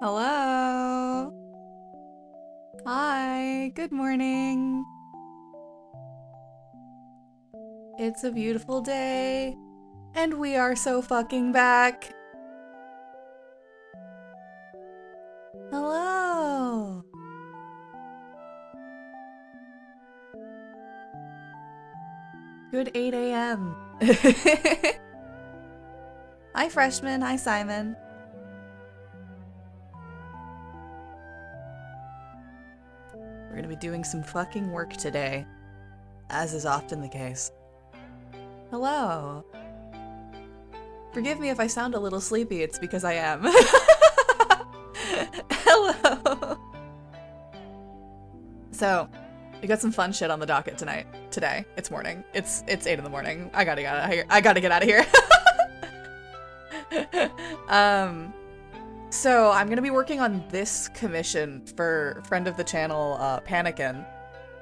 Hello. Hi, good morning. It's a beautiful day, and we are so fucking back. Hello. Good 8 a.m. Hi, freshman. Hi, Simon. We're gonna be doing some fucking work today, as is often the case. Hello. Forgive me if I sound a little sleepy, it's because I am. Hello. So, we got some fun shit on the docket today. It's morning. It's 8 in the morning. I gotta get out of here. So I'm gonna be working on this commission for friend of the channel, Panikin.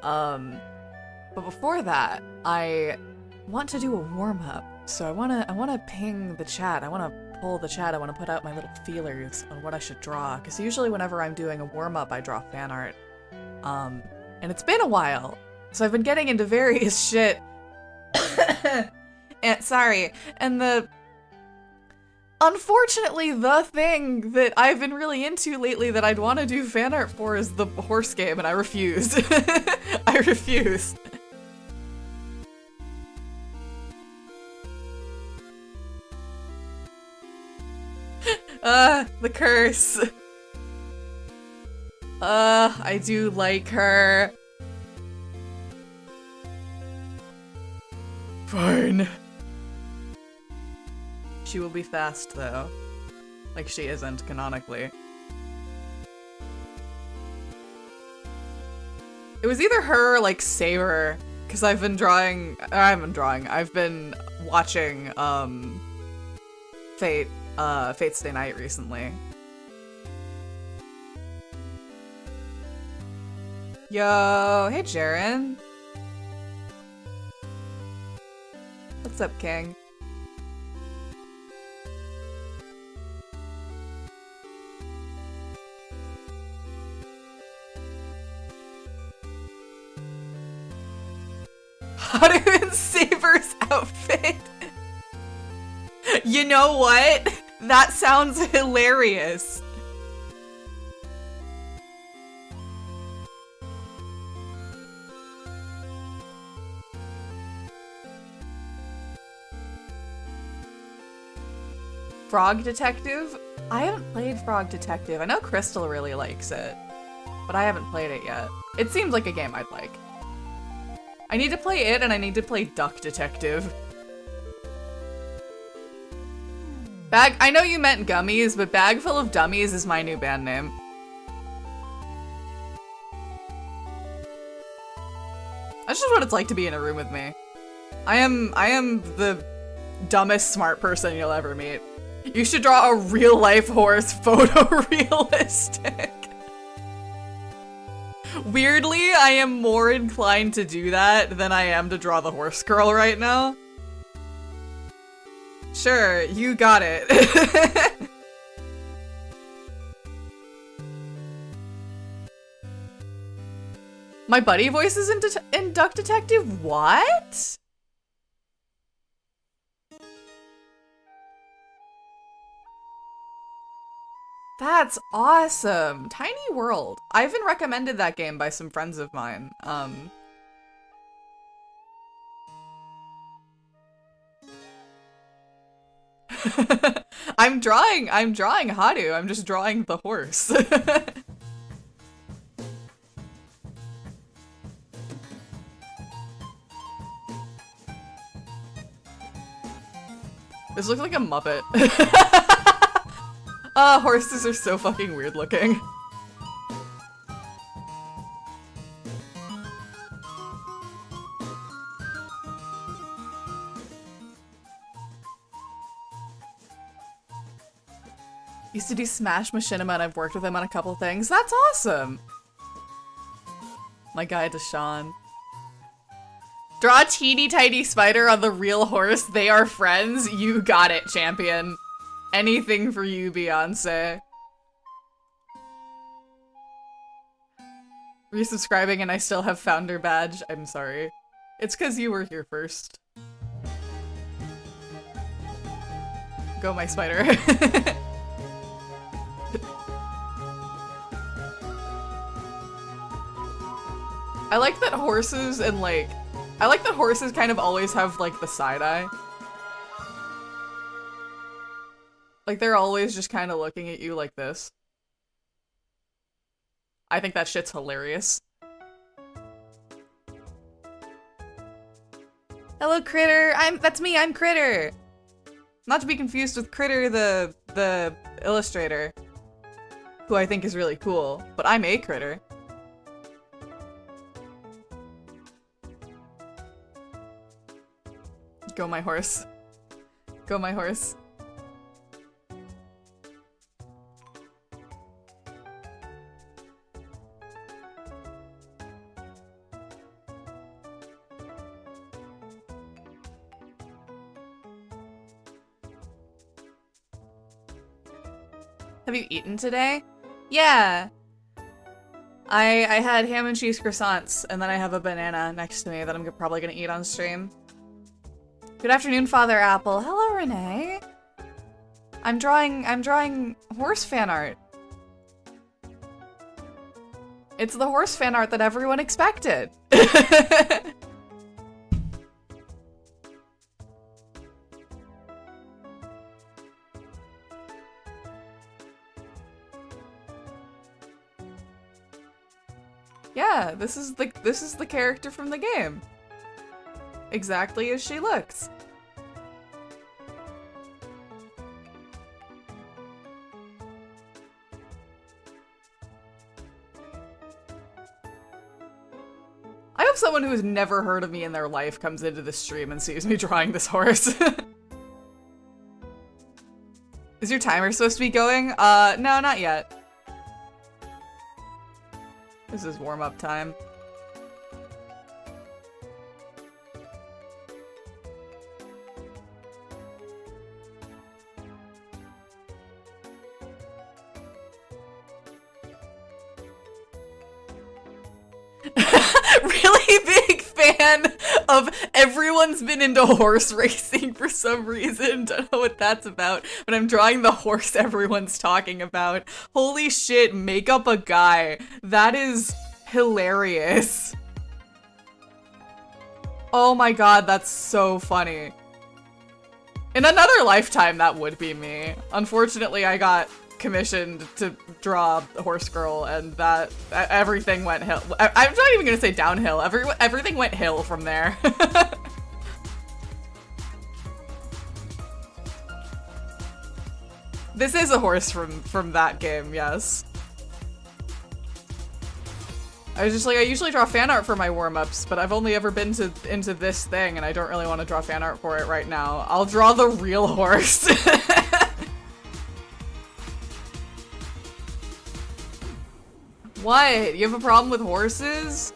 But before that, I want to do a warm-up. So I wanna ping the chat. I wanna pull the chat. I wanna put out my little feelers on what I should draw. Because usually whenever I'm doing a warm-up, I draw fan art. And it's been a while. So I've been getting into various shit. Unfortunately, the thing that I've been really into lately that I'd want to do fan art for is the horse game, and I refused. I refused. The curse. I do like her. Fine. She will be fast, though. Like she isn't, canonically. It was either her or, like, Saber, because I've been watching, Fate Stay Night recently. Yo, hey Jaren. What's up, King? Hotter in Saber's outfit. You know what? That sounds hilarious. Frog Detective? I haven't played Frog Detective. I know Crystal really likes it, but I haven't played it yet. It seems like a game I'd like. I need to play it, and I need to play Duck Detective. I know you meant gummies, but Bag Full of Dummies is my new band name. That's just what it's like to be in a room with me. I am the dumbest smart person you'll ever meet. You should draw a real-life horse photorealistic. Weirdly, I am more inclined to do that than I am to draw the horse girl right now. Sure, you got it. My buddy voices in Duck Detective? What? That's awesome. Tiny World. I've been recommended that game by some friends of mine. I'm drawing Haru. I'm just drawing the horse. This looks like a Muppet. Horses are so fucking weird looking. Used to do Smash Machinima and I've worked with him on a couple things. That's awesome! My guy Deshaun. Draw a teeny tiny spider on the real horse. They are friends. You got it, champion. Anything for you, Beyonce. Resubscribing and I still have founder badge. I'm sorry. It's because you were here first. Go, my spider. I like that horses and I like that horses kind of always have like the side eye. Like they're always just kind of looking at you like this. I think that shit's hilarious. Hello, Critter. That's me. I'm Critter. Not to be confused with Critter, the illustrator, who I think is really cool. But I'm a Critter. Go, my horse. Go, my horse. Have you eaten today? Yeah. I had ham and cheese croissants, and then I have a banana next to me that I'm probably gonna eat on stream. Good afternoon, Father Apple. Hello, Renee. I'm drawing horse fan art. It's the horse fan art that everyone expected. Yeah, this is the character from the game. Exactly as she looks. I hope someone who has never heard of me in their life comes into the stream and sees me drawing this horse. Is your timer supposed to be going? No, not yet. This is warm-up time. Really big fan of everyone's been into horse racing for some reason. Don't know what that's about, but I'm drawing the horse everyone's talking about. Holy shit, make up a guy. That is hilarious. Oh my god, that's so funny. In another lifetime, that would be me. Unfortunately, I got commissioned to draw Horse Girl, and that everything went hill. I'm not even gonna say downhill. Everything went hill from there. This is a horse from that game, yes. I was just like, I usually draw fan art for my warm-ups, but I've only ever been into this thing, and I don't really want to draw fan art for it right now. I'll draw the real horse. What? You have a problem with horses?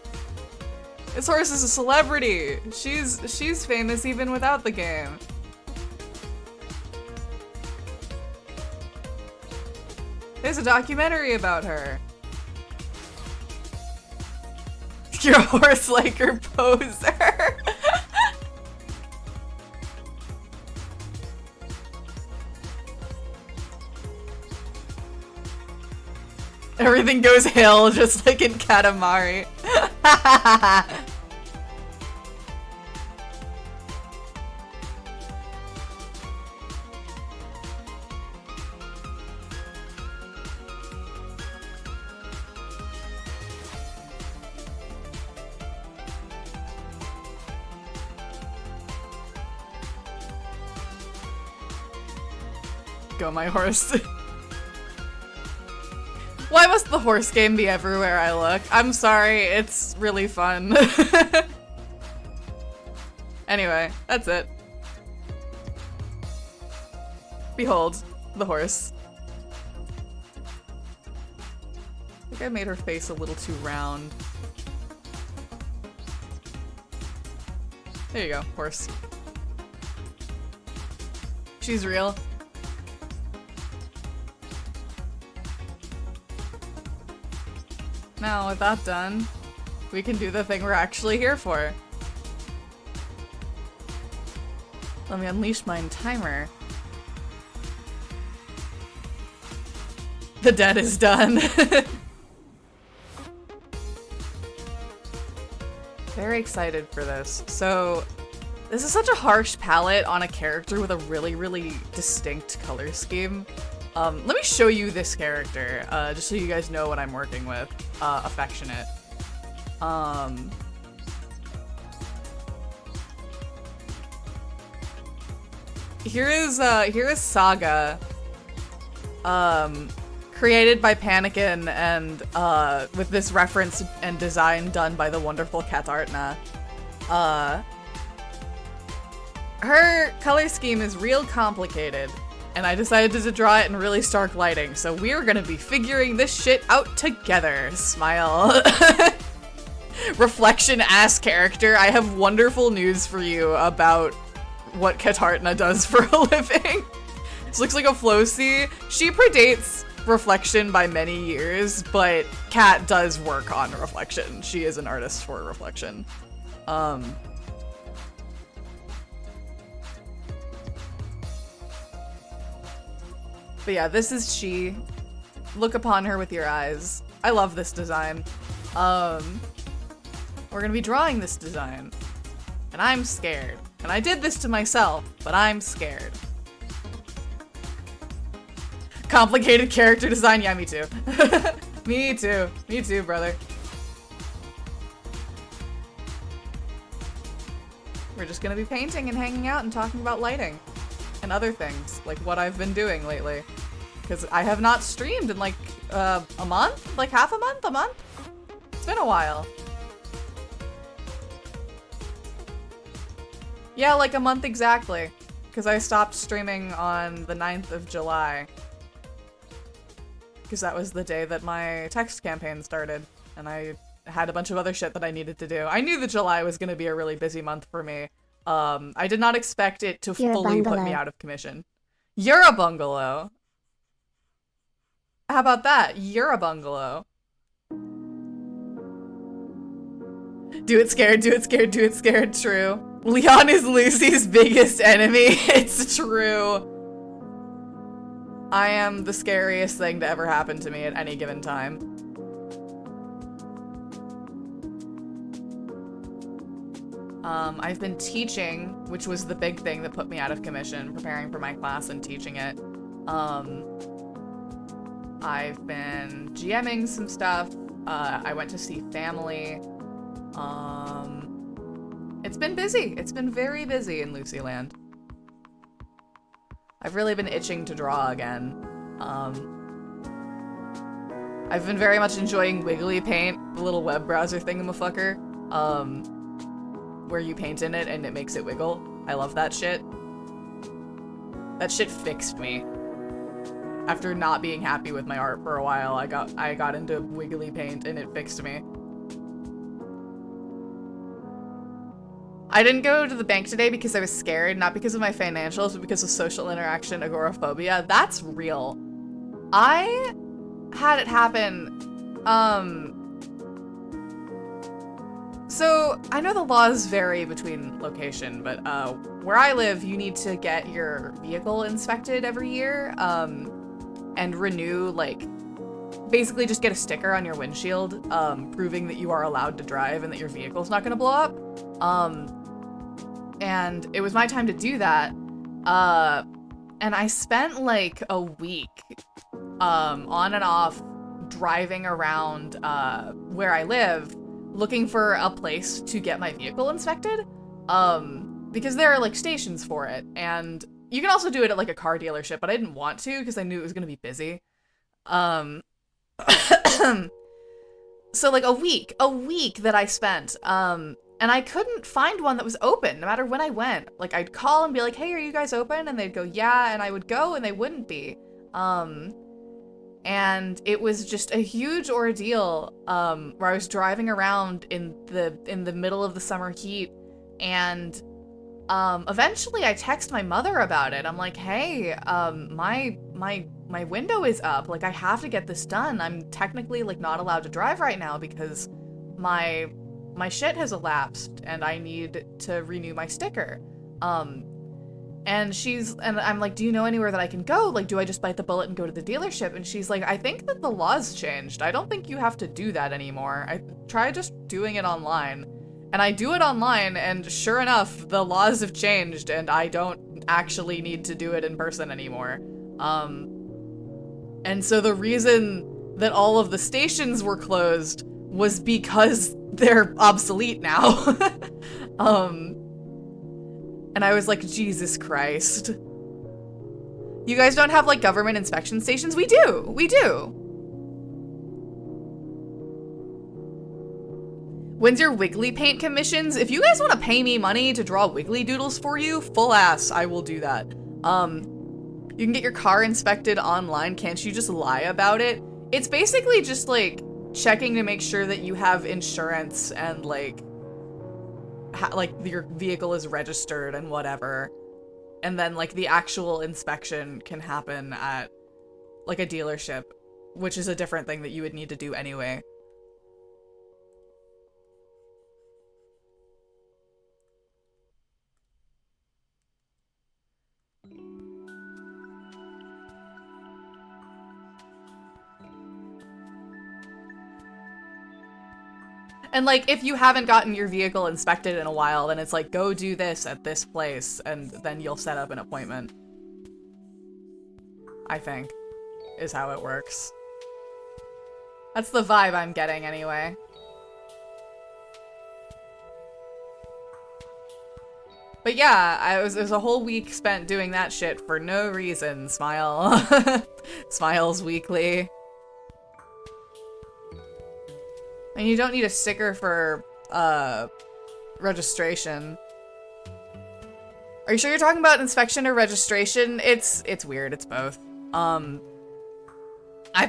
This horse is a celebrity. She's famous even without the game. There's a documentary about her. You're a horse-liker poser. Everything goes hill, just like in Katamari. Go my horse. Why must the horse game be everywhere I look? I'm sorry, it's really fun. Anyway, that's it. Behold, the horse. I think I made her face a little too round. There you go, horse. She's real. Now, with that done, we can do the thing we're actually here for. Let me unleash my timer. The dead is done. Very excited for this. So, this is such a harsh palette on a character with a really, really distinct color scheme. Let me show you this character, just so you guys know what I'm working with. Affectionate. Here is Saga. Created by Panikin and, with this reference and design done by the wonderful Katarina. Her color scheme is real complicated. And I decided to draw it in really stark lighting, so we're gonna be figuring this shit out together. Smile. Reflection-ass character. I have wonderful news for you about what Katarina does for a living. This looks like a Flocy. She predates Reflection by many years, but Kat does work on Reflection. She is an artist for Reflection. But yeah, this is she. Look upon her with your eyes. I love this design. We're gonna be drawing this design. And I'm scared. And I did this to myself, but I'm scared. Complicated character design? Yeah, me too. Me too. Me too, brother. We're just gonna be painting and hanging out and talking about lighting. And other things, like what I've been doing lately. Because I have not streamed in like a month? Like half a month? A month? It's been a while. Yeah, like a month exactly. Because I stopped streaming on the 9th of July. Because that was the day that my text campaign started. And I had a bunch of other shit that I needed to do. I knew that July was going to be a really busy month for me. I did not expect it to fully put me out of commission. You're a bungalow. How about that? You're a bungalow. Do it scared, do it scared, do it scared. True. Leon is Lucy's biggest enemy. It's true. I am the scariest thing to ever happen to me at any given time. I've been teaching, which was the big thing that put me out of commission, preparing for my class and teaching it. I've been GMing some stuff. I went to see family. It's been busy. It's been very busy in Lucyland. I've really been itching to draw again. I've been very much enjoying Wiggly Paint, the little web browser thingamafucker. Where you paint in it and it makes it wiggle. I love that shit. That shit fixed me. After not being happy with my art for a while, I got into Wiggly Paint and it fixed me. I didn't go to the bank today because I was scared, not because of my financials, but because of social interaction agoraphobia. That's real. I had it happen, So, I know the laws vary between location, but where I live, you need to get your vehicle inspected every year, and renew, like, basically just get a sticker on your windshield, proving that you are allowed to drive and that your vehicle's not gonna blow up. And it was my time to do that, and I spent, like, a week, on and off driving around, where I live, looking for a place to get my vehicle inspected, because there are, like, stations for it, and you can also do it at, like, a car dealership, but I didn't want to because I knew it was gonna be busy. So, like, a week that I spent, and I couldn't find one that was open, no matter when I went. Like, I'd call and be like, hey, are you guys open? And they'd go, yeah, and I would go and they wouldn't be. And it was just a huge ordeal, where I was driving around in the middle of the summer heat, and eventually I text my mother about it. I'm like, hey, my window is up. Like, I have to get this done. I'm technically, like, not allowed to drive right now because my shit has elapsed and I need to renew my sticker. And I'm like, do you know anywhere that I can go? Like, do I just bite the bullet and go to the dealership? And she's like, I think that the laws changed. I don't think you have to do that anymore. I try just doing it online. And I do it online, and sure enough, the laws have changed, and I don't actually need to do it in person anymore. And so the reason that all of the stations were closed was because they're obsolete now. And I was like, Jesus Christ. You guys don't have, like, government inspection stations? We do! We do! When's your Wiggly paint commissions? If you guys want to pay me money to draw Wiggly doodles for you, full ass, I will do that. You can get your car inspected online. Can't you just lie about it? It's basically just, like, checking to make sure that you have insurance and, like, your vehicle is registered and whatever. And then, like, the actual inspection can happen at, like, a dealership, which is a different thing that you would need to do anyway. And, like, if you haven't gotten your vehicle inspected in a while, then it's like, go do this at this place, and then you'll set up an appointment. I think, is how it works. That's the vibe I'm getting, anyway. But yeah, it was a whole week spent doing that shit for no reason, Smile. Smiles weekly. And you don't need a sticker for, registration. Are you sure you're talking about inspection or registration? It's weird, it's both.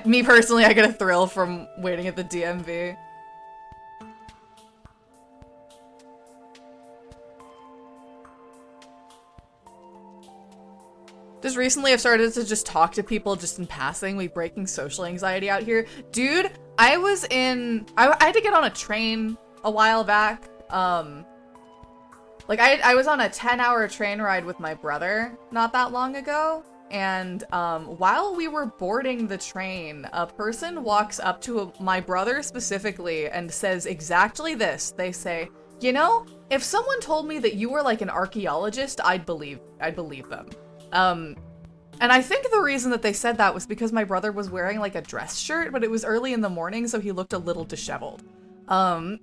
Me personally, I get a thrill from waiting at the DMV. Just recently, I've started to just talk to people just in passing. We breaking social anxiety out here. Dude, I had to get on a train a while back. Like, I was on a 10-hour train ride with my brother not that long ago. And while we were boarding the train, a person walks up to my brother specifically and says exactly this. They say, you know, if someone told me that you were like an archaeologist, I'd believe them. And I think the reason that they said that was because my brother was wearing like a dress shirt, but it was early in the morning, so he looked a little disheveled. And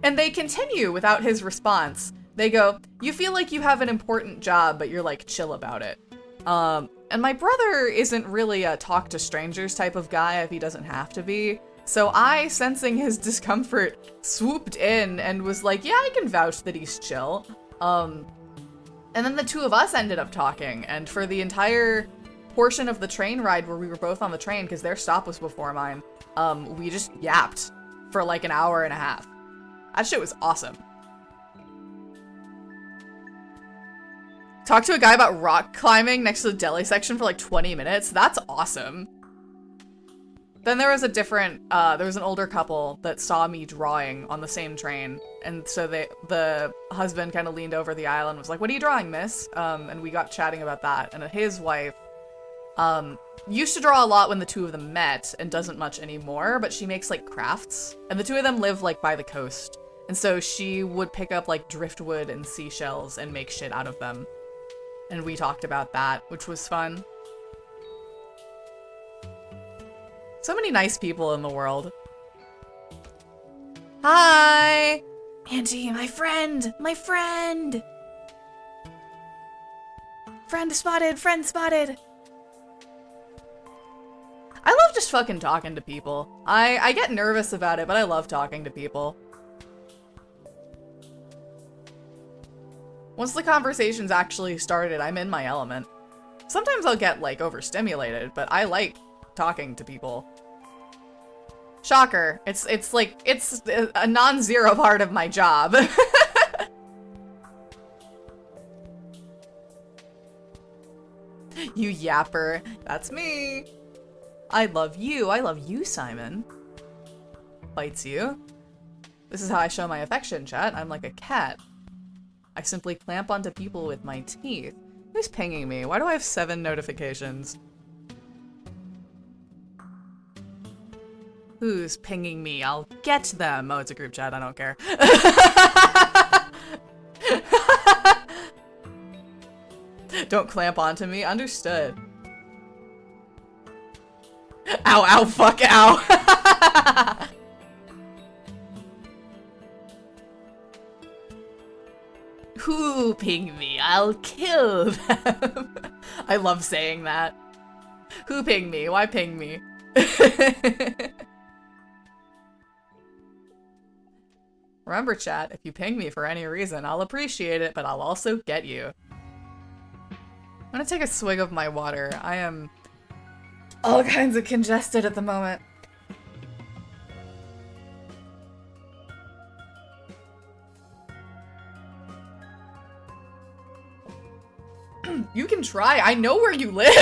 they continue without his response. They go, you feel like you have an important job, but you're like chill about it. And my brother isn't really a talk to strangers type of guy if he doesn't have to be. So I, sensing his discomfort, swooped in and was like, yeah, I can vouch that he's chill. And then the two of us ended up talking, and for the entire portion of the train ride where we were both on the train, because their stop was before mine, we just yapped for like an hour and a half. That shit was awesome. Talked to a guy about rock climbing next to the deli section for like 20 minutes. That's awesome. Then there was a different, there was an older couple that saw me drawing on the same train. And so the husband kind of leaned over the aisle and was like, "What are you drawing, miss?" And we got chatting about that. And his wife, used to draw a lot when the two of them met and doesn't much anymore, but she makes like crafts. And the two of them live like by the coast. And so she would pick up like driftwood and seashells and make shit out of them. And we talked about that, which was fun. So many nice people in the world. Hi! Auntie, my friend! My friend! Friend spotted! Friend spotted! I love just fucking talking to people. I get nervous about it, but I love talking to people. Once the conversation's actually started, I'm in my element. Sometimes I'll get, like, overstimulated, but I like talking to people. Shocker. It's a non-zero part of my job. You yapper. That's me. I love you. I love you, Simon. Bites you. This is how I show my affection, chat. I'm like a cat. I simply clamp onto people with my teeth. Who's pinging me? Why do I have 7 notifications? Who's pinging me? I'll get them. Oh, it's a group chat. I don't care. Don't clamp onto me. Understood. Ow, ow, fuck, ow. Who ping me? I'll kill them. I love saying that. Who ping me? Why ping me? Remember, chat, if you ping me for any reason, I'll appreciate it, but I'll also get you. I'm gonna take a swig of my water. I am all kinds of congested at the moment. You can try. I know where you live.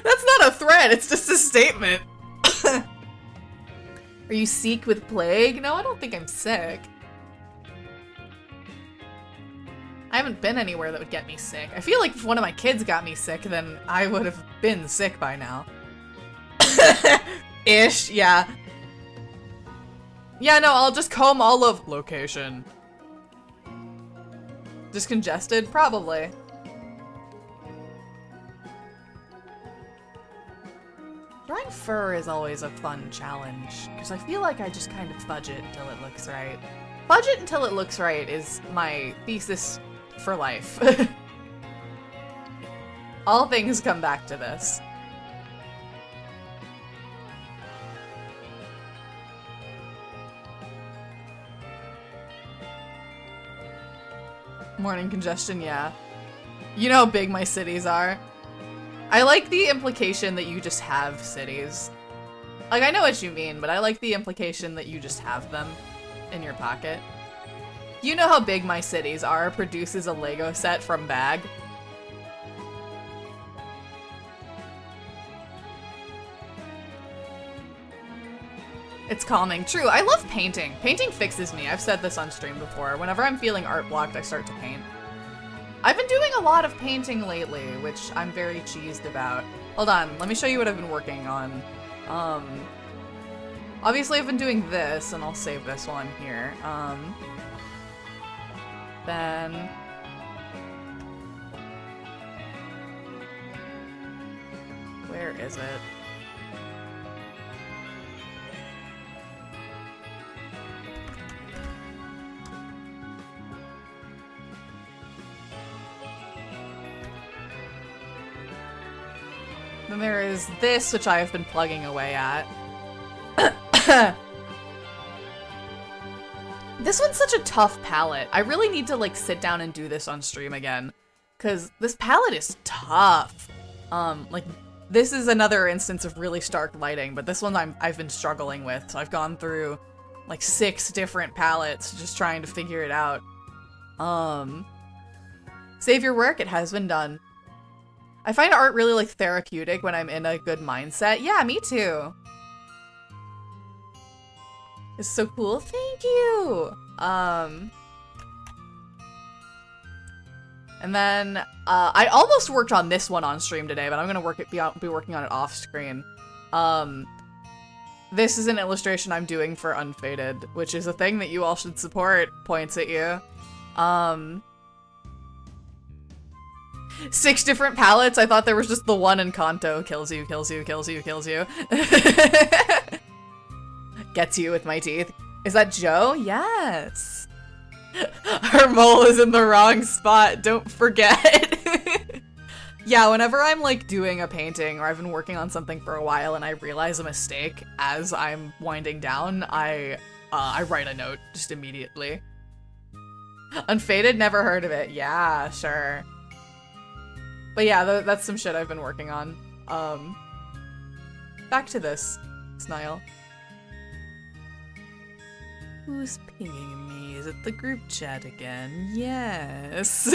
That's not a threat. It's just a statement. Are you sick with plague? No, I don't think I'm sick. I haven't been anywhere that would get me sick. I feel like if one of my kids got me sick, then I would have been sick by now. Ish, yeah. Yeah, no, I'll just comb all of location. Just congested? Probably. Drawing fur is always a fun challenge, because I feel like I just kind of fudge it until it looks right. Fudge it until it looks right is my thesis for life. All things come back to this. Morning congestion, yeah. You know how big my cities are. I like the implication that you just have cities. Like, I know what you mean, but I like the implication that you just have them in your pocket. You know how big my cities are produces a Lego set from bag. It's calming. True, I love painting. Painting fixes me. I've said this on stream before. Whenever I'm feeling art blocked, I start to paint. I've been doing a lot of painting lately, which I'm very cheesed about. Hold on, let me show you what I've been working on. Obviously I've been doing this, and I'll save this one here. Then... where is it? Then there is this, which I have been plugging away at. This one's such a tough palette. I really need to, like, sit down and do this on stream again. Because this palette is tough. Like, this is another instance of really stark lighting, but this one I've been struggling with. So I've gone through, like, 6 different palettes just trying to figure it out. Save your work, it has been done. I find art really like therapeutic when I'm in a good mindset. Yeah, me too. It's so cool. Thank you. And then I almost worked on this one on stream today, but I'm gonna be working on it off screen. This is an illustration I'm doing for Unfaded, which is a thing that you all should support. Points at you. 6 different palettes. I thought there was just the one in Kanto. Kills you, kills you, kills you, kills you. Gets you with my teeth. Is that Joe? Yes. Her mole is in the wrong spot. Don't forget. Yeah, whenever I'm like doing a painting or I've been working on something for a while and I realize a mistake as I'm winding down, I write a note just immediately. Unfaded? Never heard of it. Yeah, sure. But yeah, that's some shit I've been working on. Back to this, Snile. Who's pinging me? Is it the group chat again? Yes.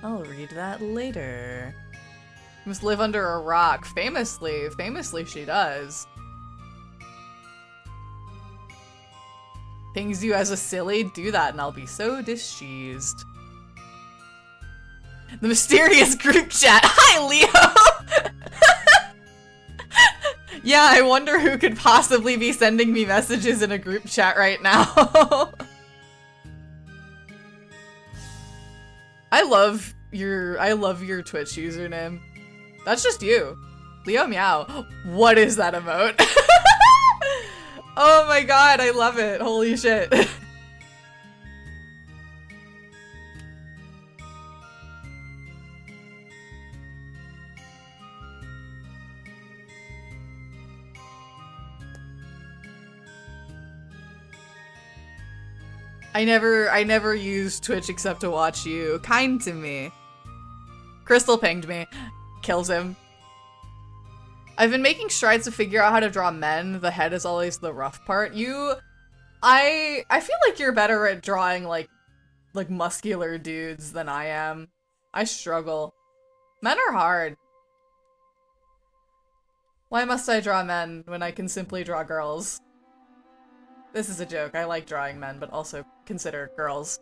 I'll read that later. You must live under a rock. Famously she does. Pings you as a silly? Do that and I'll be so discheesed. The mysterious group chat. Hi, Leo! Yeah, I wonder who could possibly be sending me messages in a group chat right now. I love your Twitch username. That's just you. Leo Meow. What is that emote? Oh my god, I love it. Holy shit. I never use Twitch except to watch you. Kind to me. Crystal pinged me. Kills him. I've been making strides to figure out how to draw men. The head is always the rough part. I feel like you're better at drawing like muscular dudes than I am. I struggle. Men are hard. Why must I draw men when I can simply draw girls? This is a joke. I like drawing men, but also consider girls.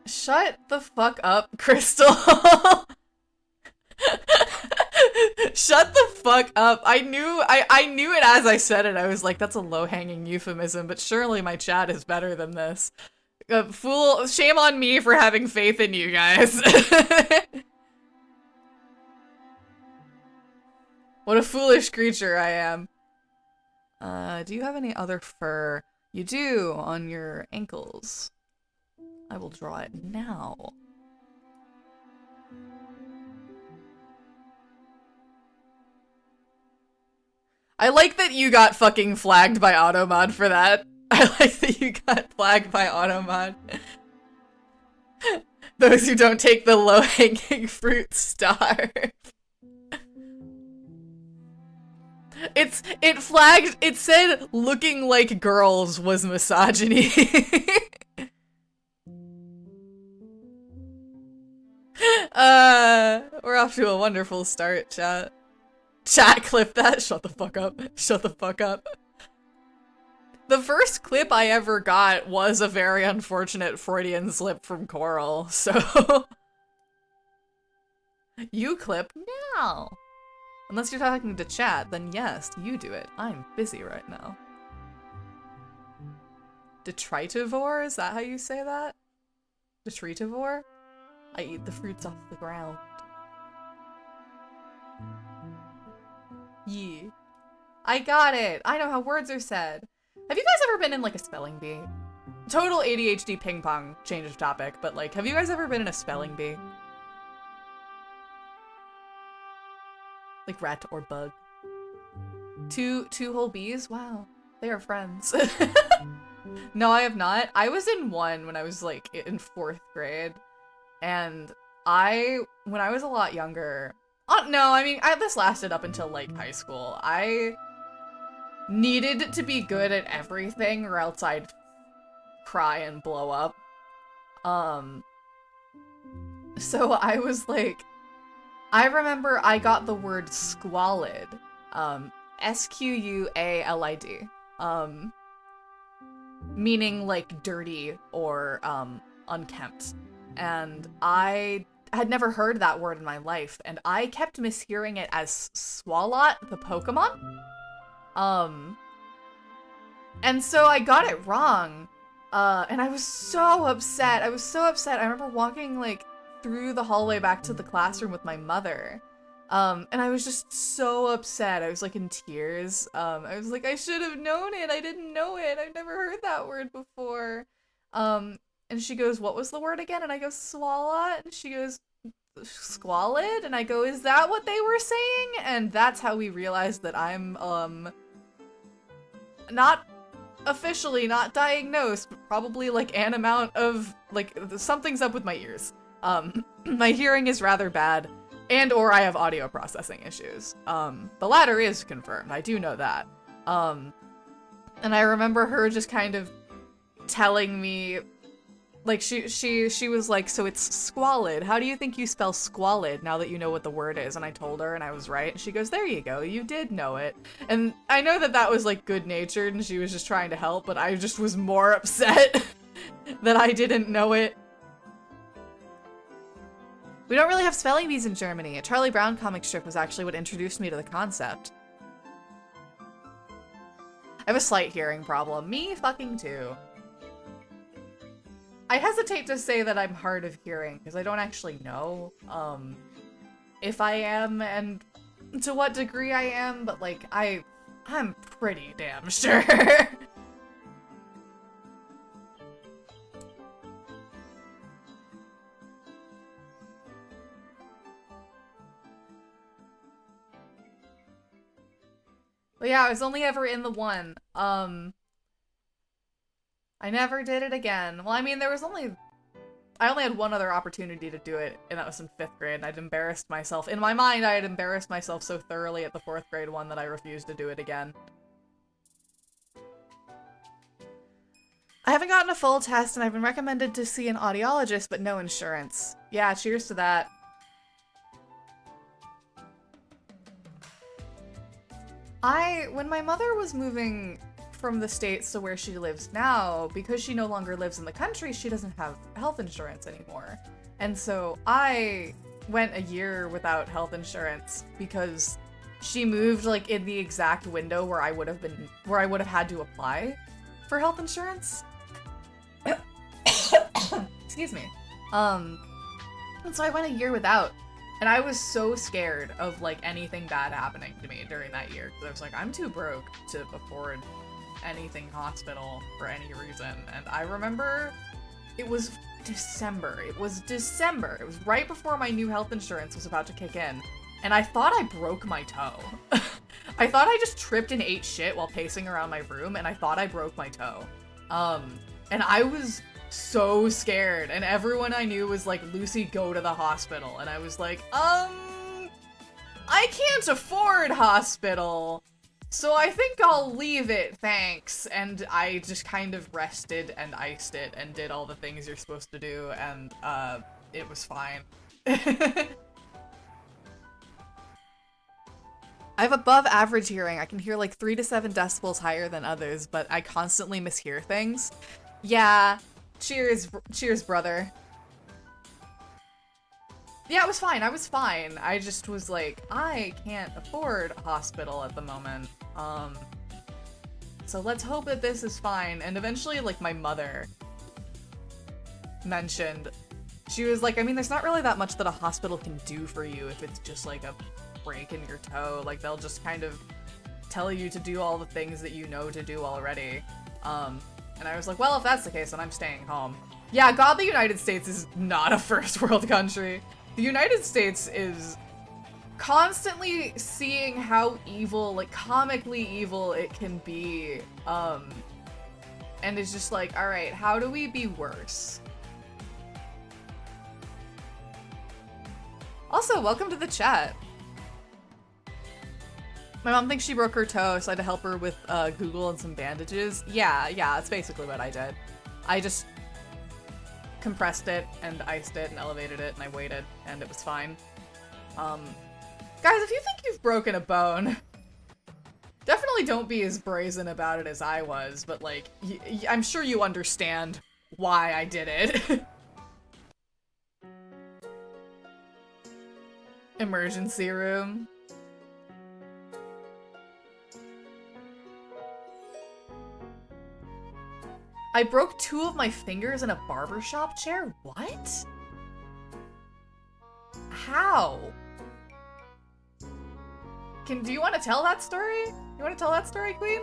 Shut the fuck up, Crystal. Shut the fuck up. I knew it as I said it. I was like, that's a low-hanging euphemism, but surely my chat is better than this. Shame on me for having faith in you guys. What a foolish creature I am. Do you have any other fur? You do, on your ankles. I will draw it now. I like that you got fucking flagged by Automod for that. I like that you got flagged by Automod. Those who don't take the low-hanging fruit starve. It said looking like girls was misogyny. We're off to a wonderful start, chat. Chat, clip that. Shut the fuck up. Shut the fuck up. The first clip I ever got was a very unfortunate Freudian slip from Coral, so... You clip now. Unless you're talking to chat, then yes, you do it. I'm busy right now. Detritivore? Is that how you say that? Detritivore? I eat the fruits off the ground. Yeah. I got it! I know how words are said. Have you guys ever been in like a spelling bee? Total ADHD ping pong, change of topic, but like, have you guys ever been in a spelling bee? Like rat or bug. Two whole bees? Wow. They are friends. No, I have not. I was in one when I was like in 4th grade. And when I was a lot younger, No, I mean, this lasted up until, like, high school. I needed to be good at everything or else I'd cry and blow up. So I was like, I remember I got the word squalid, S-Q-U-A-L-I-D, meaning like dirty or unkempt. And I had never heard that word in my life, and I kept mishearing it as Swalot, the Pokemon. And so I got it wrong. And I was so upset. I was so upset. I remember walking like through the hallway back to the classroom with my mother. And I was just so upset. I was like in tears. I was like, I should have known it. I didn't know it. I've never heard that word before. And she goes, what was the word again? And I go, swalot. And she goes, squalid. And I go, is that what they were saying? And that's how we realized that I'm, not officially not diagnosed, but probably like an amount of, like, something's up with my ears. My hearing is rather bad, and or I have audio processing issues. The latter is confirmed, I do know that. And I remember her just kind of telling me, like, she was like, so it's squalid. How do you think you spell squalid now that you know what the word is? And I told her, and I was right. And she goes, there you go, you did know it. And I know that that was, like, good-natured, and she was just trying to help, but I just was more upset that I didn't know it. We don't really have spelling bees in Germany. A Charlie Brown comic strip was actually what introduced me to the concept. I have a slight hearing problem. Me fucking too. I hesitate to say that I'm hard of hearing because I don't actually know if I am and to what degree I am, but like I'm pretty damn sure. But yeah, I was only ever in the one. I never did it again. Well, I mean, I only had one other opportunity to do it, and that was in 5th grade, and I'd embarrassed myself. In my mind, I had embarrassed myself so thoroughly at the 4th grade one that I refused to do it again. I haven't gotten a full test, and I've been recommended to see an audiologist, but no insurance. Yeah, cheers to that. When my mother was moving from the States to where she lives now, because she no longer lives in the country, she doesn't have health insurance anymore. And so I went a year without health insurance because she moved like in the exact window where I would have had to apply for health insurance. Excuse me. And so I went a year without. And I was so scared of, like, anything bad happening to me during that year. Because I was like, I'm too broke to afford anything hospital for any reason. And I remember it was December. It was December. It was right before my new health insurance was about to kick in. And I thought I broke my toe. I thought I just tripped and ate shit while pacing around my room, and I thought I broke my toe. And I was so scared, and everyone I knew was like, Lucy, go to the hospital. And I was like, I can't afford hospital, so I think I'll leave it, thanks. And I just kind of rested and iced it and did all the things you're supposed to do, and it was fine. I have above average hearing. I can hear like 3 to 7 decibels higher than others, but I constantly mishear things. Yeah. Cheers, brother. Yeah, it was fine. I was fine. I just was like, I can't afford a hospital at the moment. So let's hope that this is fine. And eventually, like, my mother mentioned, she was like, I mean, there's not really that much that a hospital can do for you if it's just like a break in your toe. Like, they'll just kind of tell you to do all the things that you know to do already. And I was like, well, if that's the case, then I'm staying home. Yeah, God, the United States is not a first world country. The United States is constantly seeing how evil, like comically evil it can be. And it's just like, all right, how do we be worse? Also, welcome to the chat. My mom thinks she broke her toe, so I had to help her with Google and some bandages. Yeah, that's basically what I did. I just compressed it and iced it and elevated it and I waited and it was fine. Guys, if you think you've broken a bone, definitely don't be as brazen about it as I was, but like, I'm sure you understand why I did it. Emergency room. I broke 2 of my fingers in a barbershop chair? What? How? Do you want to tell that story? You want to tell that story, Queen?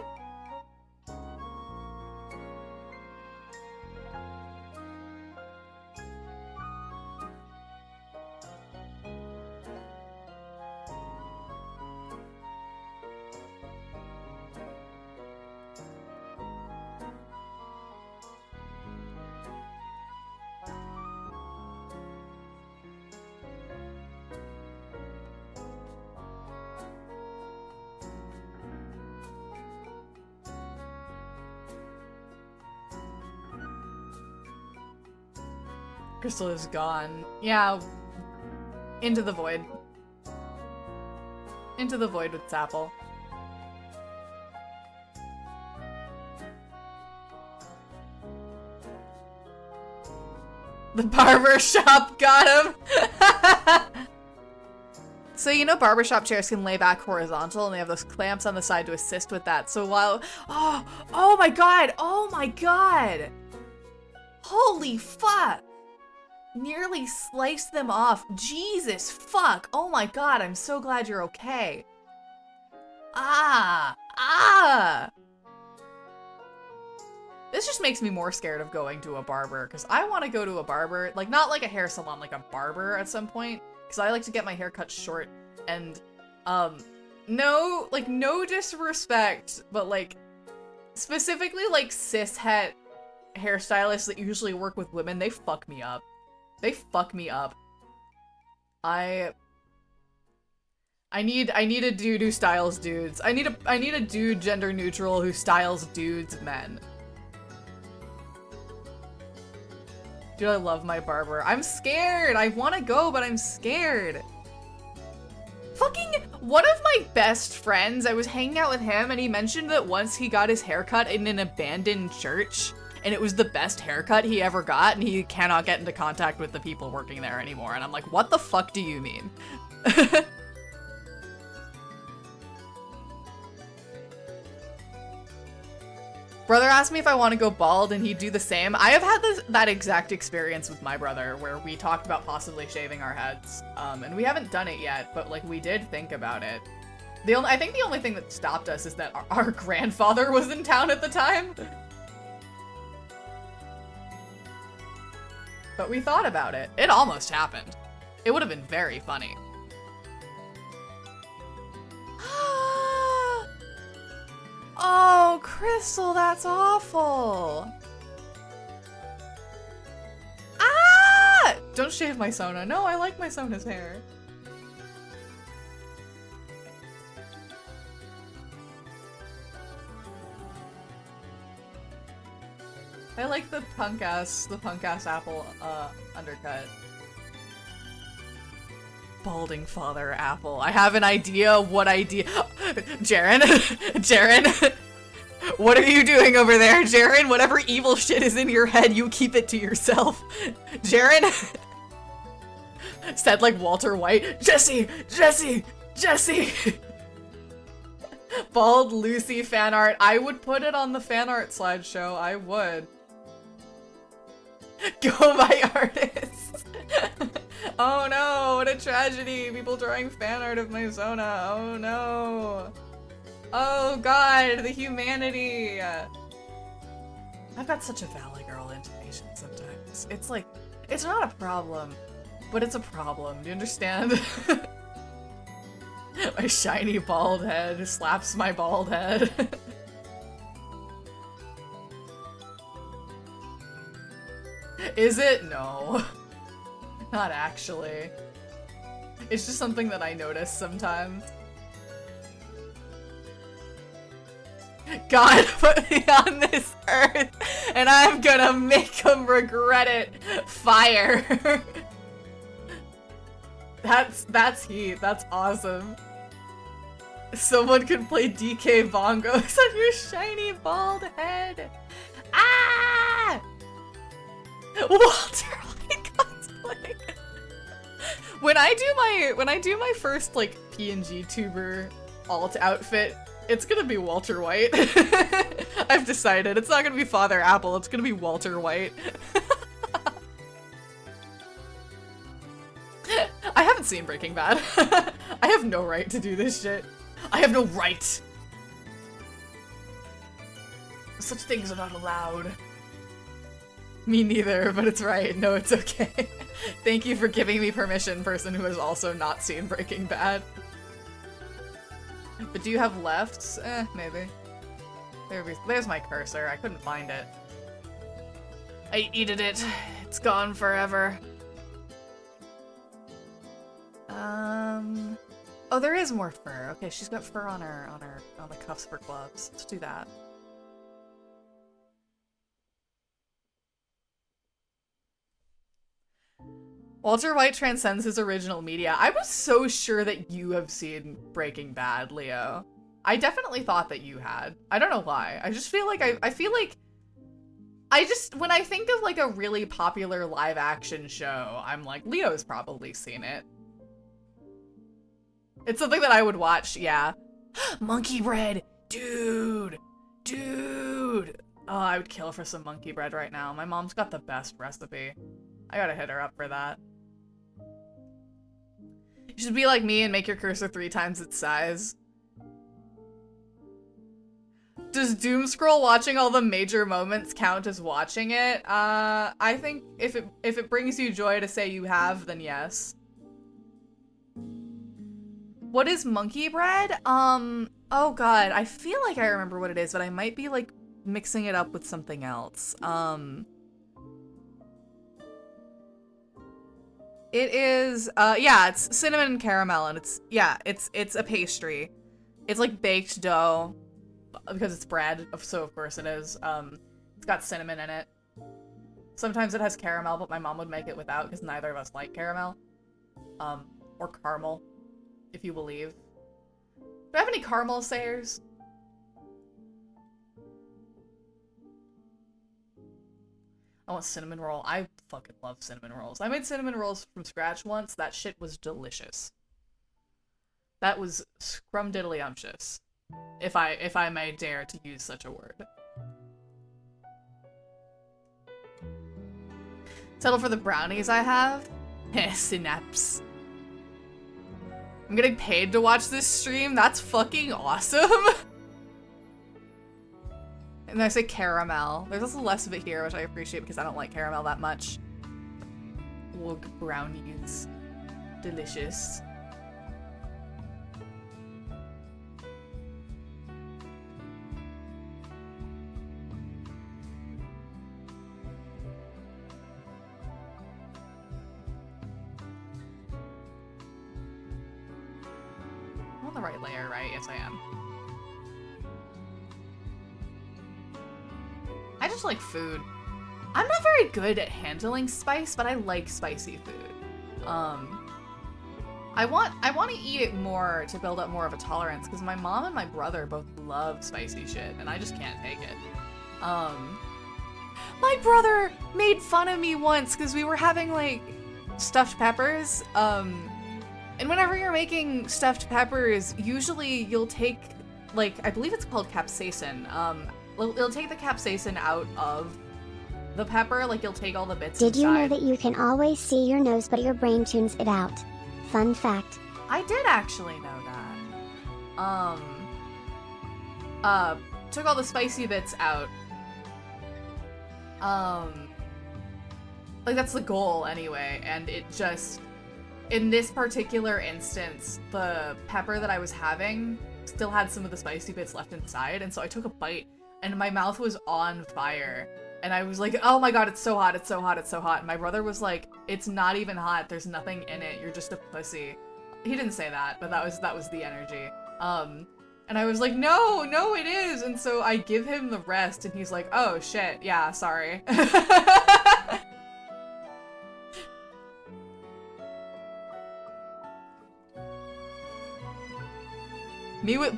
Crystal is gone. Yeah. Into the void. Into the void with Sapple. The barber shop got him! So you know barbershop chairs can lay back horizontal and they have those clamps on the side to assist with that. So while- Oh my god! Oh my god! Holy fuck! Nearly sliced them off. Jesus fuck! Oh my god, I'm so glad you're okay. This just makes me more scared of going to a barber, because I want to go to a barber, like not like a hair salon, like a barber at some point, because I like to get my hair cut short, and, no disrespect, but like, specifically like cishet hairstylists that usually work with women, they fuck me up. They fuck me up. I need a dude who styles dudes. I need a dude gender neutral who styles dudes men. Dude, I love my barber. I'm scared. I want to go, but I'm scared. Fucking one of my best friends, I was hanging out with him and he mentioned that once he got his haircut in an abandoned church and it was the best haircut he ever got and he cannot get into contact with the people working there anymore. And I'm like, what the fuck do you mean? Brother asked me if I want to go bald and he'd do the same. I have had that exact experience with my brother where we talked about possibly shaving our heads. And we haven't done it yet, but like we did think about it. I think the only thing that stopped us is that our grandfather was in town at the time. But we thought about it. It almost happened. It would have been very funny. Oh, Crystal, that's awful. Ah! Don't shave my Sona. No, I like my Sona's hair. I like the punk ass apple undercut. Balding father apple. I have an idea. What idea? Jaren? Jaren? What are you doing over there, Jaren? Whatever evil shit is in your head, you keep it to yourself. Jaren? Said like Walter White. Jesse! Jesse! Jesse! Bald Lucy fan art. I would put it on the fan art slideshow. I would. Go by artists. Oh no, what a tragedy. People drawing fan art of my Zona. Oh no. Oh god, the humanity. I've got such a Valley Girl intonation sometimes. It's like, it's not a problem, but it's a problem. Do you understand? My shiny bald head slaps my bald head. Is it? No. Not actually. It's just something that I notice sometimes. God put me on this earth, and I'm gonna make him regret it. Fire. That's heat. That's awesome. Someone can play DK bongos on your shiny bald head. Ah! Walter White cosplay. When I do my first like PNG tuber alt outfit, it's gonna be Walter White. I've decided it's not gonna be Father Apple. It's gonna be Walter White. I haven't seen Breaking Bad. I have no right to do this shit. I have no right. Such things are not allowed. Me neither, but it's right. No, it's okay. Thank you for giving me permission, person who has also not seen Breaking Bad. But do you have lefts? Maybe. There's my cursor. I couldn't find it. I eated it. It's gone forever. Oh, there is more fur. Okay, she's got fur on the cuffs of her gloves. Let's do that. Walter White transcends his original media. I was so sure that you have seen Breaking Bad, Leo. I definitely thought that you had. I don't know why. I just feel like I feel like when I think of like a really popular live action show, I'm like, Leo's probably seen it. It's something that I would watch, yeah. Monkey bread! Dude! Dude! Oh, I would kill for some monkey bread right now. My mom's got the best recipe. I gotta hit her up for that. You should be like me and make your cursor 3 times its size. Does doom scroll watching all the major moments count as watching it? I think if it brings you joy to say you have, then yes. What is monkey bread? Oh god, I feel like I remember what it is, but I might be like mixing it up with something else. It is, yeah, it's cinnamon and caramel, and it's a pastry. It's like baked dough, because it's bread, so of course it is. It's got cinnamon in it. Sometimes it has caramel, but my mom would make it without, because neither of us like caramel. Or caramel, if you believe. Do I have any caramel sayers? I want cinnamon roll. I fucking love cinnamon rolls. I made cinnamon rolls from scratch once. That shit was delicious. That was scrumdiddlyumptious. If I may dare to use such a word. Settle for the brownies I have? Heh, synapse. I'm getting paid to watch this stream? That's fucking awesome! And I say caramel. There's also less of it here, which I appreciate because I don't like caramel that much. Woog brownies. Delicious. I'm on the right layer, right? Yes, I am. I just like food. I'm not very good at handling spice, but I like spicy food. I want to eat it more to build up more of a tolerance because my mom and my brother both love spicy shit and I just can't take it. My brother made fun of me once because we were having like stuffed peppers. And whenever you're making stuffed peppers, usually you'll take like, I believe it's called capsaicin. It'll take the capsaicin out of the pepper, like you'll take all the bits Did inside. you know that you can always see your nose but your brain tunes it out? Fun fact. I did actually know that. Took all the spicy bits out. Like that's the goal anyway, and it just, in this particular instance, the pepper that I was having still had some of the spicy bits left inside, and so I took a bite, and my mouth was on fire. And I was like, oh my god, it's so hot, it's so hot, it's so hot. And my brother was like, it's not even hot, there's nothing in it, you're just a pussy. He didn't say that, but that was the energy. And I was like, no, no, it is. And so I give him the rest and he's like, oh shit, yeah, sorry.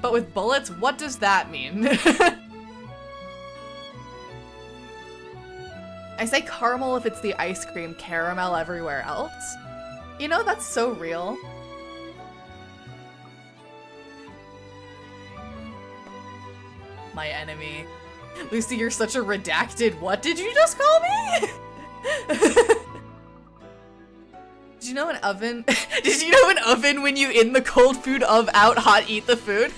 But with bullets, what does that mean? I say caramel if it's the ice cream, caramel everywhere else. You know, that's so real. My enemy. Lucy, you're such a redacted. What did you just call me? Did you know an oven? Did you know an oven when you in the cold food of out hot eat the food?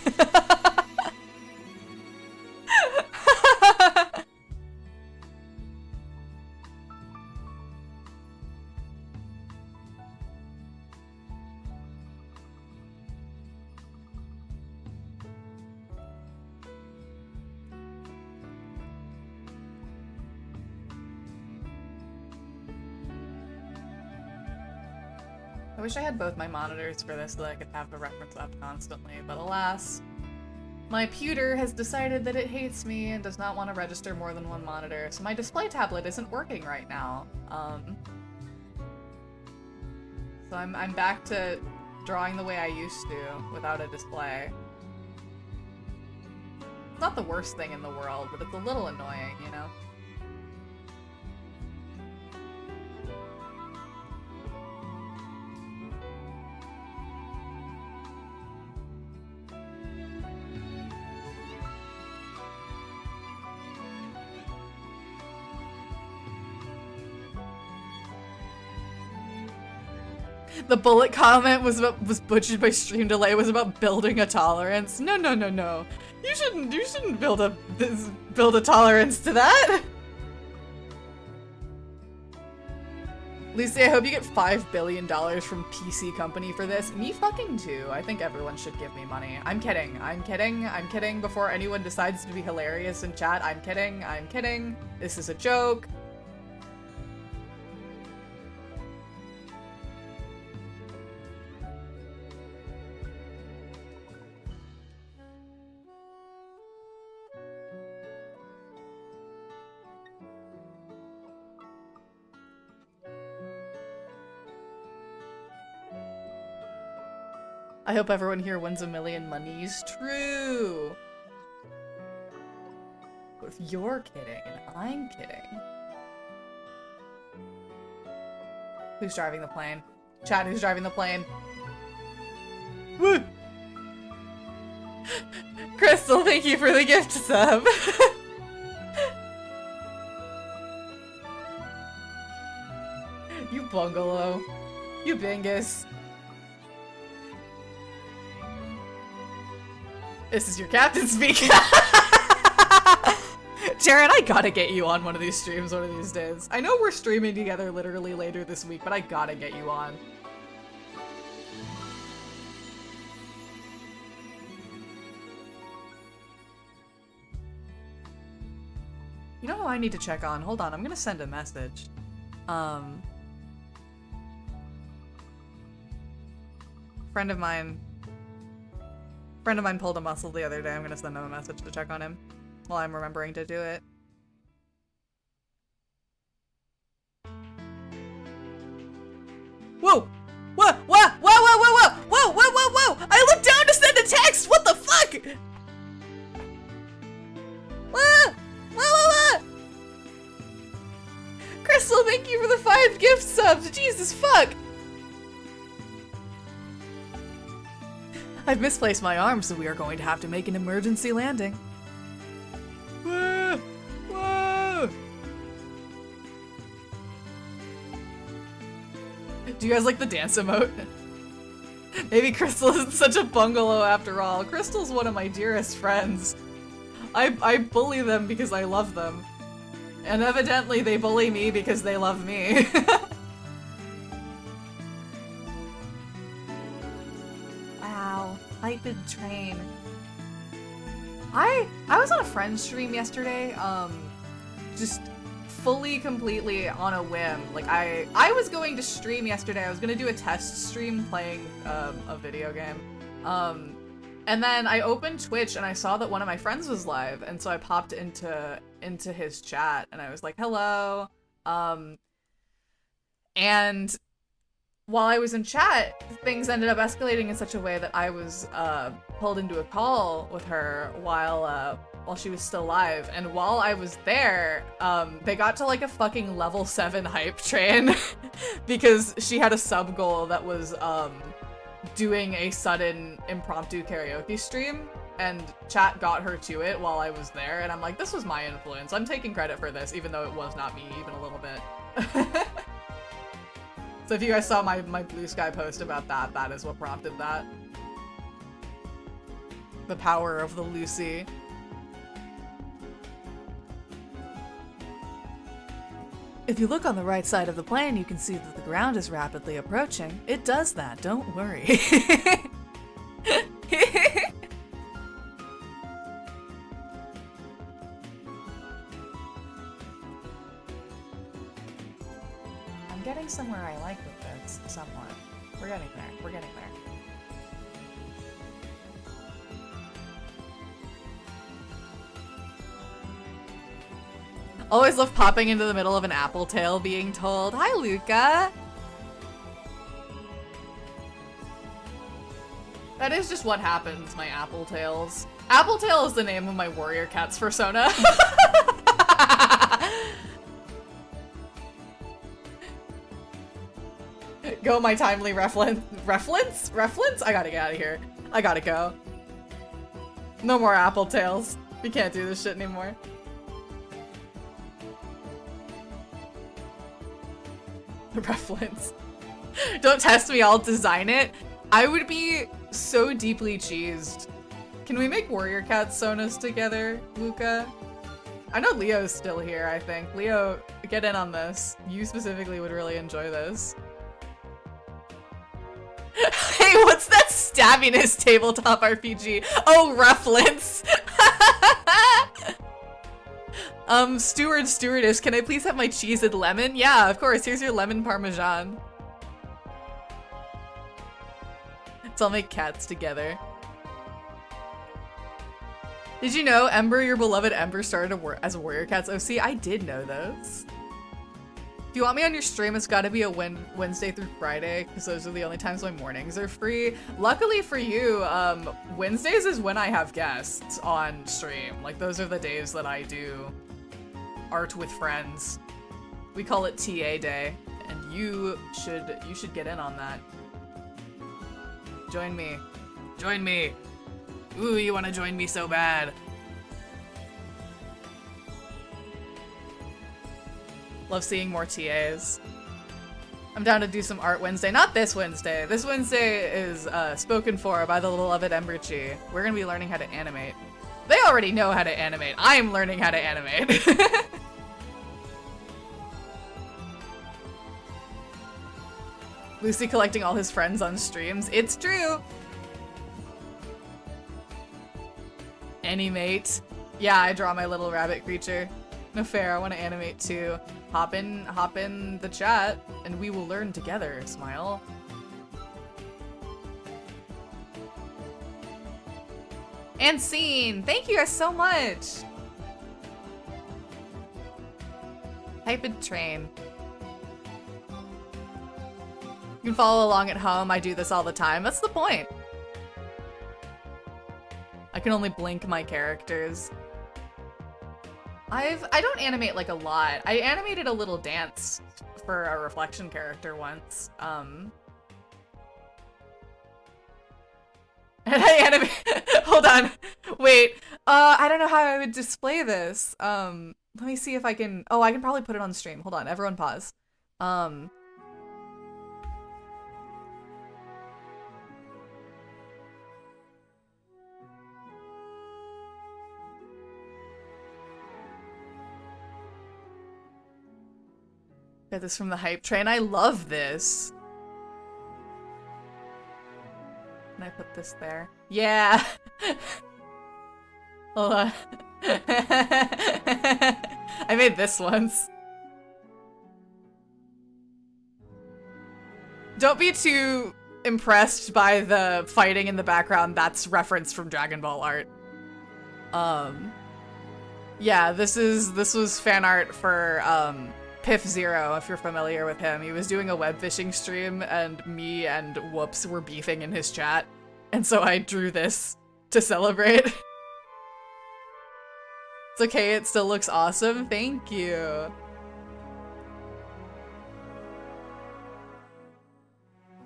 I wish I had both my monitors for this so that I could have the reference up constantly, but alas, my pewter has decided that it hates me and does not want to register more than one monitor, so my display tablet isn't working right now. So I'm back to drawing the way I used to, without a display. It's not the worst thing in the world, but it's a little annoying, you know? The bullet comment was butchered by stream delay was about building a tolerance. No, no, no, no. You shouldn't build a tolerance to that. Lucy, I hope you get $5 billion from PC Company for this. Me fucking too. I think everyone should give me money. I'm kidding. I'm kidding. I'm kidding. Before anyone decides to be hilarious in chat, I'm kidding. I'm kidding. This is a joke. I hope everyone here wins $1 million monies. True. But if you're kidding and I'm kidding. Who's driving the plane? Chat, who's driving the plane? Woo! Crystal, thank you for the gift sub. You bungalow. You bingus. This is your captain speaking. Jared, I gotta get you on one of these streams one of these days. I know we're streaming together literally later this week, but I gotta get you on. You know who I need to check on? Hold on, I'm gonna send a message. Friend of mine pulled a muscle the other day. I'm gonna send him a message to check on him while I'm remembering to do it. Whoa! Whoa! Whoa! Whoa! Whoa! Whoa! Whoa! Whoa! Whoa! Whoa! Whoa! I looked down to send a text! What the fuck? Whoa! Whoa! Whoa! Whoa! Crystal, thank you for the 5 gift subs! Jesus fuck! I've misplaced my arm, so we are going to have to make an emergency landing. Whoa! Whoa! Do you guys like the dance emote? Maybe Crystal isn't such a bungalow after all. Crystal's one of my dearest friends. I bully them because I love them. And evidently they bully me because they love me. Hyped train. I was on a friend's stream yesterday, just fully, completely on a whim. Like, I was going to stream yesterday. I was gonna do a test stream playing a video game. And then I opened Twitch and I saw that one of my friends was live, and so I popped into his chat and I was like, hello. And while I was in chat, things ended up escalating in such a way that I was pulled into a call with her while she was still live. And while I was there, they got to like a fucking level 7 hype train because she had a sub goal that was doing a sudden impromptu karaoke stream, and chat got her to it while I was there, and I'm like, this was my influence. I'm taking credit for this, even though it was not me even a little bit. So if you guys saw my Blue Sky post about that, that is what prompted that. The power of the Luci. If you look on the right side of the plane, you can see that the ground is rapidly approaching. It does that, don't worry. I'm getting somewhere I like with this, somewhat. We're getting there, we're getting there. Always love popping into the middle of an apple tale being told, hi Luca! That is just what happens, my apple tales. Apple Tail is the name of my warrior cat's persona. Go my timely reference? I gotta get out of here. I gotta go. No more apple tales. We can't do this shit anymore. Reference. Don't test me, I'll design it. I would be so deeply cheesed. Can we make warrior cat sonas together, Luca? I know Leo's still here, I think. Leo, get in on this. You specifically would really enjoy this. Hey, what's that stabbiness tabletop RPG? Oh, reference. Stewardess, can I please have my cheese and lemon? Yeah, of course, here's your lemon parmesan. So I'll make cats together. Did you know Ember, your beloved Ember, started as a Warrior Cats OC? I did know those. If you want me on your stream, it's gotta be a Wednesday through Friday, because those are the only times my mornings are free. Luckily for you, Wednesdays is when I have guests on stream. Like, those are the days that I do art with friends. We call it TA day, and you should get in on that. Join me. Join me. Ooh, you want to join me so bad. Love seeing more TAs. I'm down to do some art Wednesday. Not this Wednesday. This Wednesday is spoken for by the beloved Emberchi. We're gonna be learning how to animate. They already know how to animate. I'm learning how to animate. Lucy collecting all his friends on streams. It's true. Animate. Yeah, I draw my little rabbit creature. No fair, I want to animate too. Hop in the chat, and we will learn together, smile. And scene! Thank you guys so much! Hyped train. You can follow along at home. I do this all the time. That's the point. I can only blink my characters. I don't animate like a lot. I animated a little dance for a reflection character once. And I animate. Hold on. Wait. I don't know how I would display this. Let me see if I can. Oh, I can probably put it on stream. Hold on. Everyone pause. Got this from the hype train. I love this. Can I put this there? Yeah. Hold on. I made this once. Don't be too impressed by the fighting in the background, that's referenced from Dragon Ball art. Yeah, this was fan art for Piff Zero, if you're familiar with him. He was doing a web fishing stream, and me and Whoops were beefing in his chat, and so I drew this to celebrate. It's okay, it still looks awesome. Thank you.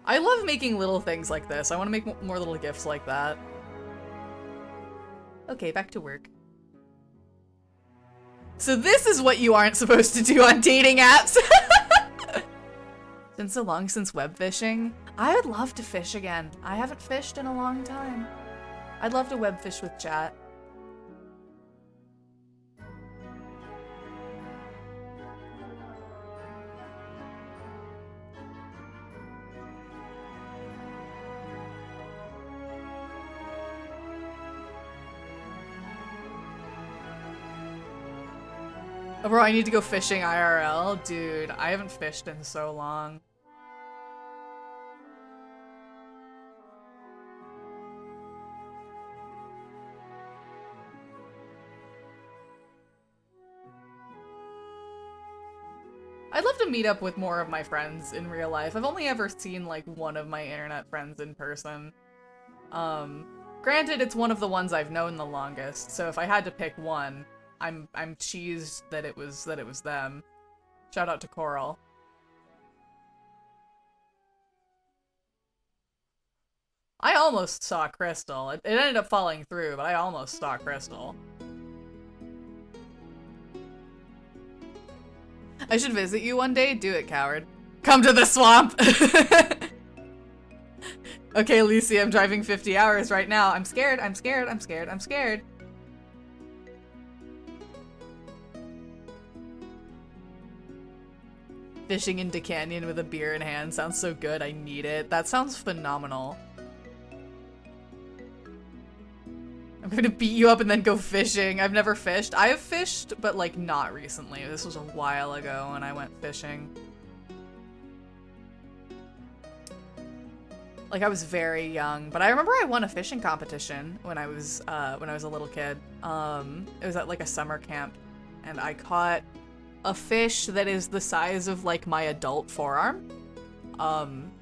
I love making little things like this. I want to make more little gifts like that. Okay, back to work. So this is what you aren't supposed to do on dating apps. It's been so long since web fishing. I would love to fish again. I haven't fished in a long time. I'd love to web fish with chat. Oh, bro, I need to go fishing IRL. Dude, I haven't fished in so long. I'd love to meet up with more of my friends in real life. I've only ever seen like one of my internet friends in person. Granted, it's one of the ones I've known the longest, so if I had to pick one, I'm cheesed that it was them. Shout out to Coral. I almost saw Crystal. It ended up falling through, but I almost saw Crystal. I should visit you one day. Do it, coward. Come to the swamp. Okay, Luci, I'm driving 50 hours right now. I'm scared. I'm scared. I'm scared. I'm scared. Fishing into canyon with a beer in hand sounds so good. I need it. That sounds phenomenal. I'm gonna beat you up and then go fishing. I've never fished. I have fished, but like not recently. This was a while ago when I went fishing. Like I was very young, but I remember I won a fishing competition when I was a little kid. It was at like a summer camp, and I caught a fish that is the size of like my adult forearm. I'm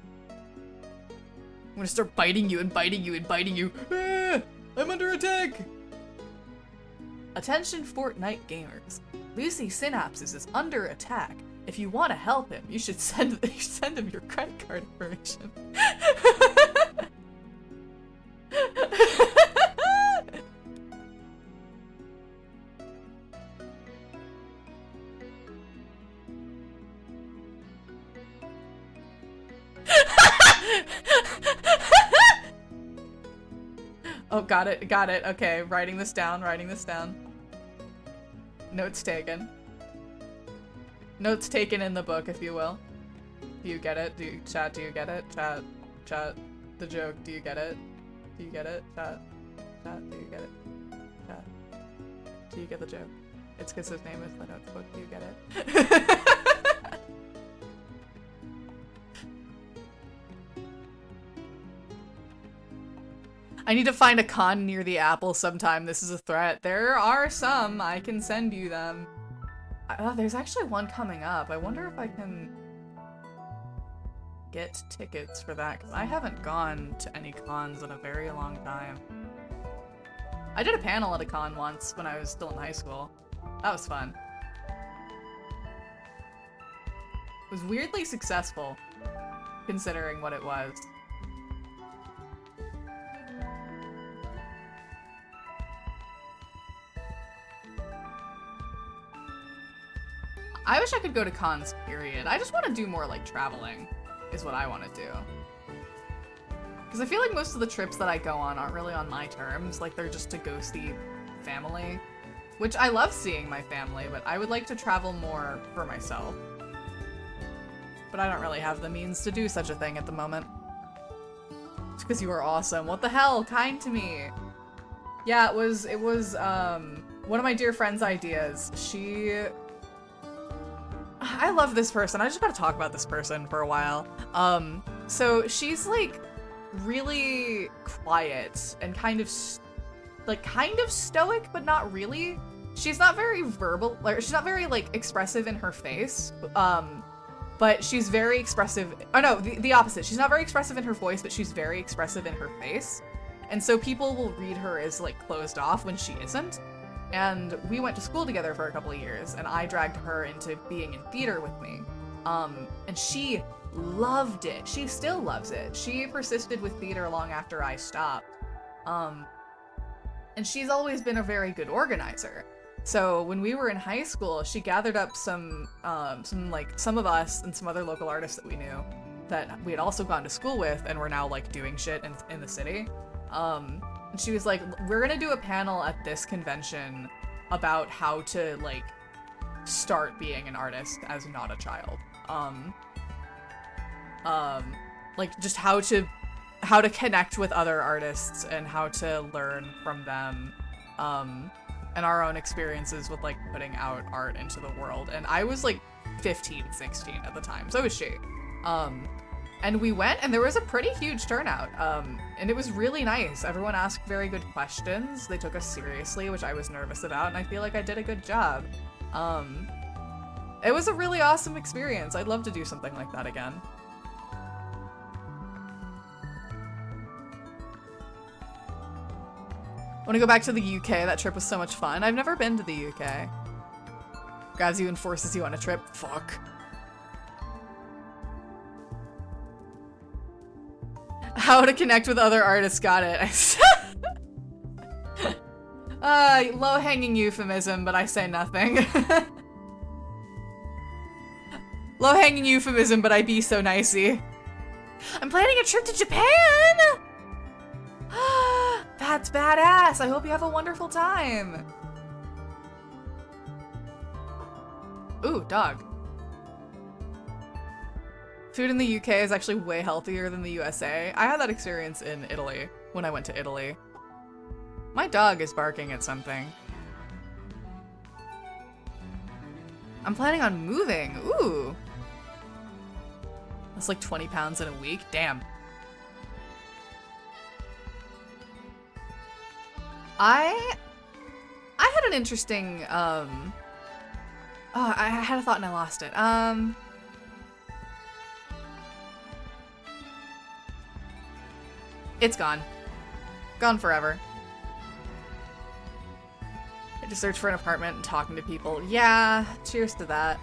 gonna start biting you and biting you and biting you. Ah, I'm under attack! Attention Fortnite gamers. Luci Synapses is under attack. If you want to help him, you should send him your credit card information. Oh, got it, got it. Okay, writing this down, writing this down. Notes taken. Notes taken in the book, if you will. Do you get it? Do you get it? Chat, the joke, do you get it? Do you get it? Chat, do you get it? Chat, do you get the joke? It's because his name is the notes book, do you get it? I need to find a con near the apple sometime. This is a threat. There are some. I can send you them. There's actually one coming up. I wonder if I can get tickets for that, because I haven't gone to any cons in a very long time. I did a panel at a con once when I was still in high school. That was fun. It was weirdly successful, considering what it was. I wish I could go to cons, period. I just want to do more, like, traveling, is what I want to do. Because I feel like most of the trips that I go on aren't really on my terms. Like, they're just to go see family. Which I love seeing my family, but I would like to travel more for myself. But I don't really have the means to do such a thing at the moment. It's because you are awesome. What the hell? Kind to me. Yeah, it was, one of my dear friend's ideas. I love this person. I just gotta talk about this person for a while. So she's like really quiet and kind of stoic, but not really. She's not very verbal, like she's not very like expressive in her face. But she's very expressive. Oh no, the opposite. She's not very expressive in her voice, but she's very expressive in her face. And so people will read her as like closed off when she isn't. And we went to school together for a couple of years, and I dragged her into being in theater with me. And she loved it. She still loves it. She persisted with theater long after I stopped. And she's always been a very good organizer. So when we were in high school, she gathered up some of us and some other local artists that we knew that we had also gone to school with and were now like doing shit in the city. And she was like, we're gonna do a panel at this convention about how to like start being an artist as not a child. Like just how to connect with other artists and how to learn from them. And our own experiences with like putting out art into the world. And I was like 15, 16 at the time. So was she. And we went and there was a pretty huge turnout. And it was really nice. Everyone asked very good questions. They took us seriously, which I was nervous about. And I feel like I did a good job. It was a really awesome experience. I'd love to do something like that again. I want to go back to the UK. That trip was so much fun. I've never been to the UK. Grabs you and forces you on a trip. Fuck. How to connect with other artists. Got it. Low-hanging euphemism, but I say nothing. Low-hanging euphemism, but I be so nicey. I'm planning a trip to Japan! That's badass. I hope you have a wonderful time. Ooh, dog. Food in the UK is actually way healthier than the USA. I had that experience in Italy when I went to Italy. My dog is barking at something. I'm planning on moving. Ooh. That's like 20 pounds in a week. Damn. I had an interesting, oh, I had a thought and I lost it. It's gone. Gone forever. I just searched for an apartment and talking to people. Yeah, cheers to that.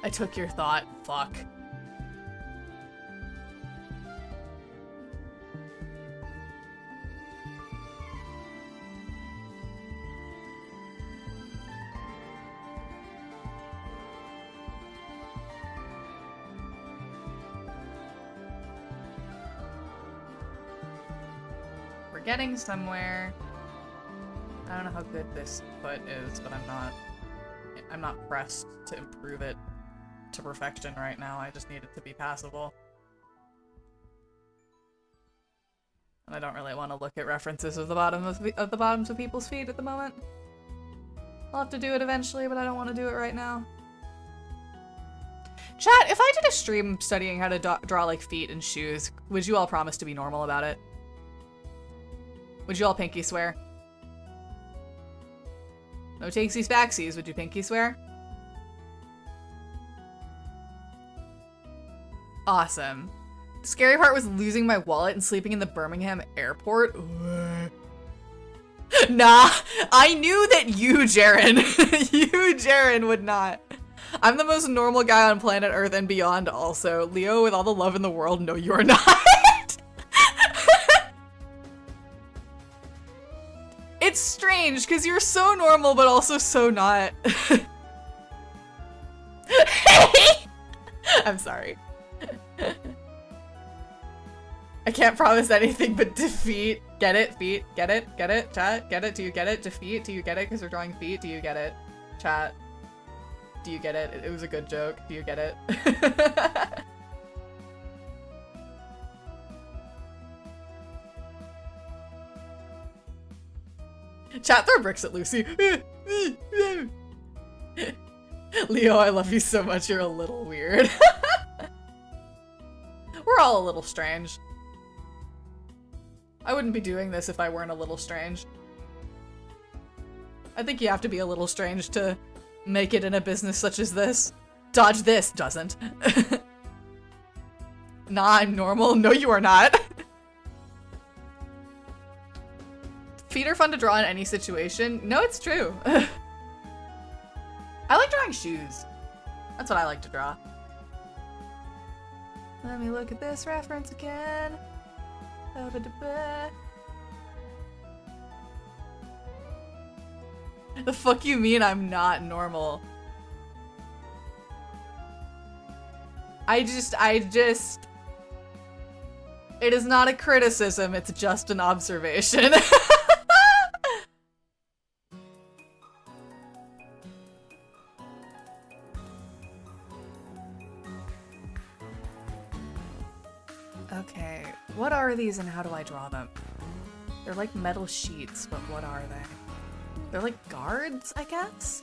I took your thought. Fuck. We're getting somewhere. I don't know how good this foot is, but I'm not pressed to improve it to perfection right now. I just need it to be passable. And I don't really want to look at references of the bottoms of people's feet at the moment. I'll have to do it eventually, but I don't want to do it right now. Chat, if I did a stream studying how to draw like feet and shoes, would you all promise to be normal about it? Would you all pinky swear? No takesies backsies, would you pinky swear? Awesome. The scary part was losing my wallet and sleeping in the Birmingham airport. Nah, I knew that you, Jaren, Jaren would not. I'm the most normal guy on planet Earth and beyond also. Leo, with all the love in the world, no, you're not. It's strange, because you're so normal, but also so not. I'm sorry. I can't promise anything but defeat. Get it? Feet? Get it? Get it? Chat? Get it? Do you get it? Defeat? Do you get it? Because we're drawing feet? Do you get it? Chat? Do you get it? It was a good joke. Do you get it? Chat, throw bricks at Lucy. Leo, I love you so much. You're a little weird. We're all a little strange. I wouldn't be doing this if I weren't a little strange. I think you have to be a little strange to make it in a business such as this. Dodge this doesn't. Nah, I'm normal. No, you are not. Feet are fun to draw in any situation. No, it's true. I like drawing shoes. That's what I like to draw. Let me look at this reference again. The fuck you mean I'm not normal? I just, it is not a criticism, it's just an observation. Okay, what are these and how do I draw them? They're like metal sheets, but what are they? They're like guards, I guess?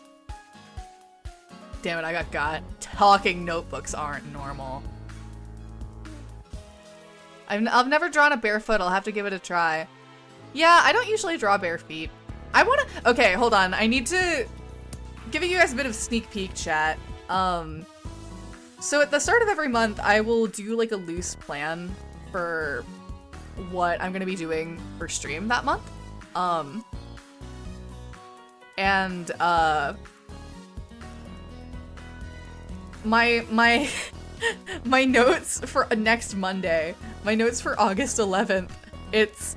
Damn it, I got. Talking notebooks aren't normal. I've never drawn a barefoot, I'll have to give it a try. Yeah, I don't usually draw bare feet. I wanna, okay, hold on. I need to, giving you guys a bit of sneak peek chat. So at the start of every month, I will do like a loose plan for what I'm gonna be doing for stream that month. My my notes for next Monday, my notes for August 11th, it's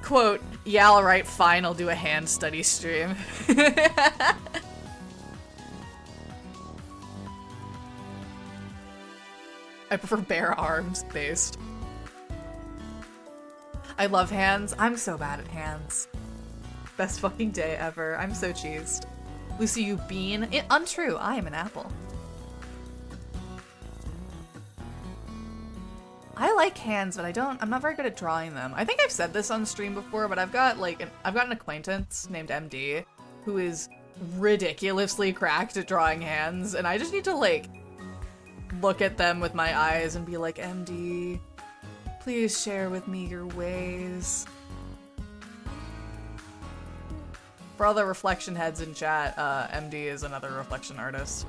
quote, yeah, all right, fine, I'll do a hand study stream. I prefer bare arms based. I love hands. I'm so bad at hands. Best fucking day ever. I'm so cheesed. Lucy, you bean? Untrue. I am an apple. I like hands, but I'm not very good at drawing them. I think I've said this on stream before, but I've got an acquaintance named MD who is ridiculously cracked at drawing hands, and I just need to like look at them with my eyes and be like, MD, please share with me your ways. For all the reflection heads in chat, MD is another reflection artist.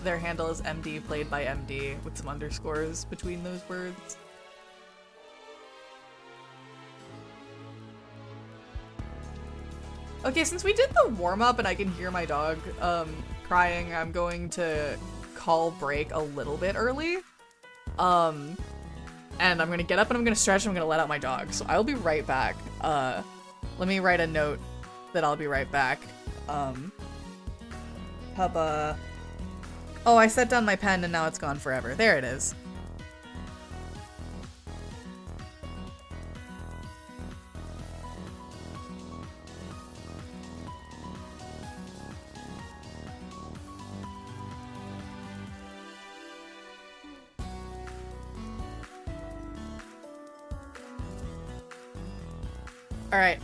Their handle is MD played by MD with some underscores between those words. Okay, since we did the warm-up and I can hear my dog crying, I'm going to call break a little bit early. And I'm gonna get up and I'm gonna stretch and I'm gonna let out my dog. So I'll be right back. Let me write a note that I'll be right back. Hubba. Oh, I set down my pen and now it's gone forever. There it is. All right.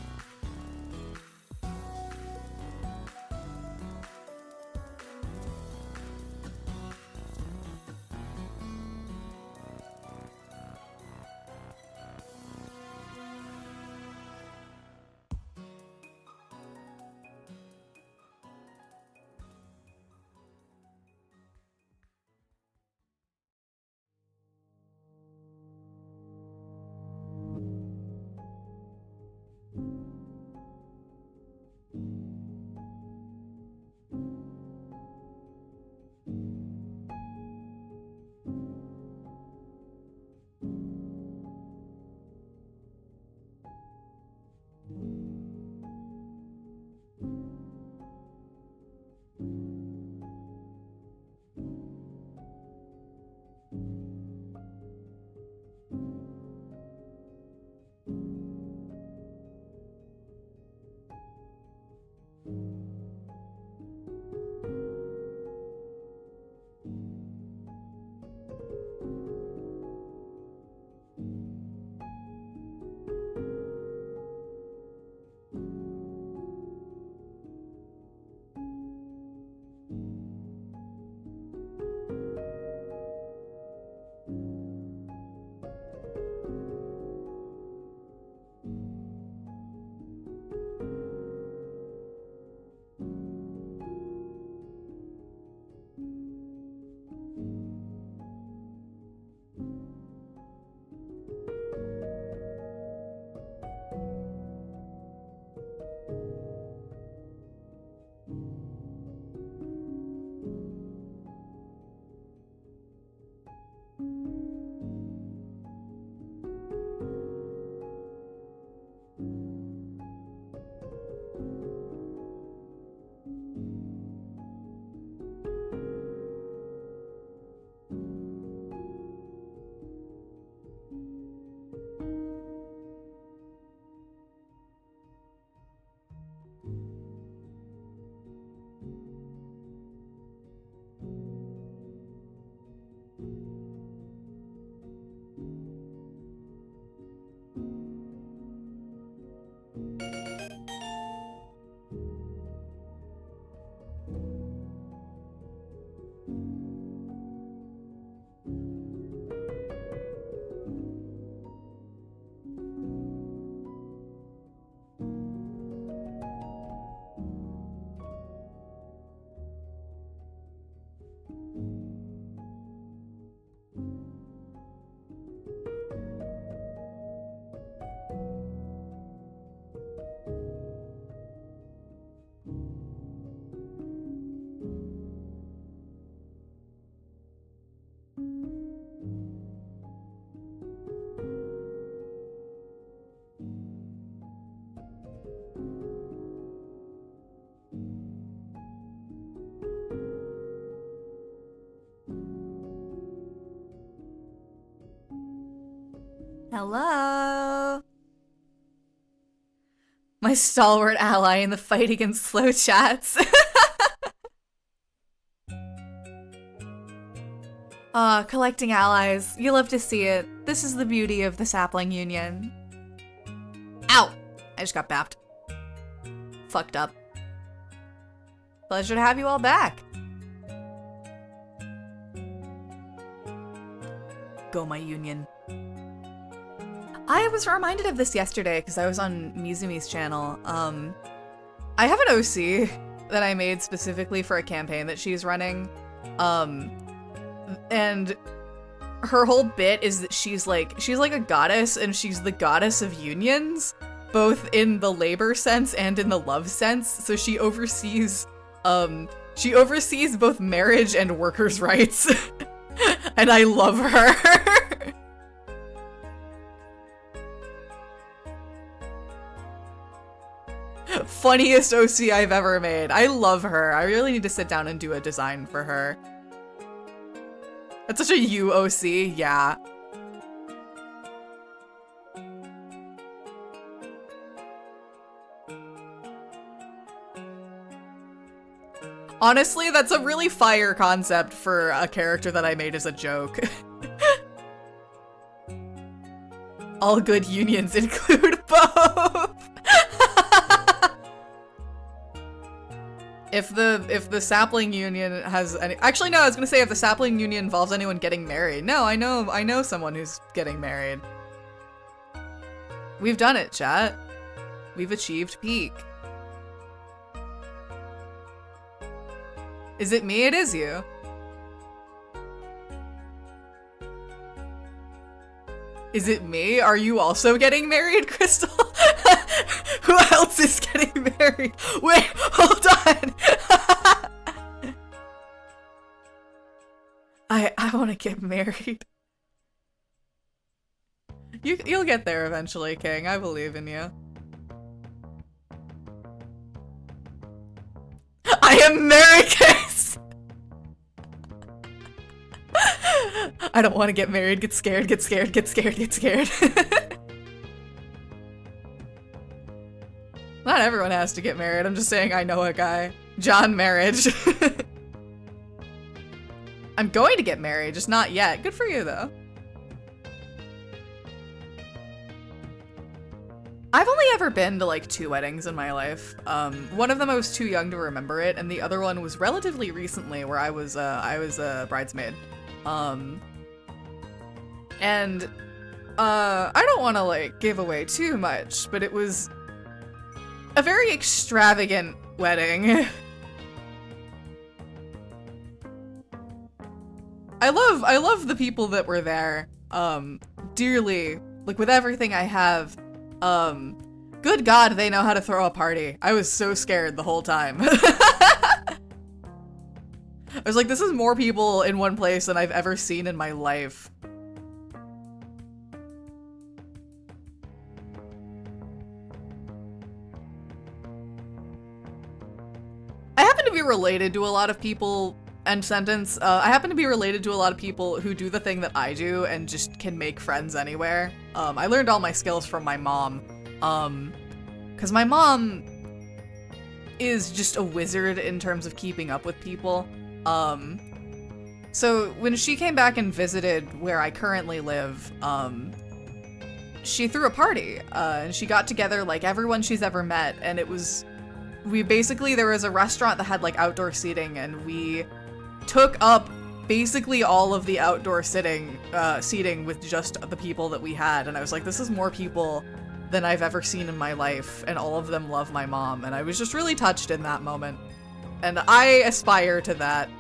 Hello. My stalwart ally in the fight against slow chats. Collecting allies. You love to see it. This is the beauty of the sapling union. Ow! I just got bapped. Fucked up. Pleasure to have you all back. Go my union. I was reminded of this yesterday because I was on Mizumi's channel. I have an OC that I made specifically for a campaign that she's running. And her whole bit is that she's like a goddess, and she's the goddess of unions, both in the labor sense and in the love sense. So she oversees both marriage and workers' rights. And I love her. Funniest OC I've ever made. I love her. I really need to sit down and do a design for her. That's such a you OC, yeah. Honestly, that's a really fire concept for a character that I made as a joke. All good unions include both. If the sapling union has any— actually no, I was gonna say if the sapling union involves anyone getting married. No, I know someone who's getting married. We've done it, chat. We've achieved peak. Is it me? It is you. Is it me? Are you also getting married, Crystal? Who else is getting married? Wait, hold on. I want to get married. You'll get there eventually, King. I believe in you. I am Americus! I don't want to get married. Get scared, get scared, get scared, get scared. Not everyone has to get married. I'm just saying I know a guy. John Marriage. I'm going to get married, just not yet. Good for you, though. I've only ever been to like 2 weddings in my life. One of them I was too young to remember it, and the other one was relatively recently where I was a bridesmaid. And I don't want to like give away too much, but it was a very extravagant wedding. I love the people that were there, dearly, like with everything I have. Good God, they know how to throw a party. I was so scared the whole time. I was like, this is more people in one place than I've ever seen in my life. I happen to be related to a lot of people, end sentence. I happen to be related to a lot of people who do the thing that I do and just can make friends anywhere. I learned all my skills from my mom. Cause my mom is just a wizard in terms of keeping up with people. So when she came back and visited where I currently live, she threw a party, and she got together like everyone she's ever met, and it was, there was a restaurant that had like outdoor seating, and we took up basically all of the outdoor seating with just the people that we had, and I was like, this is more people than I've ever seen in my life, and all of them love my mom, and I was just really touched in that moment. And I aspire to that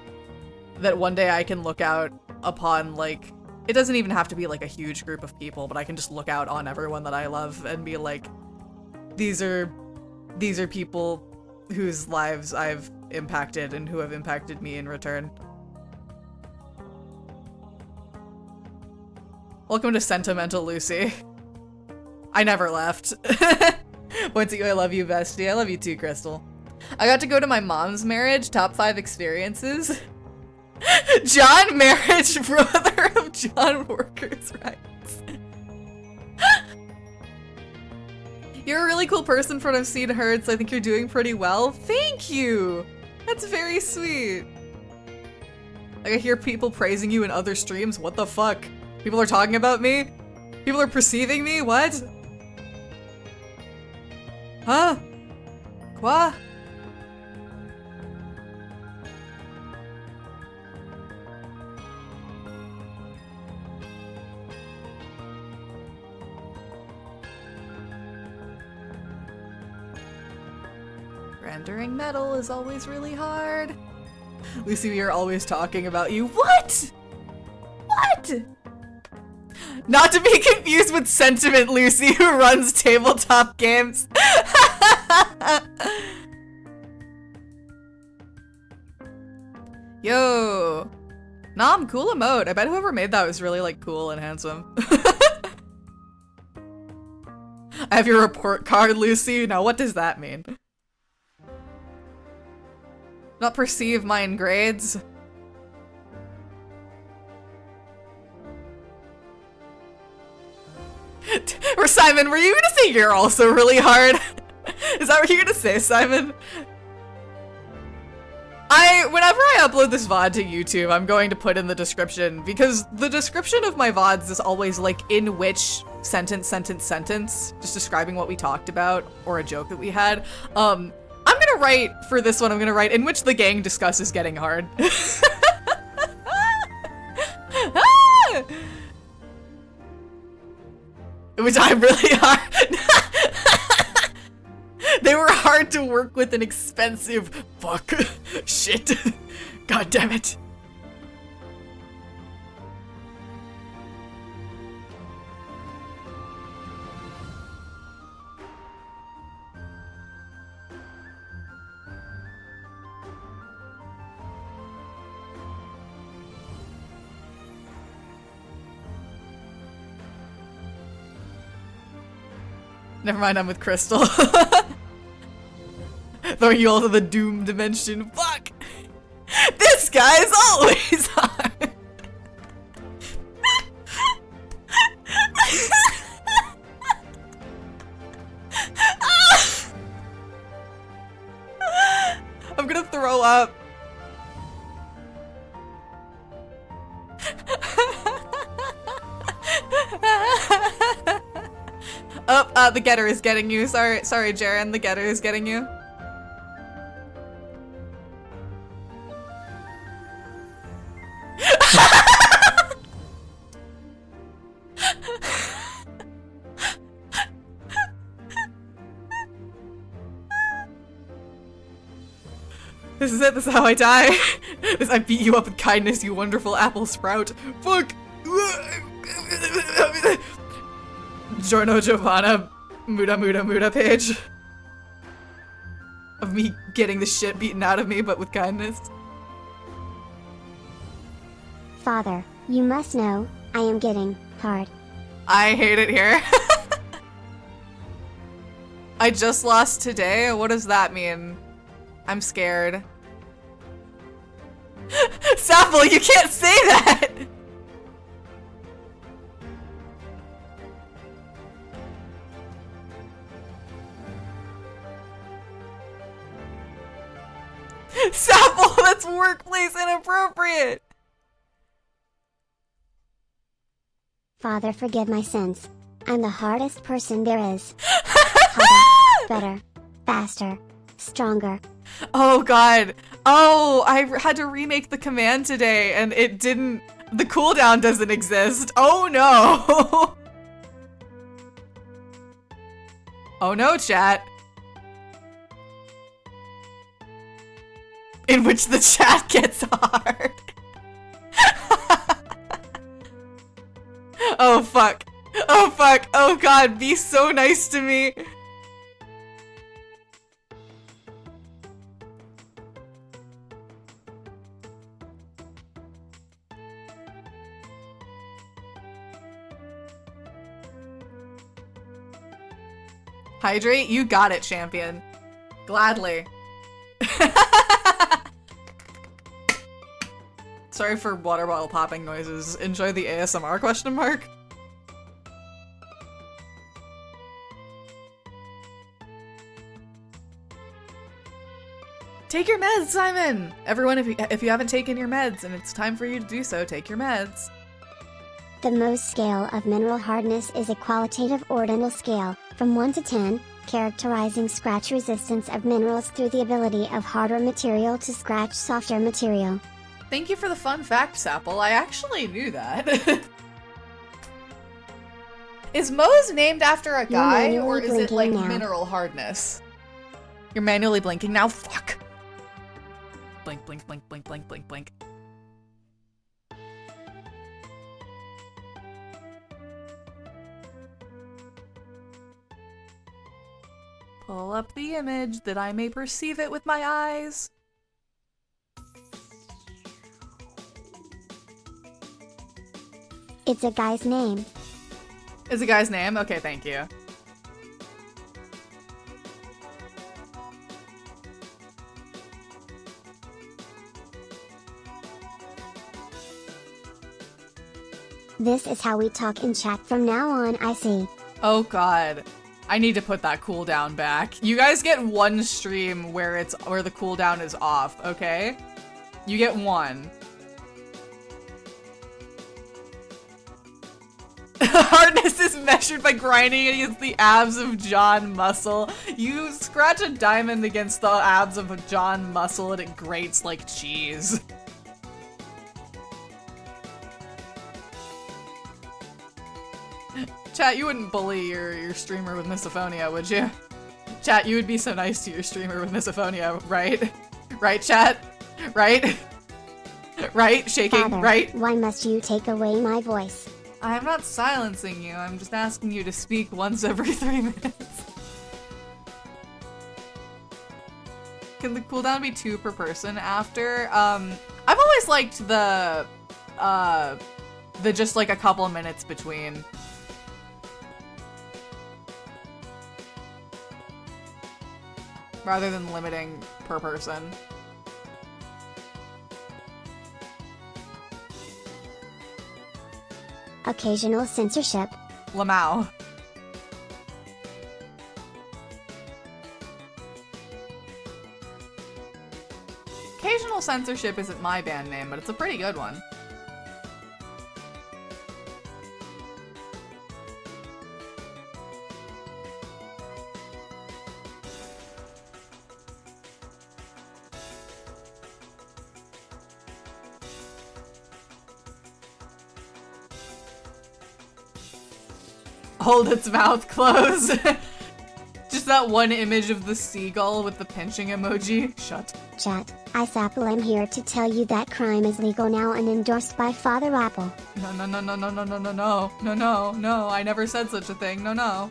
one day I can look out upon, like, it doesn't even have to be like a huge group of people, but I can just look out on everyone that I love and be like, these are people whose lives I've impacted and who have impacted me in return. Welcome to Sentimental Luci. I never left. Point to you, I love you, bestie. I love you too, Crystal. I got to go to my mom's marriage, top 5 experiences. John Marriage, brother of John Workers' Rights. You're a really cool person from what I've seen and heard, so I think you're doing pretty well. Thank you! That's very sweet. Like, I hear people praising you in other streams. What the fuck? People are talking about me? People are perceiving me? What? Huh? Quoi? Rendering metal is always really hard. Lucy, we are always talking about you. What? What? Not to be confused with Sentiment Lucy, who runs tabletop games. Yo. Nah, I'm cool emote. I bet whoever made that was really, like, cool and handsome. I have your report card, Lucy. Now, what does that mean? Not perceive mine grades. Or Simon, were you gonna say you're also really hard? Is that what you're gonna say, Simon? Whenever I upload this VOD to YouTube, I'm going to put in the description, because the description of my VODs is always like in which sentence, just describing what we talked about or a joke that we had. I'm gonna write, for this one, I'm gonna write, in which the gang discusses getting hard. Which I'm really hard. They were hard to work with and expensive. Fuck. Shit. God damn it. Never mind, I'm with Crystal. Throwing you all to the doom dimension. Fuck! This guy's always hard! I'm gonna throw up. Oh, the getter is getting you. Sorry, Jaren, the getter is getting you. This is it, this is how I die. I beat you up with kindness, you wonderful apple sprout. Fuck! Giorno Giovanna Muda page. Of me getting the shit beaten out of me, but with kindness. Father, you must know, I am getting hard. I hate it here. I just lost today? What does that mean? I'm scared. Sappho, you can't say that! Sappho, that's workplace inappropriate! Father, forgive my sins. I'm the hardest person there is. Harder, better, faster, stronger. Oh god. Oh, I had to remake the command today and it didn't... The cooldown doesn't exist. Oh no! Oh no, chat. In which the chat gets hard. Oh fuck. Oh fuck. Oh god, be so nice to me. Hydrate? You got it, champion. Gladly. Sorry for water bottle popping noises. Enjoy the ASMR question mark? Take your meds, Simon! Everyone, if you haven't taken your meds and it's time for you to do so, take your meds. The Mohs scale of mineral hardness is a qualitative ordinal scale, from 1 to 10, characterizing scratch resistance of minerals through the ability of harder material to scratch softer material. Thank you for the fun fact, Sapple. I actually knew that. Is Mohs named after a guy, or is it like mineral hardness? You're manually blinking now? Fuck! Blink, blink, blink, blink, blink, blink, blink. Pull up the image that I may perceive it with my eyes. It's a guy's name. Is a guy's name? Okay, thank you. This is how we talk in chat from now on, I see. Oh god. I need to put that cooldown back. You guys get one stream where the cooldown is off, okay? You get one. Hardness is measured by grinding against the abs of John Muscle. You scratch a diamond against the abs of John Muscle and it grates like cheese. Chat, you wouldn't bully your streamer with misophonia, would you? Chat, you would be so nice to your streamer with misophonia, right? Right, chat? Right? Right? Shaking, Father, right? Why must you take away my voice? I'm not silencing you, I'm just asking you to speak once every 3 minutes. Can the cooldown be 2 per person after? I've always liked the just like a couple minutes between. Rather than limiting per person. Occasional censorship. Lamau. Occasional censorship isn't my band name, but it's a pretty good one. Hold its mouth closed. Just that one image of the seagull with the pinching emoji. Shut. Chat, Sapple, I'm here to tell you that crime is legal now and endorsed by Father Apple. No, no, no, no, no, no, no, no, no, no, no, no, I never said such a thing. No, no.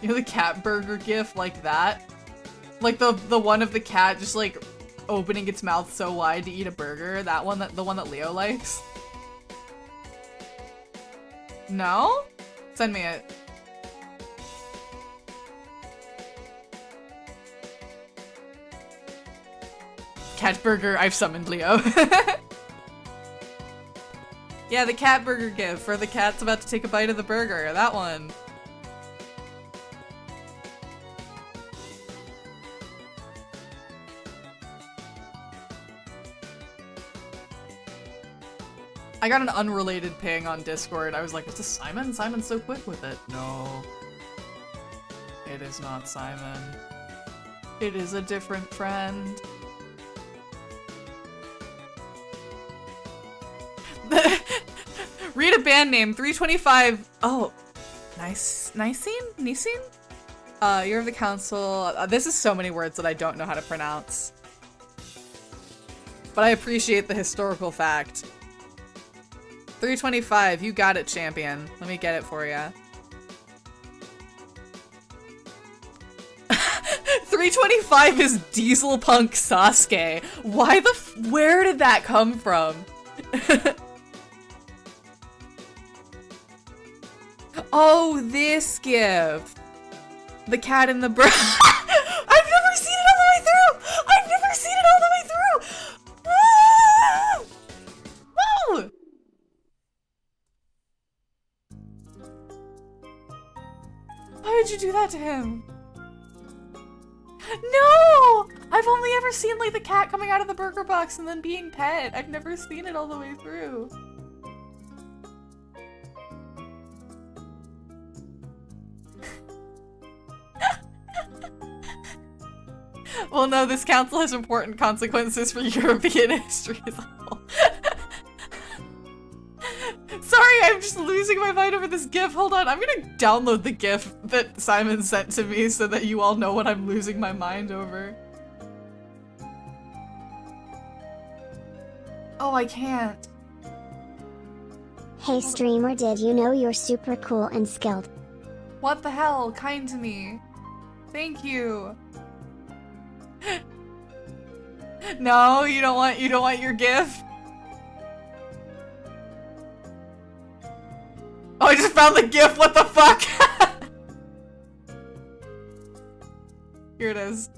You know the cat burger gif like that? Like the one of the cat just like opening its mouth so wide to eat a burger, that one, the one that Leo likes. No? Send me it. Cat burger, I've summoned Leo. Yeah, the cat burger gif where the cat's about to take a bite of the burger, that one. I got an unrelated ping on Discord. I was like, is this Simon? Simon's so quick with it. No. It is not Simon. It is a different friend. Read a band name, 325. Oh, nice. Niseen? You're of the council. This is so many words that I don't know how to pronounce. But I appreciate the historical fact. 325, you got it, champion. Let me get it for ya. 325 is Diesel Punk Sasuke. Why the where did that come from? Oh, this gift. The cat in the bra. I've never seen it all the way through! I've never seen it all the way through! Woo! Woo! that to him? No! I've only ever seen like the cat coming out of the burger box and then being pet. I've never seen it all the way through. Well, no, this council has important consequences for European history as a whole. Sorry, I'm just losing my mind over this GIF. Hold on, I'm gonna download the GIF that Simon sent to me so that you all know what I'm losing my mind over. Oh, I can't. Hey streamer, did you know you're super cool and skilled? What the hell? Kind to me. Thank you. No, you don't want your GIF? Oh, I just found the GIF, what the fuck? Here it is.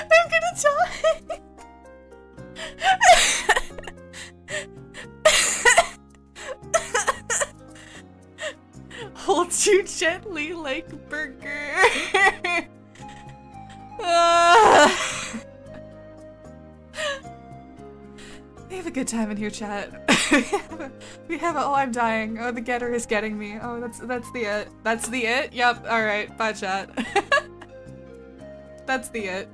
I'm gonna die. Hold you gently like burger. We have a good time in here, chat. we have a, oh, I'm dying. Oh, the getter is getting me. Oh, that's the it. That's the it? Yep, alright. Bye, chat. That's the it.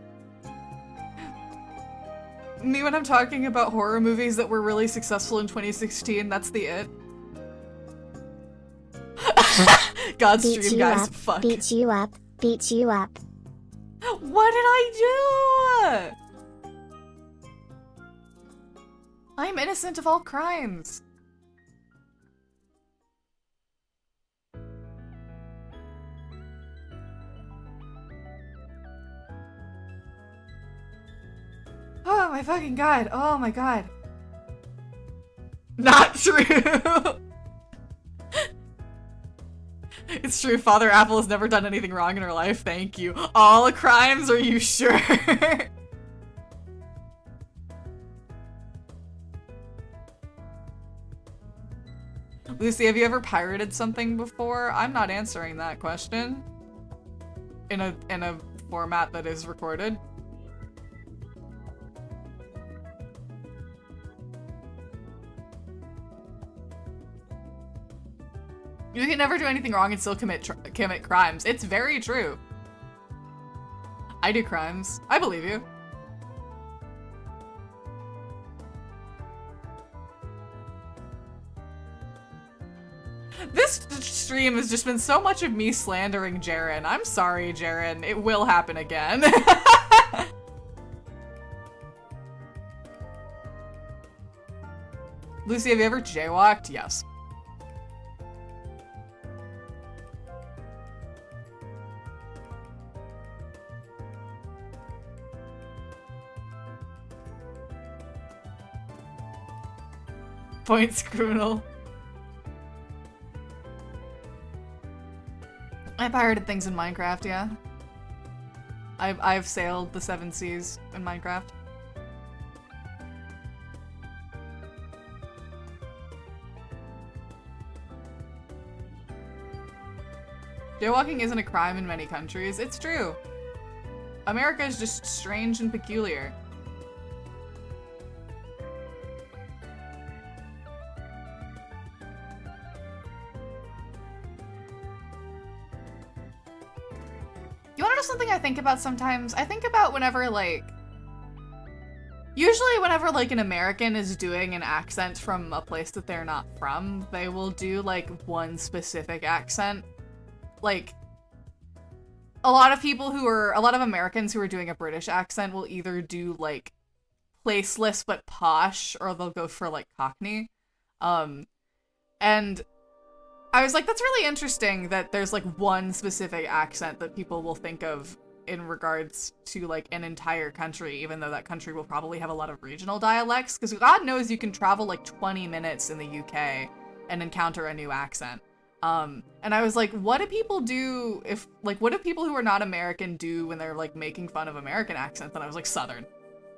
Me when I'm talking about horror movies that were really successful in 2016, that's the it. God's stream, guys. Fuck. Beat you up. Beat you up. What did I do? I'm innocent of all crimes. Oh my fucking god. Oh my god. Not true. It's true, Father Apple has never done anything wrong in her life, thank you. All crimes, are you sure? Lucy, have you ever pirated something before? I'm not answering that question. In a format that is recorded. You can never do anything wrong and still commit crimes. It's very true. I do crimes. I believe you. This stream has just been so much of me slandering Jaren. I'm sorry, Jaren. It will happen again. Lucy, have you ever jaywalked? Yes. Points criminal. I pirated things in Minecraft, yeah. I've sailed the 7 seas in Minecraft. Jaywalking isn't a crime in many countries. It's true. America is just strange and peculiar. You wanna know something I think about sometimes? I think about whenever, like... Usually whenever, like, an American is doing an accent from a place that they're not from, they will do, like, one specific accent. Like, a lot of Americans who are doing a British accent will either do, like, placeless but posh, or they'll go for, like, Cockney. And I was like, that's really interesting that there's, like, one specific accent that people will think of in regards to like an entire country, even though that country will probably have a lot of regional dialects, because God knows you can travel like 20 minutes in the UK and encounter a new accent. And I was like, what do people do if, like, what do people who are not American do when they're like making fun of American accents? And I was like, Southern.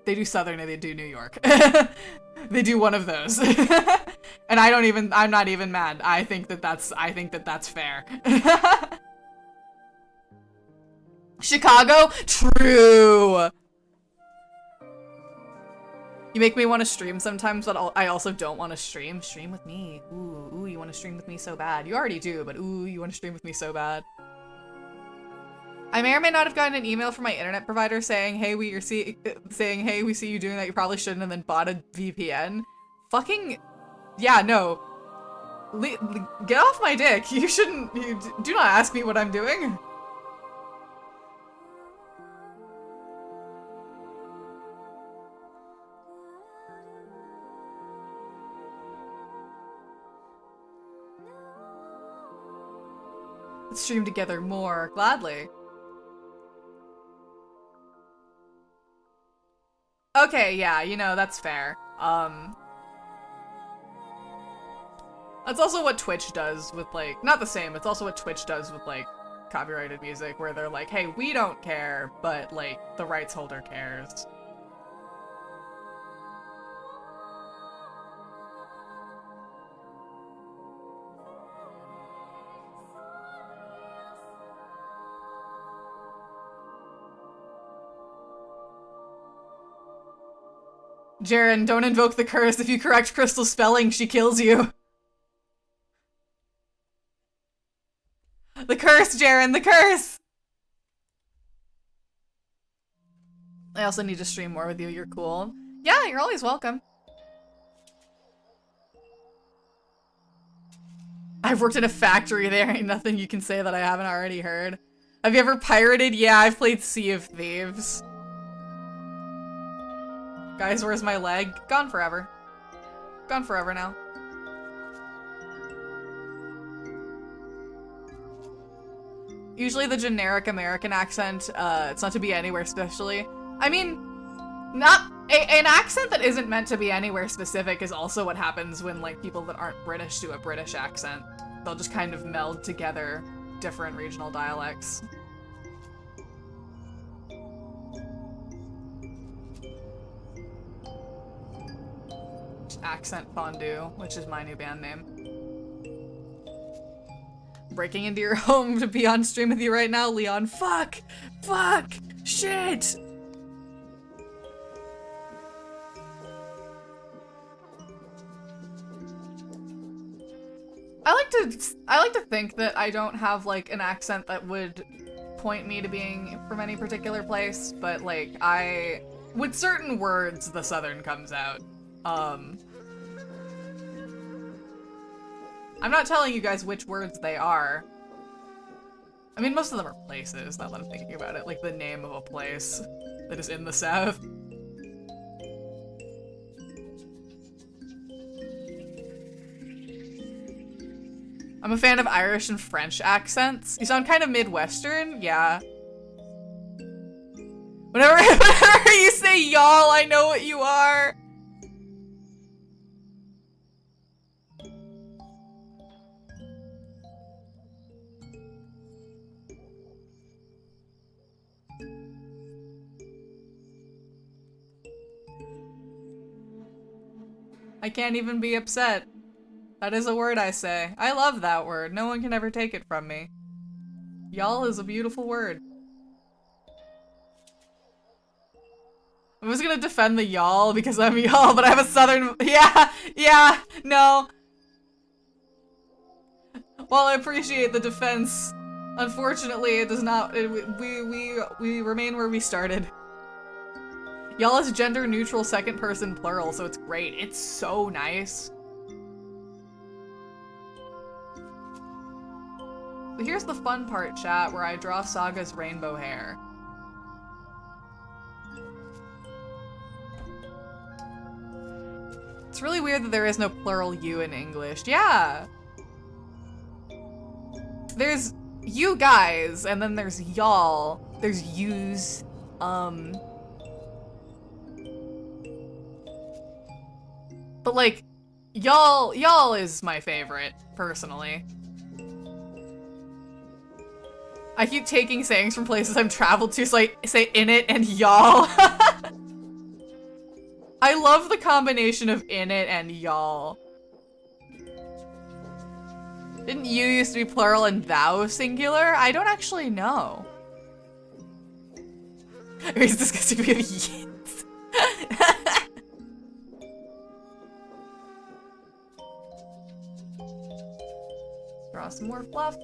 They do Southern and they do New York. They do one of those. And I'm not even mad. I think that that's fair. Chicago? True. You make me want to stream sometimes, but I also don't want to stream. Stream with me. Ooh, you want to stream with me so bad. You already do, but ooh, you want to stream with me so bad. I may or may not have gotten an email from my internet provider saying, hey, we see you doing that, you probably shouldn't, and then bought a VPN. Fucking, yeah, no. Get off my dick. You shouldn't, do not ask me what I'm doing. Let's stream together more, gladly. Okay, yeah, you know, that's fair. That's also what Twitch does with, like, not the same, it's also what Twitch does with, like, copyrighted music, where they're like, hey, we don't care, but, like, the rights holder cares. Jaren, don't invoke the curse. If you correct Crystal's spelling, she kills you. The curse, Jaren, the curse! I also need to stream more with you. You're cool. Yeah, you're always welcome. I've worked in a factory. There ain't nothing you can say that I haven't already heard. Have you ever pirated? Yeah, I've played Sea of Thieves. Guys, where's my leg? Gone forever. Gone forever now. Usually the generic American accent, it's not to be anywhere specially. I mean, an accent that isn't meant to be anywhere specific is also what happens when, like, people that aren't British do a British accent. They'll just kind of meld together different regional dialects. Accent Fondue, which is my new band name. Breaking into your home to be on stream with you right now, Leon. Fuck! Fuck! Shit! I like to think that I don't have, like, an accent that would point me to being from any particular place, but, like, with certain words, the Southern comes out. I'm not telling you guys which words they are. I mean, most of them are places, now that I'm thinking about it. Like the name of a place that is in the South. I'm a fan of Irish and French accents. You sound kind of Midwestern, yeah. Whenever you say y'all, I know what you are. I can't even be upset. That is a word I say. I love that word. No one can ever take it from me. Y'all is a beautiful word. I was gonna defend the y'all because I'm y'all, but I have a southern- Yeah, no. While I appreciate the defense, unfortunately it does not- we remain where we started. Y'all is gender neutral second person plural, so it's great. It's so nice. But here's the fun part, chat, where I draw Saga's rainbow hair. It's really weird that there is no plural you in English. Yeah! There's you guys, and then there's y'all. There's use. But like, y'all is my favorite, personally. I keep taking sayings from places I've traveled to, so I say in it and y'all. I love the combination of in it and y'all. Didn't you used to be plural and thou singular? I don't actually know. It's disgusting to be of yins. Draw some more fluff.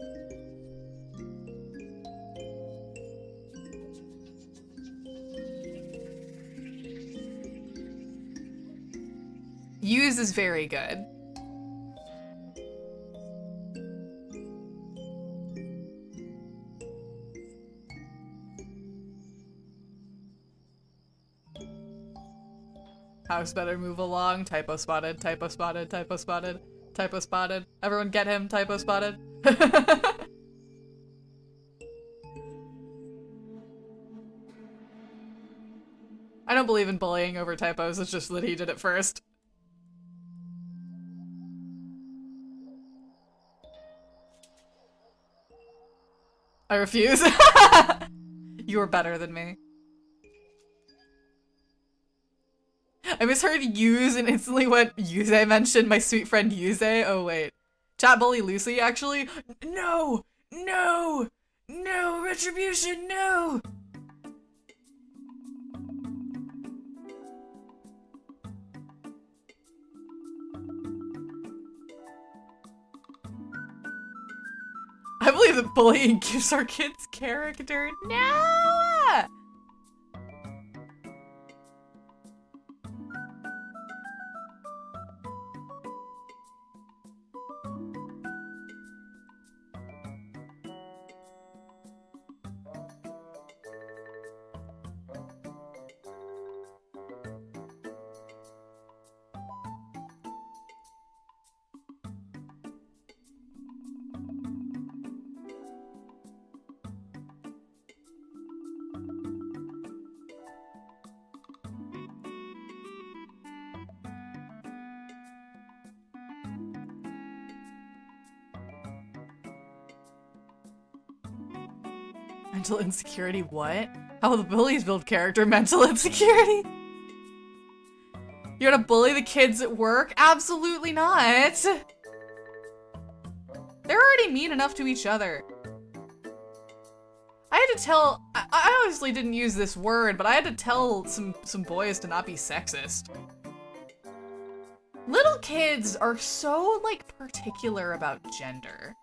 Use is very good. House better move along. Typo spotted, typo spotted, typo spotted, typo spotted. Everyone get him, typo spotted. I don't believe in bullying over typos, it's just that he did it first. I refuse. You are better than me. I misheard use and instantly went Yuze mentioned my sweet friend Yuze. Oh wait. Chat bully Luci actually? No! No! No! Retribution, no! I believe that bullying gives our kids character. No! Mental insecurity, what? How will the bullies build character? Mental insecurity? You're gonna bully the kids at work? Absolutely not! They're already mean enough to each other. I had to tell- I obviously didn't use this word, but I had to tell some boys to not be sexist. Little kids are so, like, particular about gender.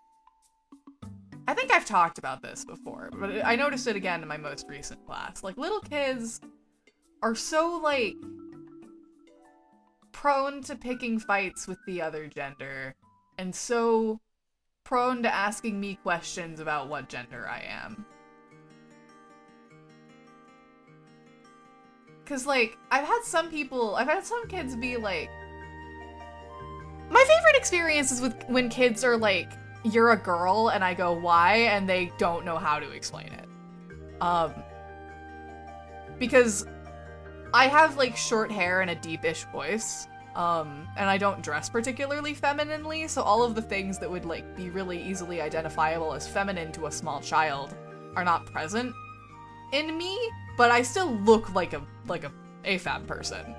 I think I've talked about this before, but I noticed it again in my most recent class. Like, little kids are so, like, prone to picking fights with the other gender, and so prone to asking me questions about what gender I am. Cause, like, I've had some kids be like, my favorite experience is with when kids are like, you're a girl, and I go, why? And they don't know how to explain it. Because I have, like, short hair and a deep-ish voice, and I don't dress particularly femininely, so all of the things that would, like, be really easily identifiable as feminine to a small child are not present in me, but I still look like a AFAB person.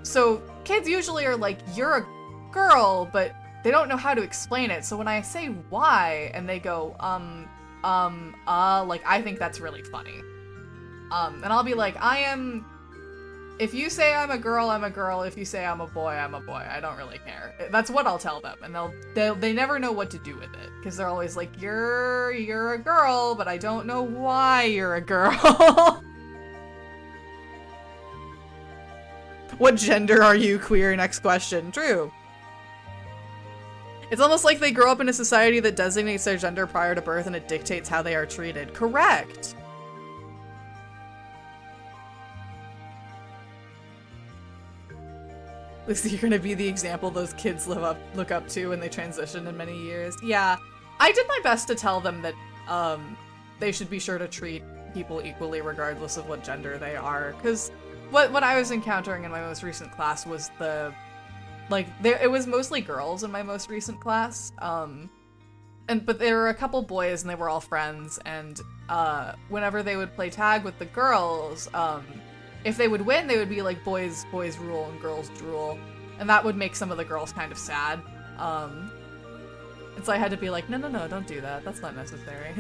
So kids usually are like, you're a girl, but they don't know how to explain it, so when I say why, and they go, like, I think that's really funny. And I'll be like, if you say I'm a girl, I'm a girl. If you say I'm a boy, I'm a boy. I don't really care. That's what I'll tell them, and they never know what to do with it, because they're always like, you're a girl, but I don't know why you're a girl. What gender are you, queer? Next question. True. It's almost like they grow up in a society that designates their gender prior to birth and it dictates how they are treated. Correct. Lucy, you're gonna be the example those kids look up to when they transition in many years. Yeah, I did my best to tell them that, they should be sure to treat people equally regardless of what gender they are. Because what I was encountering in my most recent class was it was mostly girls in my most recent class. But there were a couple boys and they were all friends, and whenever they would play tag with the girls, if they would win, they would be like boys rule and girls drool, and that would make some of the girls kind of sad. And so I had to be like, no, don't do that. That's not necessary.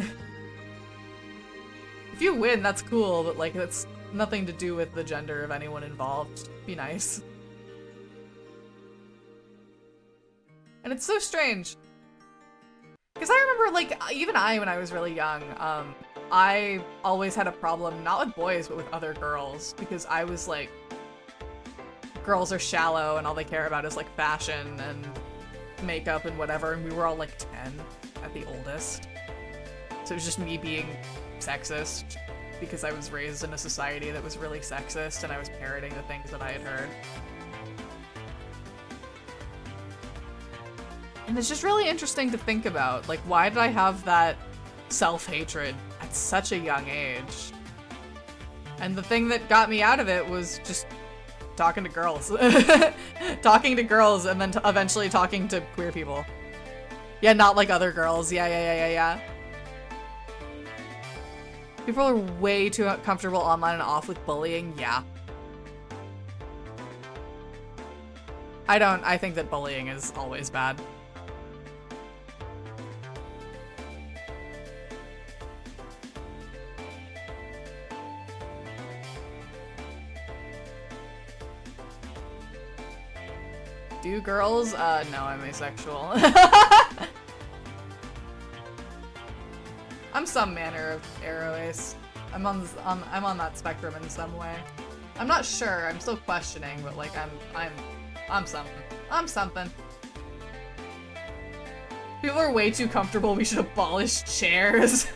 If you win, that's cool, but like that's nothing to do with the gender of anyone involved. Just be nice. And it's so strange. Because I remember, like, even when I was really young, I always had a problem, not with boys, but with other girls, because I was like, girls are shallow and all they care about is like fashion and makeup and whatever, and we were all like 10 at the oldest. So it was just me being sexist because I was raised in a society that was really sexist and I was parroting the things that I had heard. And it's just really interesting to think about, like, why did I have that self-hatred at such a young age? And the thing that got me out of it was just talking to girls. Talking to girls and then eventually talking to queer people. Yeah, not like other girls. Yeah. People are way too comfortable online and off with bullying. Yeah. I think that bullying is always bad. Do girls? No, I'm asexual. I'm some manner of aro ace. I'm on that spectrum in some way. I'm not sure. I'm still questioning, but like I'm something. I'm something. People are way too comfortable. We should abolish chairs.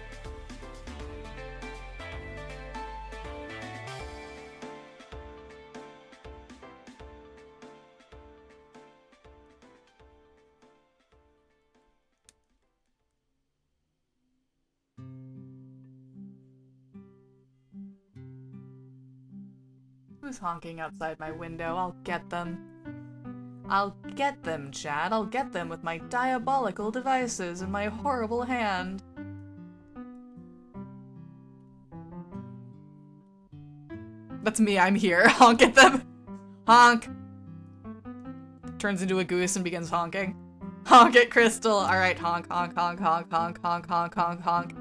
Who's honking outside my window? I'll get them. I'll get them, Chad. I'll get them with my diabolical devices and my horrible hand. That's me, I'm here. Honk at them. Honk. Turns into a goose and begins honking. Honk at Crystal. Alright, honk, honk, honk, honk, honk, honk, honk, honk, honk.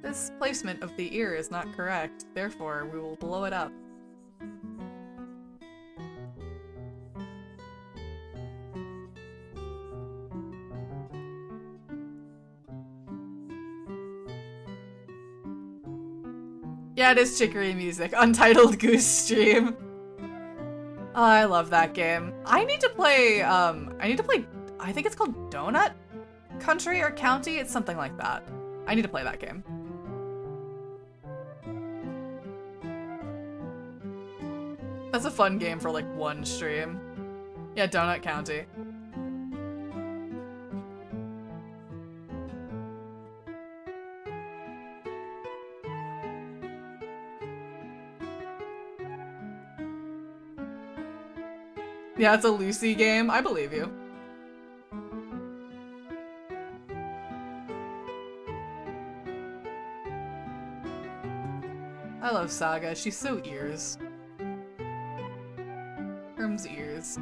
This placement of the ear is not correct, therefore we will blow it up. Yeah, it is chicory music. Untitled Goose Stream. Oh, I love that game. I need to play, I think it's called Donut Country or County? It's something like that. I need to play that game. That's a fun game for like one stream. Yeah, Donut County. Yeah, it's a Luci game. I believe you. I love Saga. She's so ears. Herm's ears.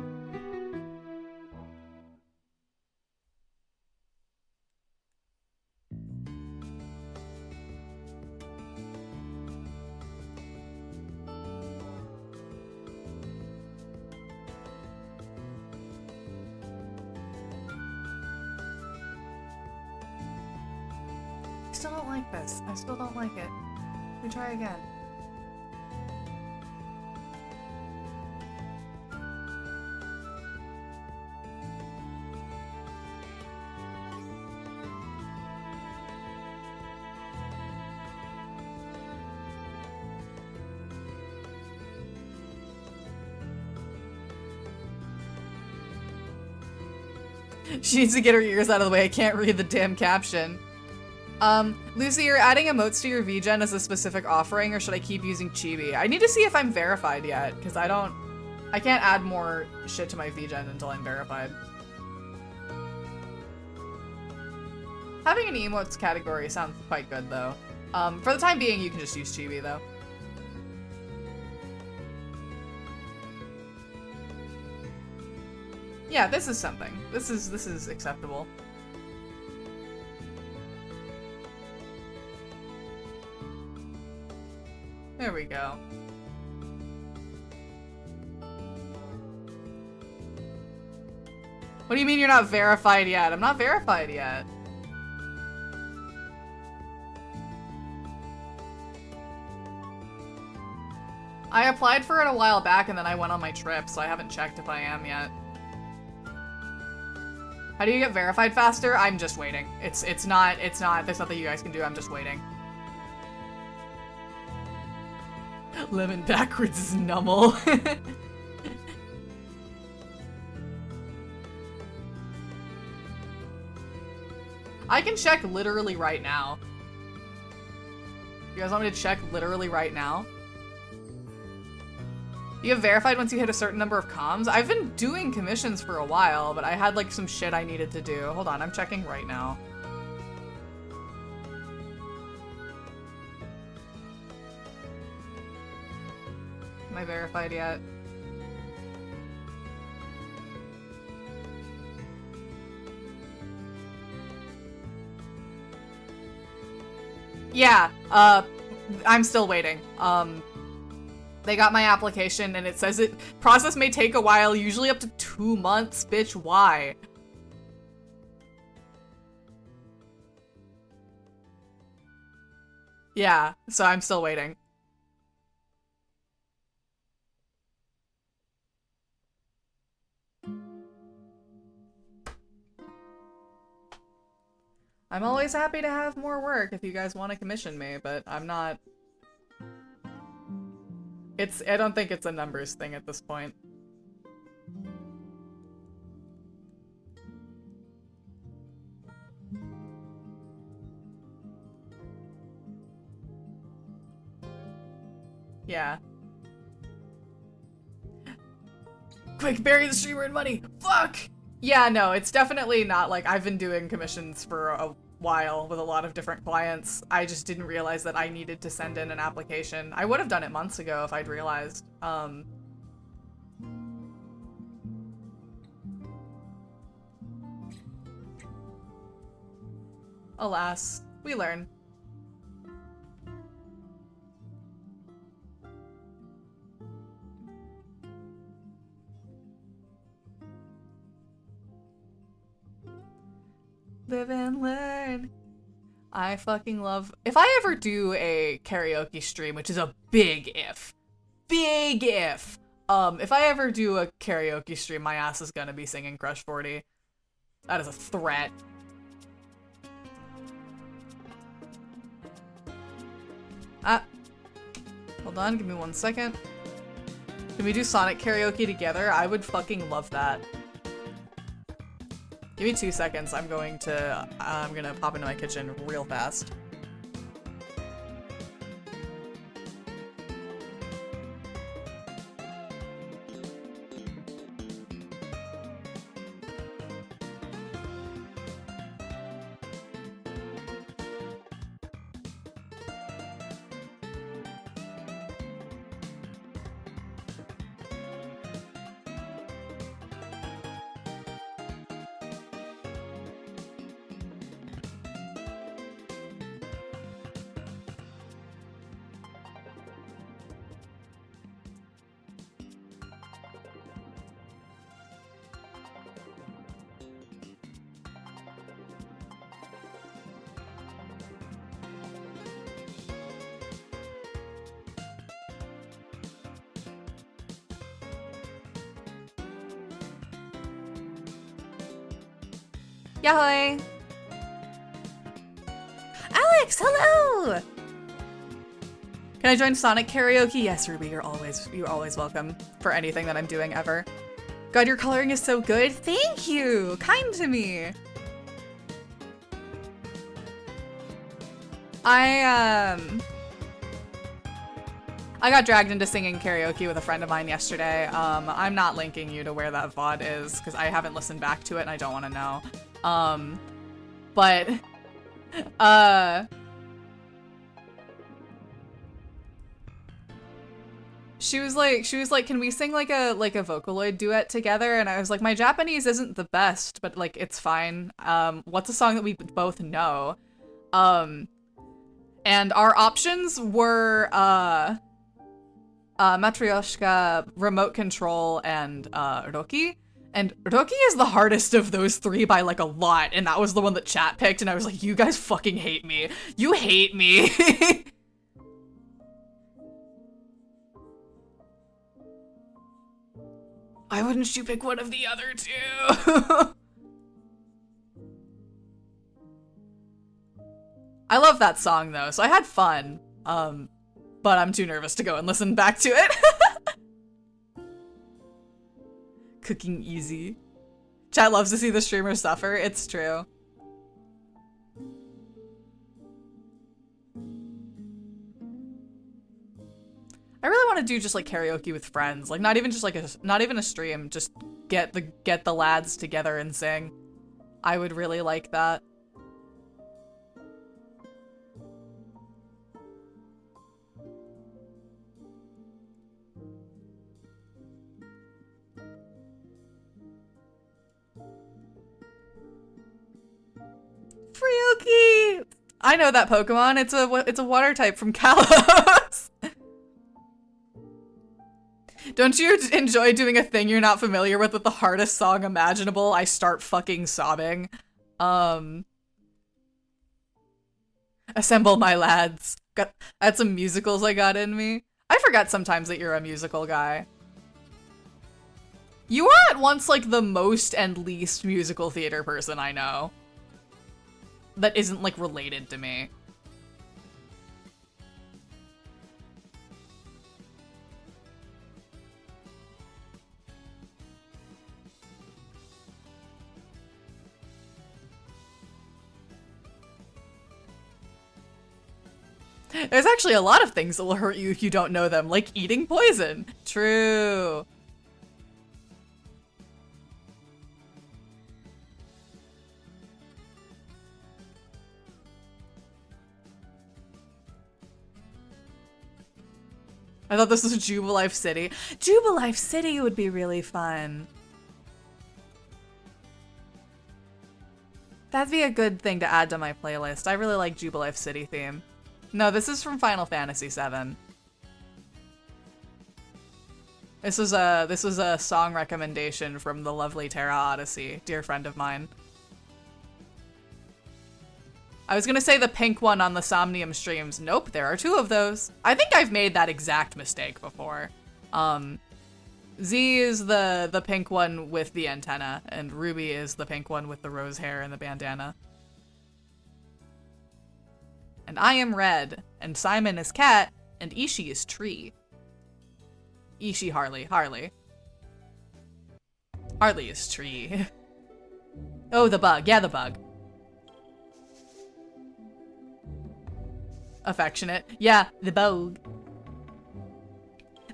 I still don't like this. I still don't like it. We try again. She needs to get her ears out of the way. I can't read the damn caption. Lucy, you're adding emotes to your VGen as a specific offering, or should I keep using Chibi? I need to see if I'm verified yet, because I can't add more shit to my VGen until I'm verified. Having an emotes category sounds quite good, though. For the time being, you can just use Chibi, though. Yeah, this is something. This is acceptable. There we go. What do you mean you're not verified yet? I'm not verified yet. I applied for it a while back and then I went on my trip, so I haven't checked if I am yet. How do you get verified faster? I'm just waiting. It's not, there's nothing you guys can do, I'm just waiting. Lemon backwards is numble. I can check literally right now. You guys want me to check literally right now? You get verified once you hit a certain number of comms? I've been doing commissions for a while, but I had like some shit I needed to do. Hold on, I'm checking right now. Am I verified yet? Yeah, I'm still waiting. They got my application and it says process may take a while, usually up to 2 months. Bitch, why? Yeah, so I'm still waiting. I'm always happy to have more work if you guys want to commission me, but I'm not... I don't think it's a numbers thing at this point. Yeah. Quick, bury the streamer in money! Fuck! Yeah, no, it's definitely not like I've been doing commissions for a while with a lot of different clients. I just didn't realize that I needed to send in an application. I would have done it months ago if I'd realized. Alas, we learn. Live and learn. I fucking love... If I ever do a karaoke stream, which is a big if. Big if! If I ever do a karaoke stream, my ass is gonna be singing Crush 40. That is a threat. Hold on, give me 1 second. Can we do Sonic karaoke together? I would fucking love that. Give me 2 seconds. I'm gonna pop into my kitchen real fast. Yahoy! Alex, hello! Can I join Sonic karaoke? Yes, Ruby, you're always welcome for anything that I'm doing ever. God, your coloring is so good. Thank you. Kind to me. I got dragged into singing karaoke with a friend of mine yesterday. I'm not linking you to where that VOD is because I haven't listened back to it and I don't want to know. But she was like, can we sing like a Vocaloid duet together? And I was like, my Japanese isn't the best, but like it's fine. What's a song that we both know? And our options were Matryoshka, Remote Control, and Roki. And Roki is the hardest of those three by like a lot, and that was the one that chat picked, and I was like, you guys fucking hate me. You hate me. Why wouldn't you pick one of the other two? I love that song though, so I had fun. But I'm too nervous to go and listen back to it. Cooking easy. Chat loves to see the streamer suffer, it's true. I really want to do just like karaoke with friends, like not even a stream, just get the lads together and sing. I would really like that. Frioki! I know that Pokemon. It's a water type from Kalos. Don't you enjoy doing a thing you're not familiar with the hardest song imaginable? I start fucking sobbing. Assemble my lads. I had some musicals I got in me. I forget sometimes that you're a musical guy. You are at once like the most and least musical theater person I know. That isn't like related to me. There's actually a lot of things that will hurt you if you don't know them, like eating poison. True. I thought this was Jubilife City. Jubilife City would be really fun. That'd be a good thing to add to my playlist. I really like Jubilife City theme. No, this is from Final Fantasy VII. This was a song recommendation from the lovely Terra Odyssey, dear friend of mine. I was gonna say the pink one on the Somnium streams. Nope, there are two of those. I think I've made that exact mistake before. Z is the pink one with the antenna, and Ruby is the pink one with the rose hair and the bandana. And I am red, and Simon is cat, and Ishi is tree. Ishi Harley. Harley is tree. Oh, the bug. Yeah, the bug. Affectionate. Yeah, the bug.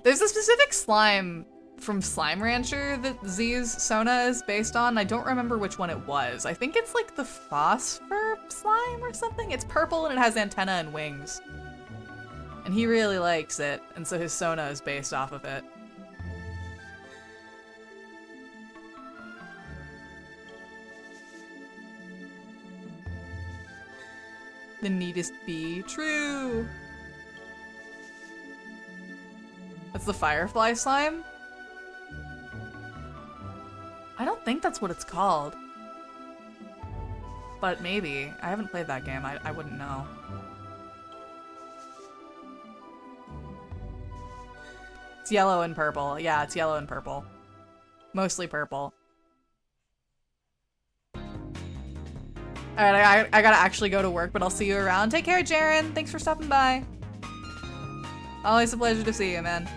There's a specific slime from Slime Rancher that Z's Sona is based on. I don't remember which one it was. I think it's like the phosphor slime or something. It's purple and it has antenna and wings. And he really likes it, and so his Sona is based off of it. The neatest bee. True. That's the firefly slime? I don't think that's what it's called. But maybe. I haven't played that game. I wouldn't know. It's yellow and purple. Yeah, it's yellow and purple. Mostly purple. Alright, I gotta actually go to work, but I'll see you around. Take care, Jaren. Thanks for stopping by. Always a pleasure to see you, man.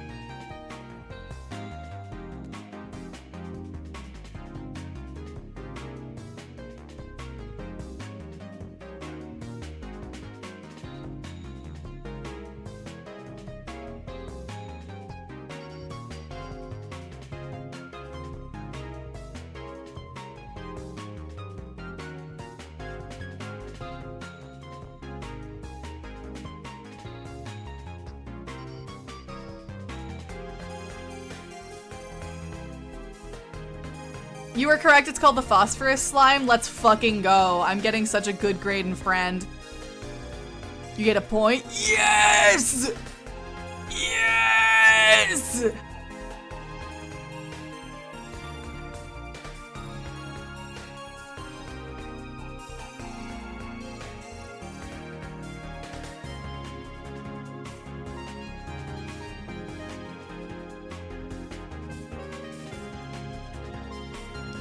You were correct, it's called the phosphorus slime. Let's fucking go. I'm getting such a good grade in friend. You get a point? Yes! Yes!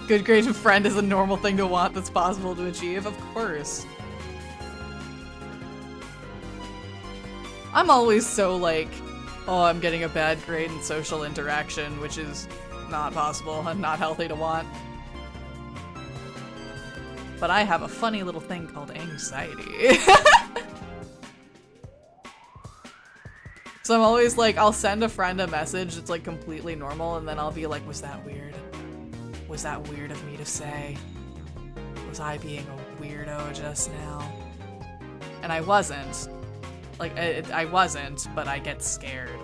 Good grade in friend is a normal thing to want that's possible to achieve, of course. I'm always so like, oh, I'm getting a bad grade in social interaction, which is not possible and not healthy to want. But I have a funny little thing called anxiety. So I'm always like, I'll send a friend a message that's like completely normal, and then I'll be like, was that weird? Was that weird of me to say? Was I being a weirdo just now? And I wasn't. Like, I wasn't, but I get scared.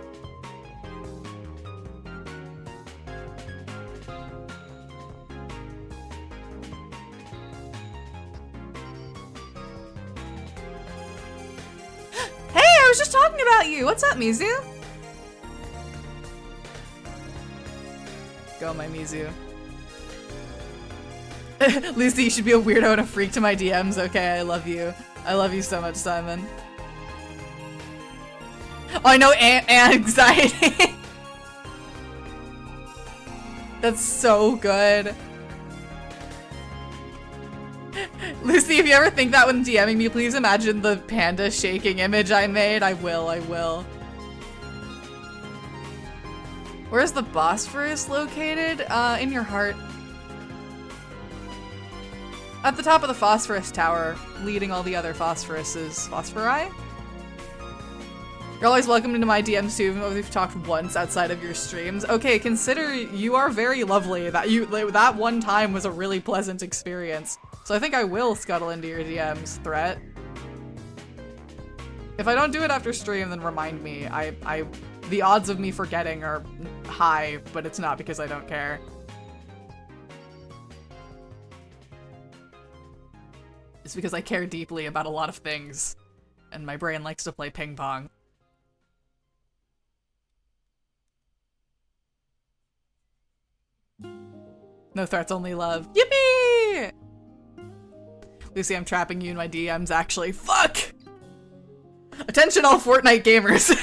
Hey, I was just talking about you! What's up, Mizu? Go, my Mizu. Lucy, you should be a weirdo and a freak to my DMs, okay? I love you. I love you so much, Simon. Oh, I know anxiety. That's so good. Lucy, if you ever think that when DMing me, please imagine the panda shaking image I made. I will, I will. Where's the Bosphorus located? In your heart. At the top of the Phosphorus Tower, leading all the other Phosphoruses. Phosphori? You're always welcome into my DMs too, even though we've talked once outside of your streams. Okay, consider you are very lovely. That one time was a really pleasant experience. So I think I will scuttle into your DMs, Threat. If I don't do it after stream, then remind me. The odds of me forgetting are high, but it's not because I don't care. It's because I care deeply about a lot of things, and my brain likes to play ping pong. No threats, only love. Yippee! Lucy, I'm trapping you in my DMs, actually. Fuck! Attention all Fortnite gamers!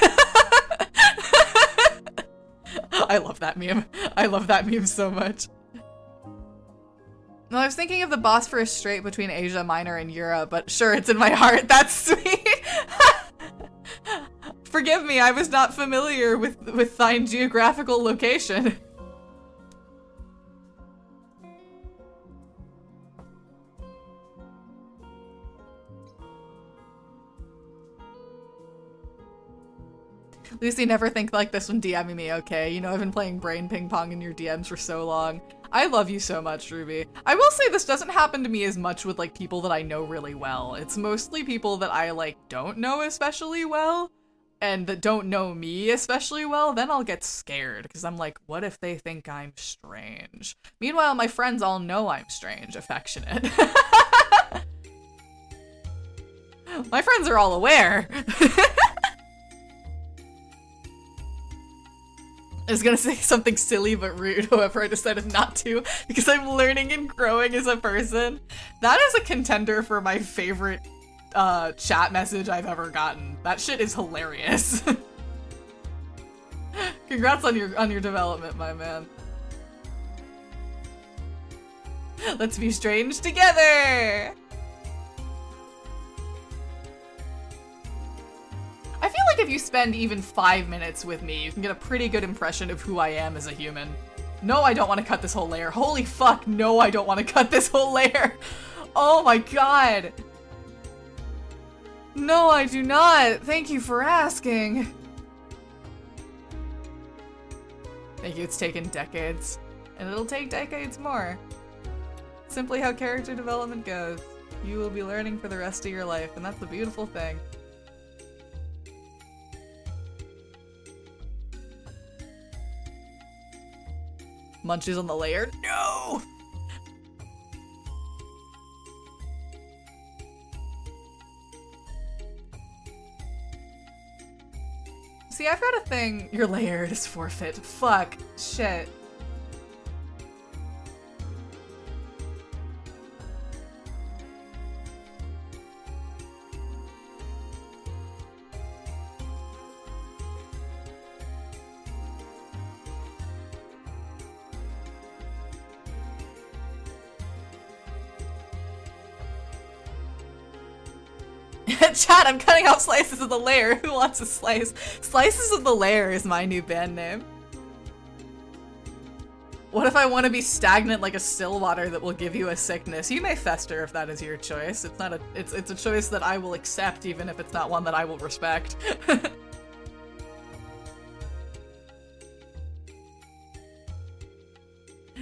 I love that meme. I love that meme so much. No, I was thinking of the Bosphorus Strait between Asia Minor and Europe, but sure, it's in my heart. That's sweet. Forgive me, I was not familiar with thine geographical location. Lucy, never think like this when DMing me, okay? You know I've been playing brain ping pong in your DMs for so long. I love you so much, Ruby. I will say this doesn't happen to me as much with like people that I know really well. It's mostly people that I like don't know especially well and that don't know me especially well. Then I'll get scared because I'm like, what if they think I'm strange? Meanwhile, my friends all know I'm strange, affectionate. My friends are all aware. I was gonna say something silly but rude, however I decided not to because I'm learning and growing as a person. That is a contender for my favorite chat message I've ever gotten. That shit is hilarious. Congrats on your development, my man. Let's be strange together! I feel like if you spend even 5 minutes with me, you can get a pretty good impression of who I am as a human. No, I don't want to cut this whole layer. Holy fuck, no, I don't want to cut this whole layer. Oh my god. No, I do not. Thank you for asking. Thank you, it's taken decades. And it'll take decades more. Simply how character development goes. You will be learning for the rest of your life, and that's a beautiful thing. Munchies on the layer? No! See, I've got a thing. Your lair is forfeit. Fuck. Shit. Chat, I'm cutting out Slices of the Lair. Who wants a slice? Slices of the Lair is my new band name. What if I want to be stagnant like a still water that will give you a sickness? You may fester if that is your choice. It's not a it's a choice that I will accept even if it's not one that I will respect.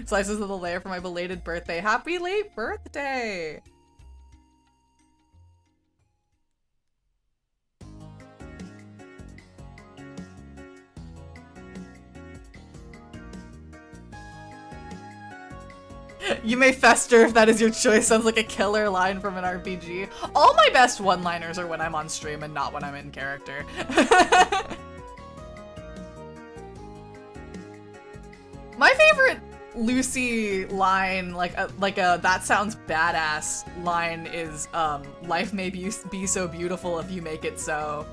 Slices of the Lair for my belated birthday. Happy late birthday! You may fester if that is your choice. Sounds like a killer line from an RPG. All my best one-liners are when I'm on stream and not when I'm in character. My favorite Luci line, like a that sounds badass line is, life may be so beautiful if you make it so,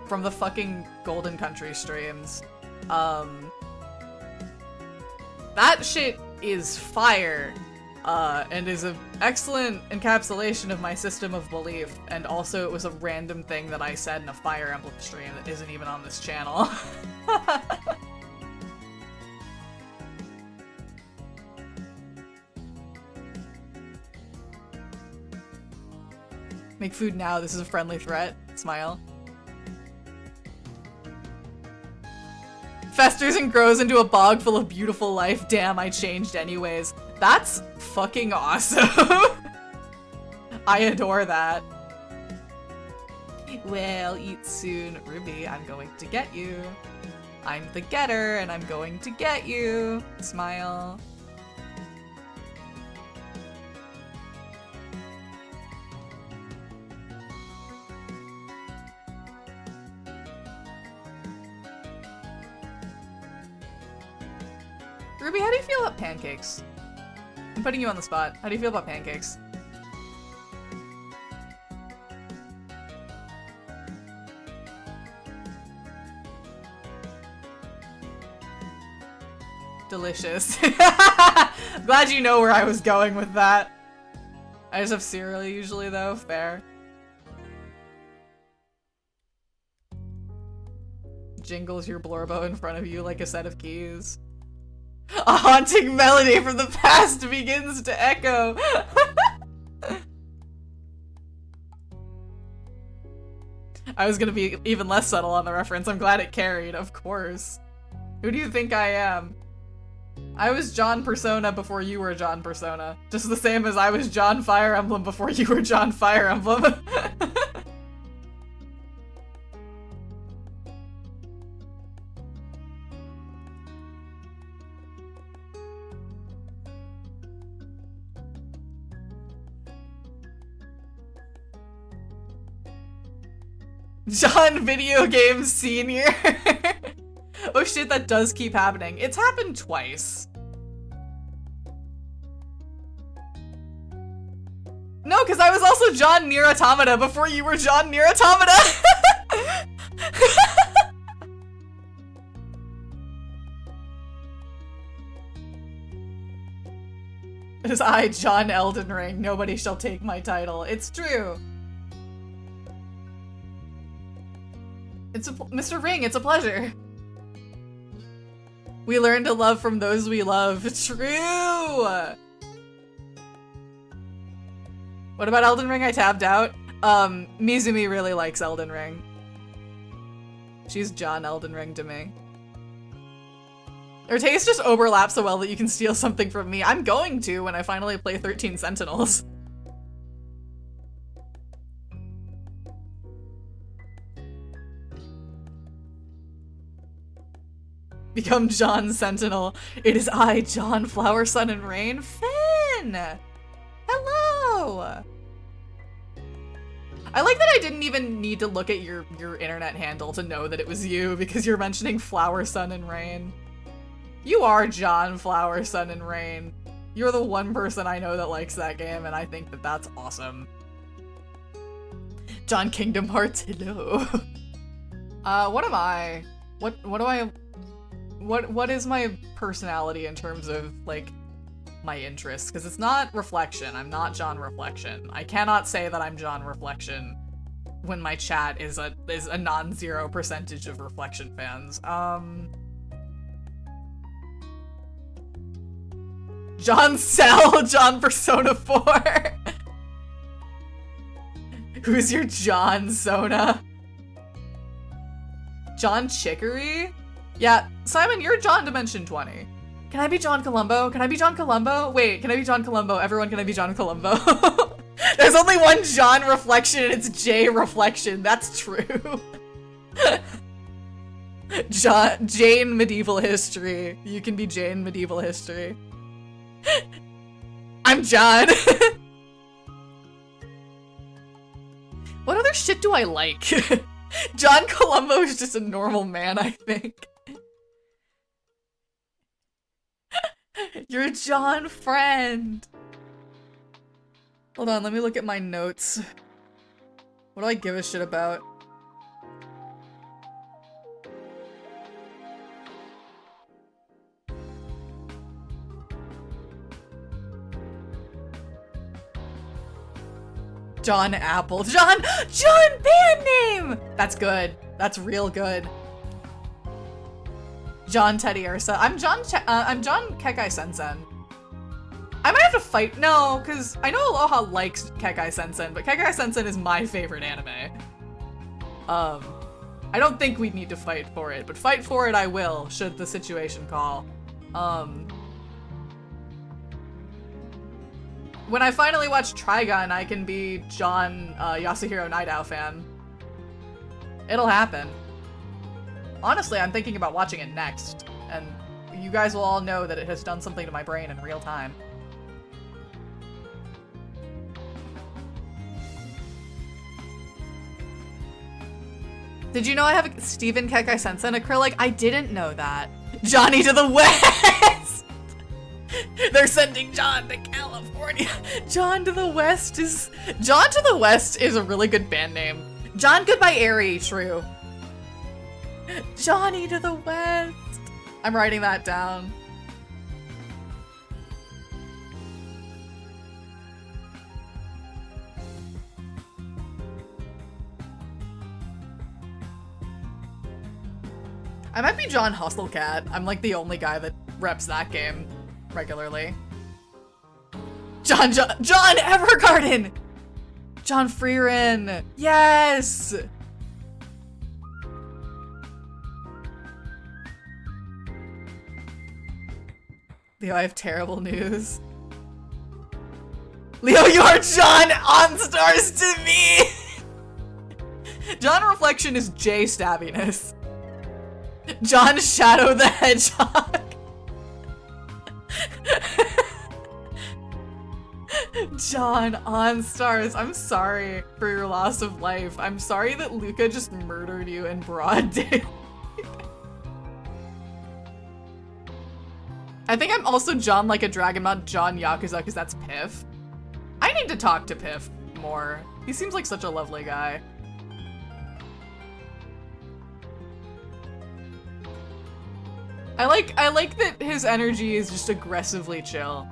from the fucking Golden Country streams. That shit is fire, and is an excellent encapsulation of my system of belief, and also it was a random thing that I said in a Fire Emblem stream that isn't even on this channel. Make food now, this is a friendly threat. Smile. Festers and grows into a bog full of beautiful life. Damn, I changed anyways. That's fucking awesome. I adore that. Well, eat soon. Ruby, I'm going to get you. I'm the getter, and I'm going to get you. Smile. Ruby, how do you feel about pancakes? I'm putting you on the spot. How do you feel about pancakes? Delicious. Glad you know where I was going with that. I just have cereal usually though, fair. Jingles your Blorbo in front of you like a set of keys. A haunting melody from the past begins to echo. I was gonna be even less subtle on the reference. I'm glad it carried, of course. Who do you think I am? I was John Persona before you were John Persona. Just the same as I was John Fire Emblem before you were John Fire Emblem. John Video Games Senior. Oh shit, that does keep happening. It's happened twice. No, because I was also John Nier Automata before you were John Nier Automata. It is I, John Elden Ring. Nobody shall take my title. It's true. It's Mr. Ring, it's a pleasure. We learn to love from those we love. True! What about Elden Ring? I tabbed out. Mizumi really likes Elden Ring. She's John Elden Ring to me. Her taste just overlaps so well that you can steal something from me. I'm going to when I finally play 13 Sentinels. Become John Sentinel. It is I, John Flower, Sun, and Rain. Finn! Hello! I like that I didn't even need to look at your internet handle to know that it was you because you're mentioning Flower, Sun, and Rain. You are John Flower, Sun, and Rain. You're the one person I know that likes that game, and I think that that's awesome. John Kingdom Hearts, hello. What am I? What is my personality in terms of, like, my interests? Because it's not Reflection. I'm not John Reflection. I cannot say that I'm John Reflection when my chat is a non-zero percentage of Reflection fans. John Cell, John Persona 4. Who's your John Sona? John Chicory? Yeah, Simon, you're John Dimension 20. Can I be John Columbo? Can I be John Columbo? Wait, can I be John Columbo? Everyone, can I be John Columbo? There's only one John Reflection and it's J Reflection. That's true. Jane Medieval History. You can be Jane Medieval History. I'm John. What other shit do I like? John Columbo is just a normal man, I think. You're John Friend. Hold on, let me look at my notes. What do I give a shit about? John Apple. John band name! That's good. That's real good. John Teddy Ursa. I'm John Kekai Sensen. I might have to fight. No, because I know Aloha likes Kekai Sensen, but Kekai Sensen is my favorite anime. I don't think we'd need to fight for it, but fight for it I will, should the situation call. When I finally watch Trigun, I can be John Yasuhiro Nightow fan. It'll happen. Honestly, I'm thinking about watching it next, and you guys will all know that it has done something to my brain in real time. Did you know I have a Steven Kekai Sensen acrylic? I didn't know that. Johnny to the West! They're sending John to California. John to the West is a really good band name. John Goodbye Airy, true. Johnny to the West. I'm writing that down. I might be John Hustlecat. I'm like the only guy that reps that game regularly. John Evergarden! John Freeran! Yes! Leo, I have terrible news. Leo, you are John OnStars to me! John Reflection is J Stabbiness. John Shadow the Hedgehog. John OnStars, I'm sorry for your loss of life. I'm sorry that Luca just murdered you in broad day. I think I'm also John like a dragon, not John Yakuza, because that's Piff. I need to talk to Piff more. He seems like such a lovely guy. I like that his energy is just aggressively chill.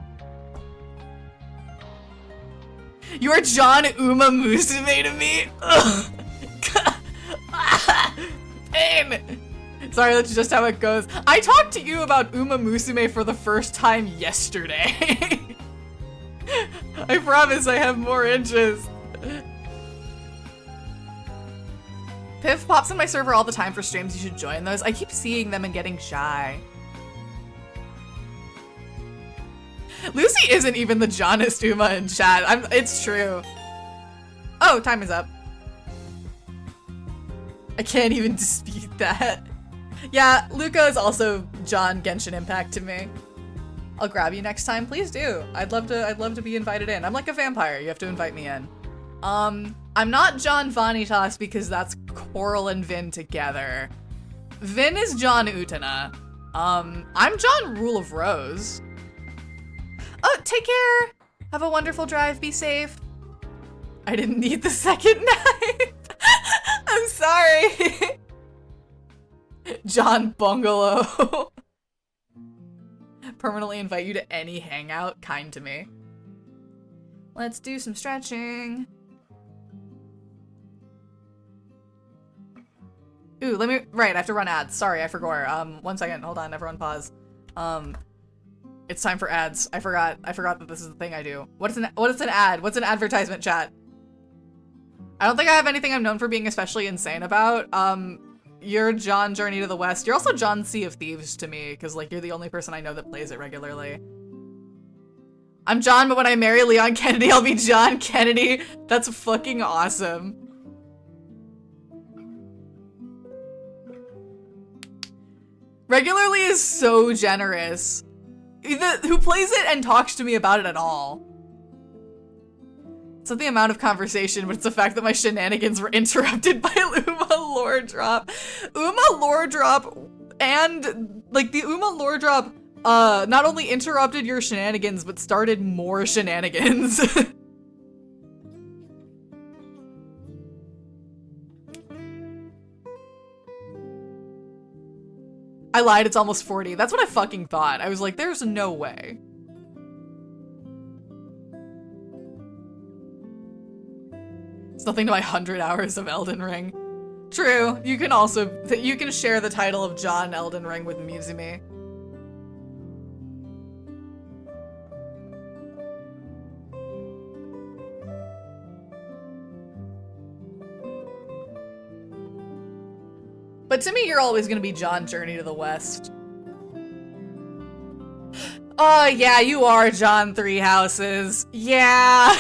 You are John Uma Musume to me? Ugh. Pain! Sorry, that's just how it goes. I talked to you about Uma Musume for the first time yesterday. I promise I have more interest. Piff pops in my server all the time for streams. You should join those. I keep seeing them and getting shy. Lucy isn't even the Johnest Uma in chat. It's true. Oh, time is up. I can't even dispute that. Yeah, Luca is also John Genshin Impact to me. I'll grab you next time. Please do. I'd love to be invited in. I'm like a vampire. You have to invite me in. I'm not John Vanitas because that's Coral and Vin together. Vin is John Utana. I'm John Rule of Rose. Oh, take care. Have a wonderful drive. Be safe. I didn't need the second knife. I'm sorry. John Bungalow. Permanently invite you to any hangout. Kind to me. Let's do some stretching. Ooh, right, I have to run ads. Sorry, I forgot. 1 second, hold on, everyone pause. It's time for ads. I forgot that this is the thing I do. What is an ad? What's an advertisement, chat? I don't think I have anything I'm known for being especially insane about. You're John Journey to the West. You're also John Sea of Thieves to me, because like you're the only person I know that plays it regularly. I'm John, but when I marry Leon Kennedy, I'll be John Kennedy. That's fucking awesome. Regularly is so generous. Who plays it and talks to me about it at all. It's not the amount of conversation, but it's the fact that my shenanigans were interrupted by Uma lore drop. Uma lore drop and like the Uma lore drop not only interrupted your shenanigans, but started more shenanigans. I lied, it's almost 40. That's what I fucking thought. I was like, there's no way. It's nothing to my 100 hours of Elden Ring. True, you can share the title of John Elden Ring with Musimi. But to me, you're always gonna be John Journey to the West. Oh, yeah, you are John Three Houses. Yeah.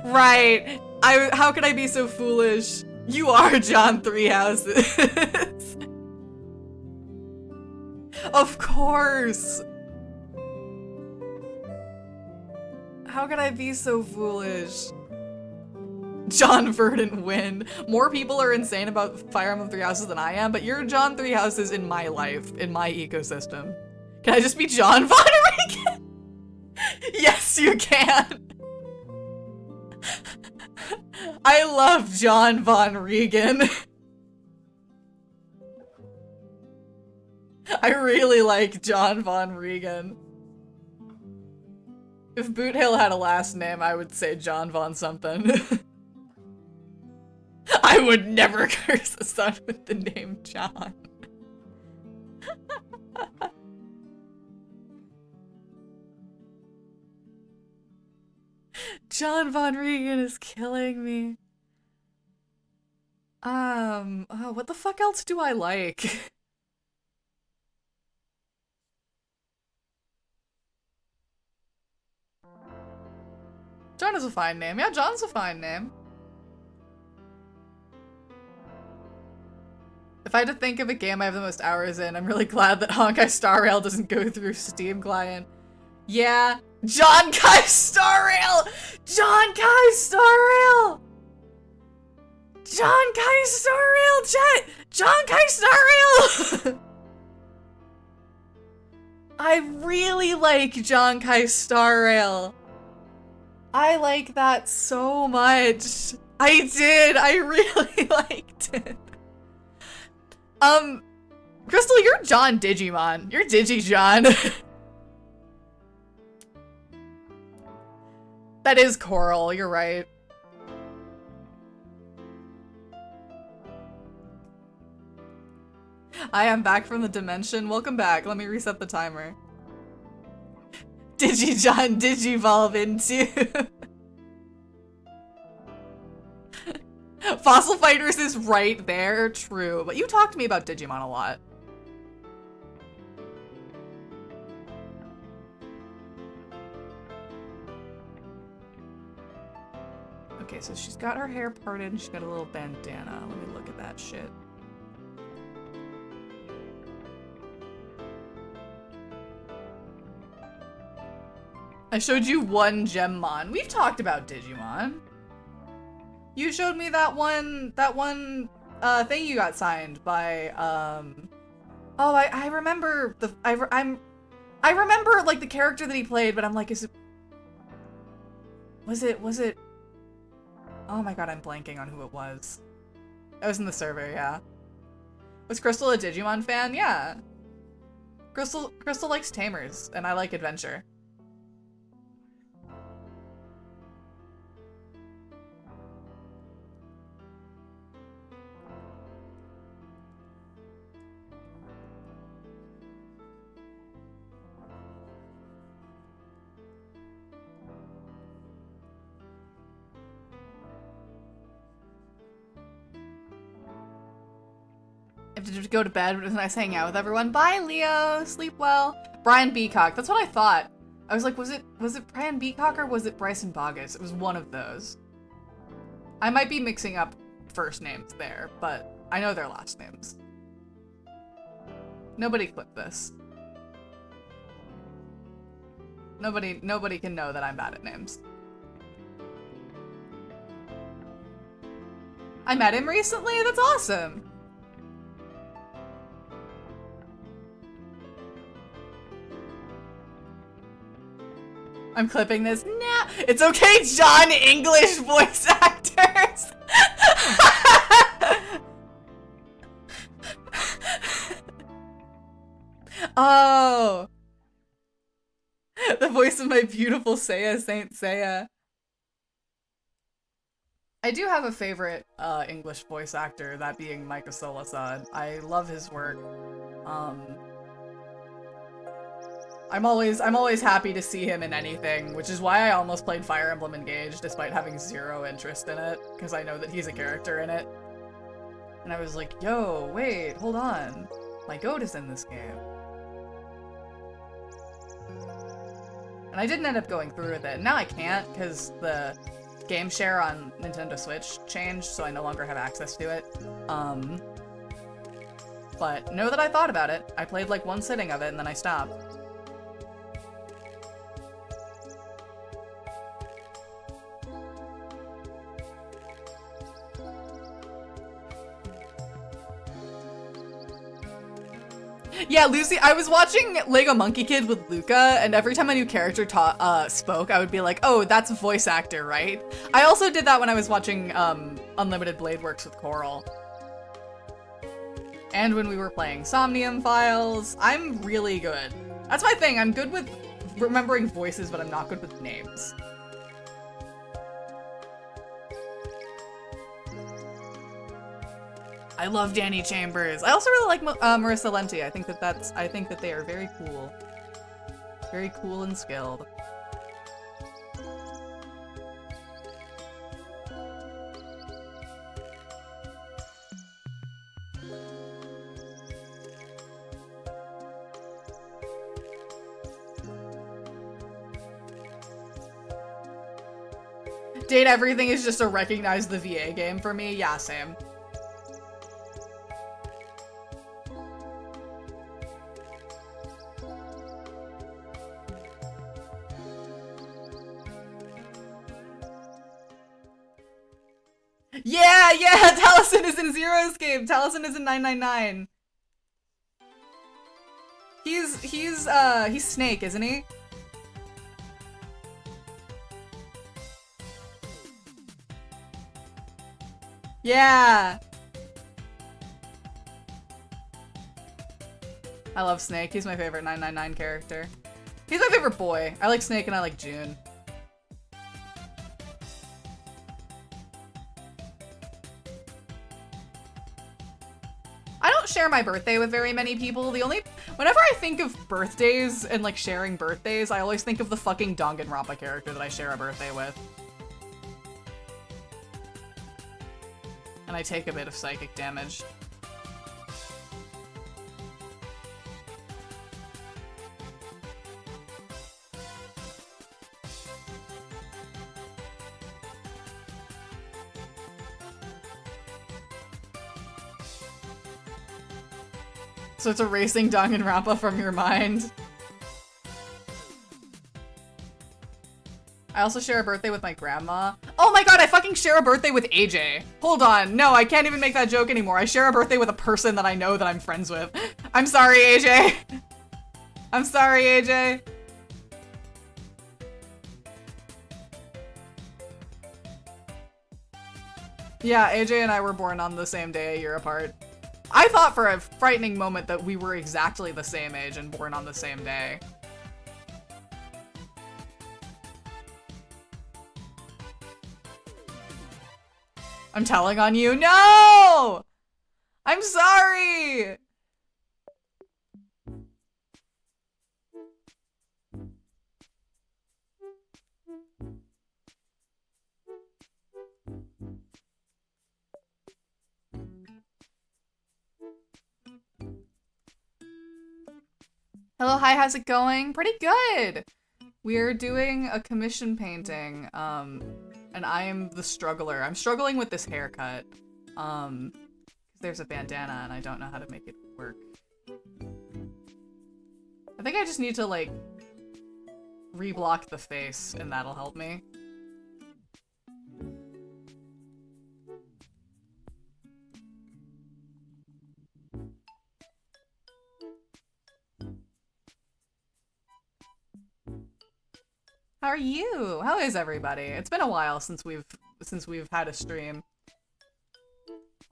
Right. How could I be so foolish? You are John Three Houses. Of course. How could I be so foolish? John Verdant win. More people are insane about Fire Emblem Three Houses than I am, but you're John Three Houses in my life, in my ecosystem. Can I just be John Von Regan? Yes, you can. I love John Von Regan. I really like John Von Regan. If Boot Hill had a last name, I would say John Von something. I would never curse a son with the name John. John Von Regan is killing me. Oh, what the fuck else do I like? John is a fine name. Yeah, John's a fine name. If I had to think of a game I have the most hours in, I'm really glad that Honkai Star Rail doesn't go through Steam client. Yeah, John Kai Star Rail! John Kai Star Rail! John Kai Star Rail, chat! John Kai Star Rail! I really like John Kai Star Rail. I like that so much. I did. I really liked it. Crystal, you're John Digimon. You're Digi-John. That is Coral, you're right. I am back from the dimension. Welcome back. Let me reset the timer. Digi-John Digivolve into. Fossil Fighters is right there, true. But you talked to me about Digimon a lot. Okay, so she's got her hair parted and she's got a little bandana. Let me look at that shit. I showed you one Gemmon. We've talked about Digimon. You showed me that one thing you got signed by, oh, I remember I remember, like, the character that he played, but I'm like, was it, oh my god, I'm blanking on who it was. It was in the server, yeah. Was Crystal a Digimon fan? Yeah. Crystal likes tamers, and I like adventure. I have to go to bed, but it was nice hanging out with everyone. Bye, Leo. Sleep well. Brian Beacock. That's what I thought. I was like, was it Brian Beacock or was it Bryson Bogus? It was one of those. I might be mixing up first names there, but I know their last names. Nobody clip this. Nobody can know that I'm bad at names. I met him recently? That's awesome. I'm clipping this. Nah, it's okay, John. English voice actors. Oh, the voice of my beautiful Seiya, Saint Seiya. I do have a favorite English voice actor, that being Micah Solasad. I love his work. I'm always happy to see him in anything, which is why I almost played Fire Emblem Engage despite having zero interest in it, because I know that he's a character in it. And I was like, yo, wait, hold on. My goat is in this game. And I didn't end up going through with it. Now I can't, because the game share on Nintendo Switch changed, so I no longer have access to it. But know that I thought about it. I played like one sitting of it, and then I stopped. Yeah, Lucy, I was watching Lego Monkey Kid with Luca, and every time a new character spoke, I would be like, oh, that's a voice actor, right? I also did that when I was watching Unlimited Blade Works with Coral. And when we were playing Somnium Files. I'm really good. That's my thing, I'm good with remembering voices, but I'm not good with names. I love Danny Chambers. I also really like Marissa Lenti. I think that they are very cool. Very cool and skilled. Date Everything is just a recognize the VA game for me. Yeah, same. Yeah, Taliesin is in Zero's game. Taliesin is in 999. He's Snake, isn't he? Yeah. I love Snake. He's my favorite 999 character. He's my favorite boy. I like Snake and I like June. I don't share my birthday with very many people. Whenever I think of birthdays and like sharing birthdays, I always think of the fucking Danganronpa character that I share a birthday with. And I take a bit of psychic damage. So it's erasing Danganronpa from your mind. also share a birthday with my grandma. Oh my god, I fucking share a birthday with AJ. Hold on. No, I can't even make that joke anymore. I share a birthday with a person that I know that I'm friends with. I'm sorry, AJ. I'm sorry, AJ. Yeah, AJ and I were born on the same day, a year apart. I thought for a frightening moment that we were exactly the same age and born on the same day. I'm telling on you. No! I'm sorry! Hello, hi, how's it going? Pretty good! We're doing a commission painting, and I am the struggler. I'm struggling with this haircut. There's a bandana and I don't know how to make it work. I think I just need to, like, reblock the face and that'll help me. How are you? How is everybody? It's been a while since we've had a stream.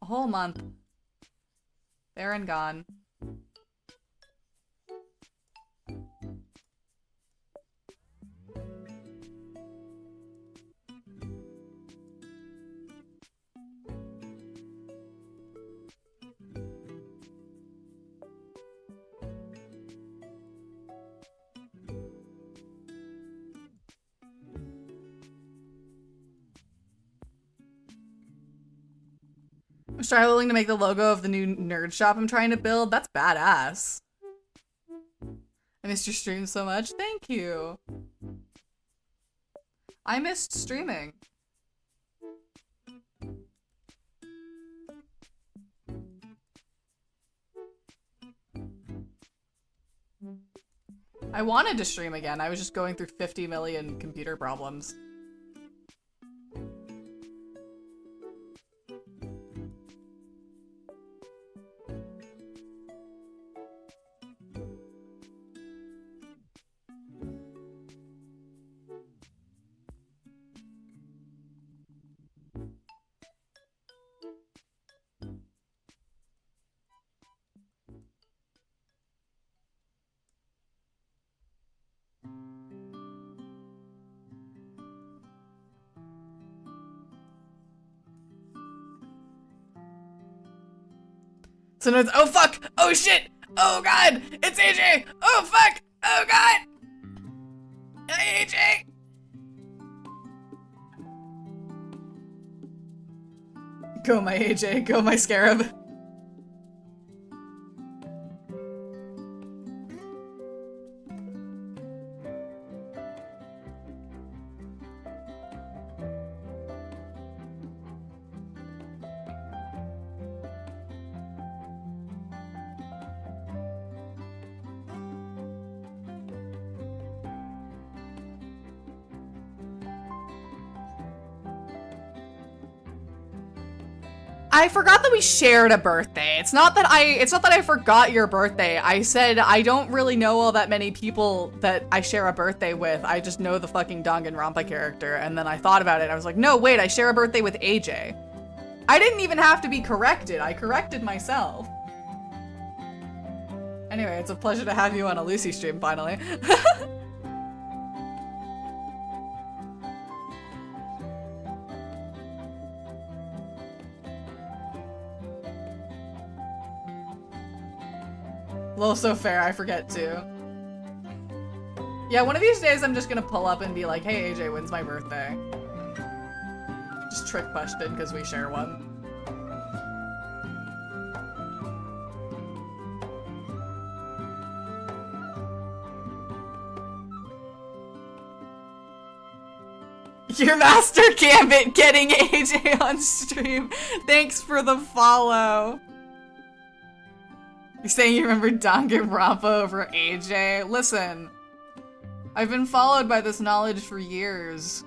A whole month. There and gone. I'm struggling to make the logo of the new nerd shop I'm trying to build. That's badass. I missed your stream so much. Thank you. I missed streaming. I wanted to stream again. I was just going through 50 million computer problems. So now it's, oh fuck! Oh shit! Oh god! It's AJ! Oh fuck! Oh god! Hey AJ! Go my AJ, go my scarab. I forgot that we shared a birthday. It's not that I forgot your birthday. I said I don't really know all that many people that I share a birthday with. I just know the fucking Danganronpa character. And then I thought about it. I was like, no, wait, I share a birthday with AJ. I didn't even have to be corrected. I corrected myself. Anyway, it's a pleasure to have you on a Luci stream finally. Well, so fair, I forget too. Yeah, one of these days I'm just gonna pull up and be like, hey AJ, when's my birthday? Just trick question, because we share one. Your master gambit getting AJ on stream. Thanks for the follow. You're saying you remember Danganronpa over AJ? Listen, I've been followed by this knowledge for years.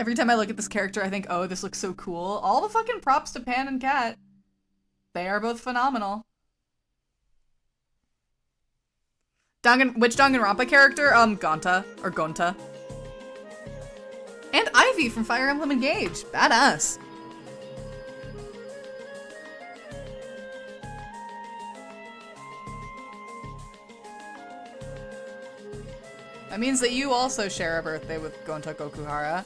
Every time I look at this character, I think, oh, this looks so cool. All the fucking props to Pan and Cat. They are both phenomenal. Which Danganronpa character? Gonta. Or Gonta. And Ivy from Fire Emblem Engage. Badass. That means that you also share a birthday with Gonta Gokuhara.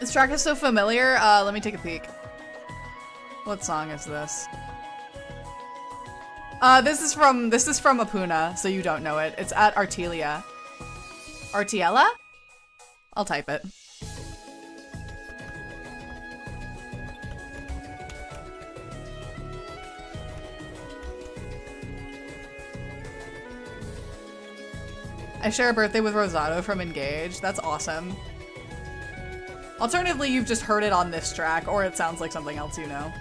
This track is so familiar. Let me take a peek. What song is this? This is from Apuna, so you don't know it. It's at Artelia. Artiella? I'll type it. I share a birthday with Rosado from Engage. That's awesome. Alternatively, you've just heard it on this track, or it sounds like something else you know.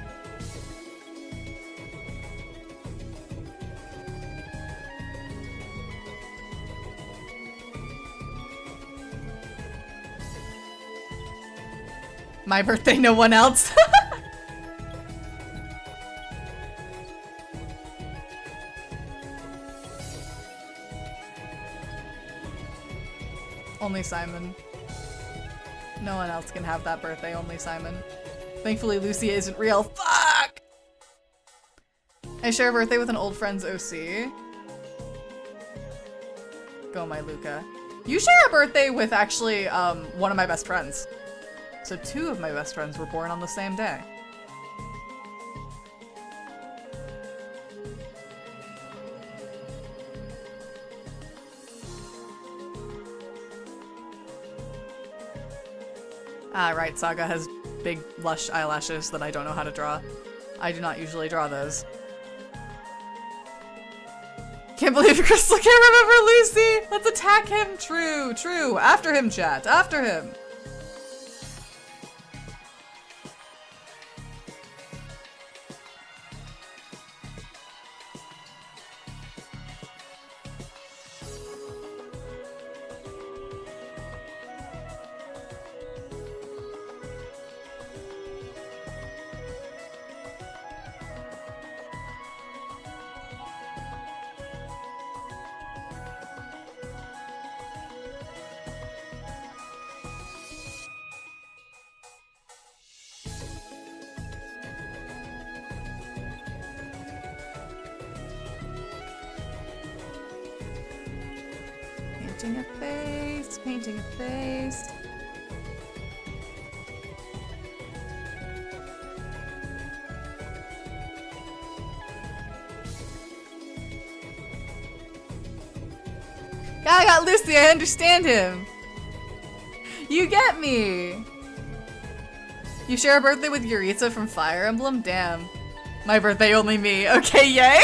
My birthday, no one else. Only Simon. No one else can have that birthday, only Simon. Thankfully, Luci isn't real. Fuck! I share a birthday with an old friend's OC. Go, my Luca. You share a birthday with actually one of my best friends. So 2 of my best friends were born on the same day. Ah, right, Saga has big, lush eyelashes that I don't know how to draw. I do not usually draw those. Can't believe Crystal can't remember Lucy! Let's attack him! True, true. After him, chat. After him! Painting a face, painting a face. I got Lucy, I understand him. You get me. You share a birthday with Yuritsa from Fire Emblem? Damn. My birthday, only me. Okay, yay.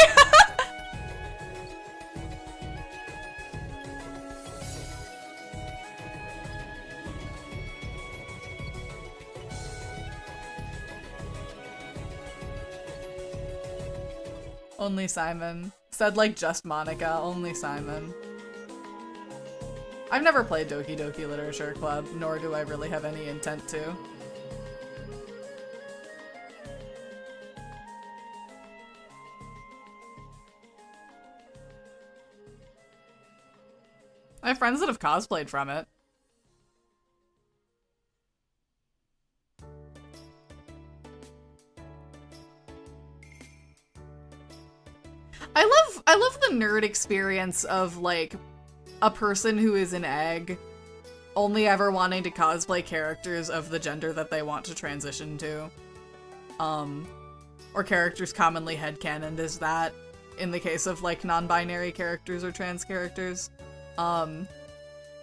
Only Simon. Said like just Monica, only Simon. I've never played Doki Doki Literature Club, nor do I really have any intent to. I have friends that have cosplayed from it. I love the nerd experience of, like, a person who is an egg only ever wanting to cosplay characters of the gender that they want to transition to. Or characters commonly headcanoned as that, in the case of, like, non-binary characters or trans characters. Because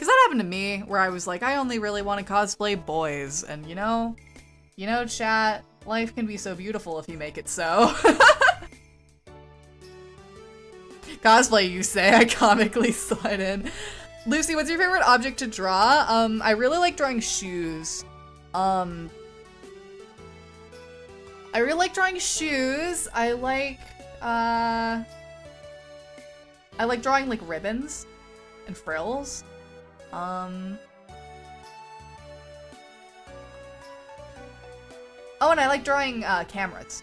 that happened to me, where I was like, I only really want to cosplay boys, and you know, chat, life can be so beautiful if you make it so. Cosplay, you say? I comically slide in. Lucy, what's your favorite object to draw? I really like drawing shoes. I really like drawing shoes. I like drawing, like, ribbons and frills. Oh, and I like drawing, cameras.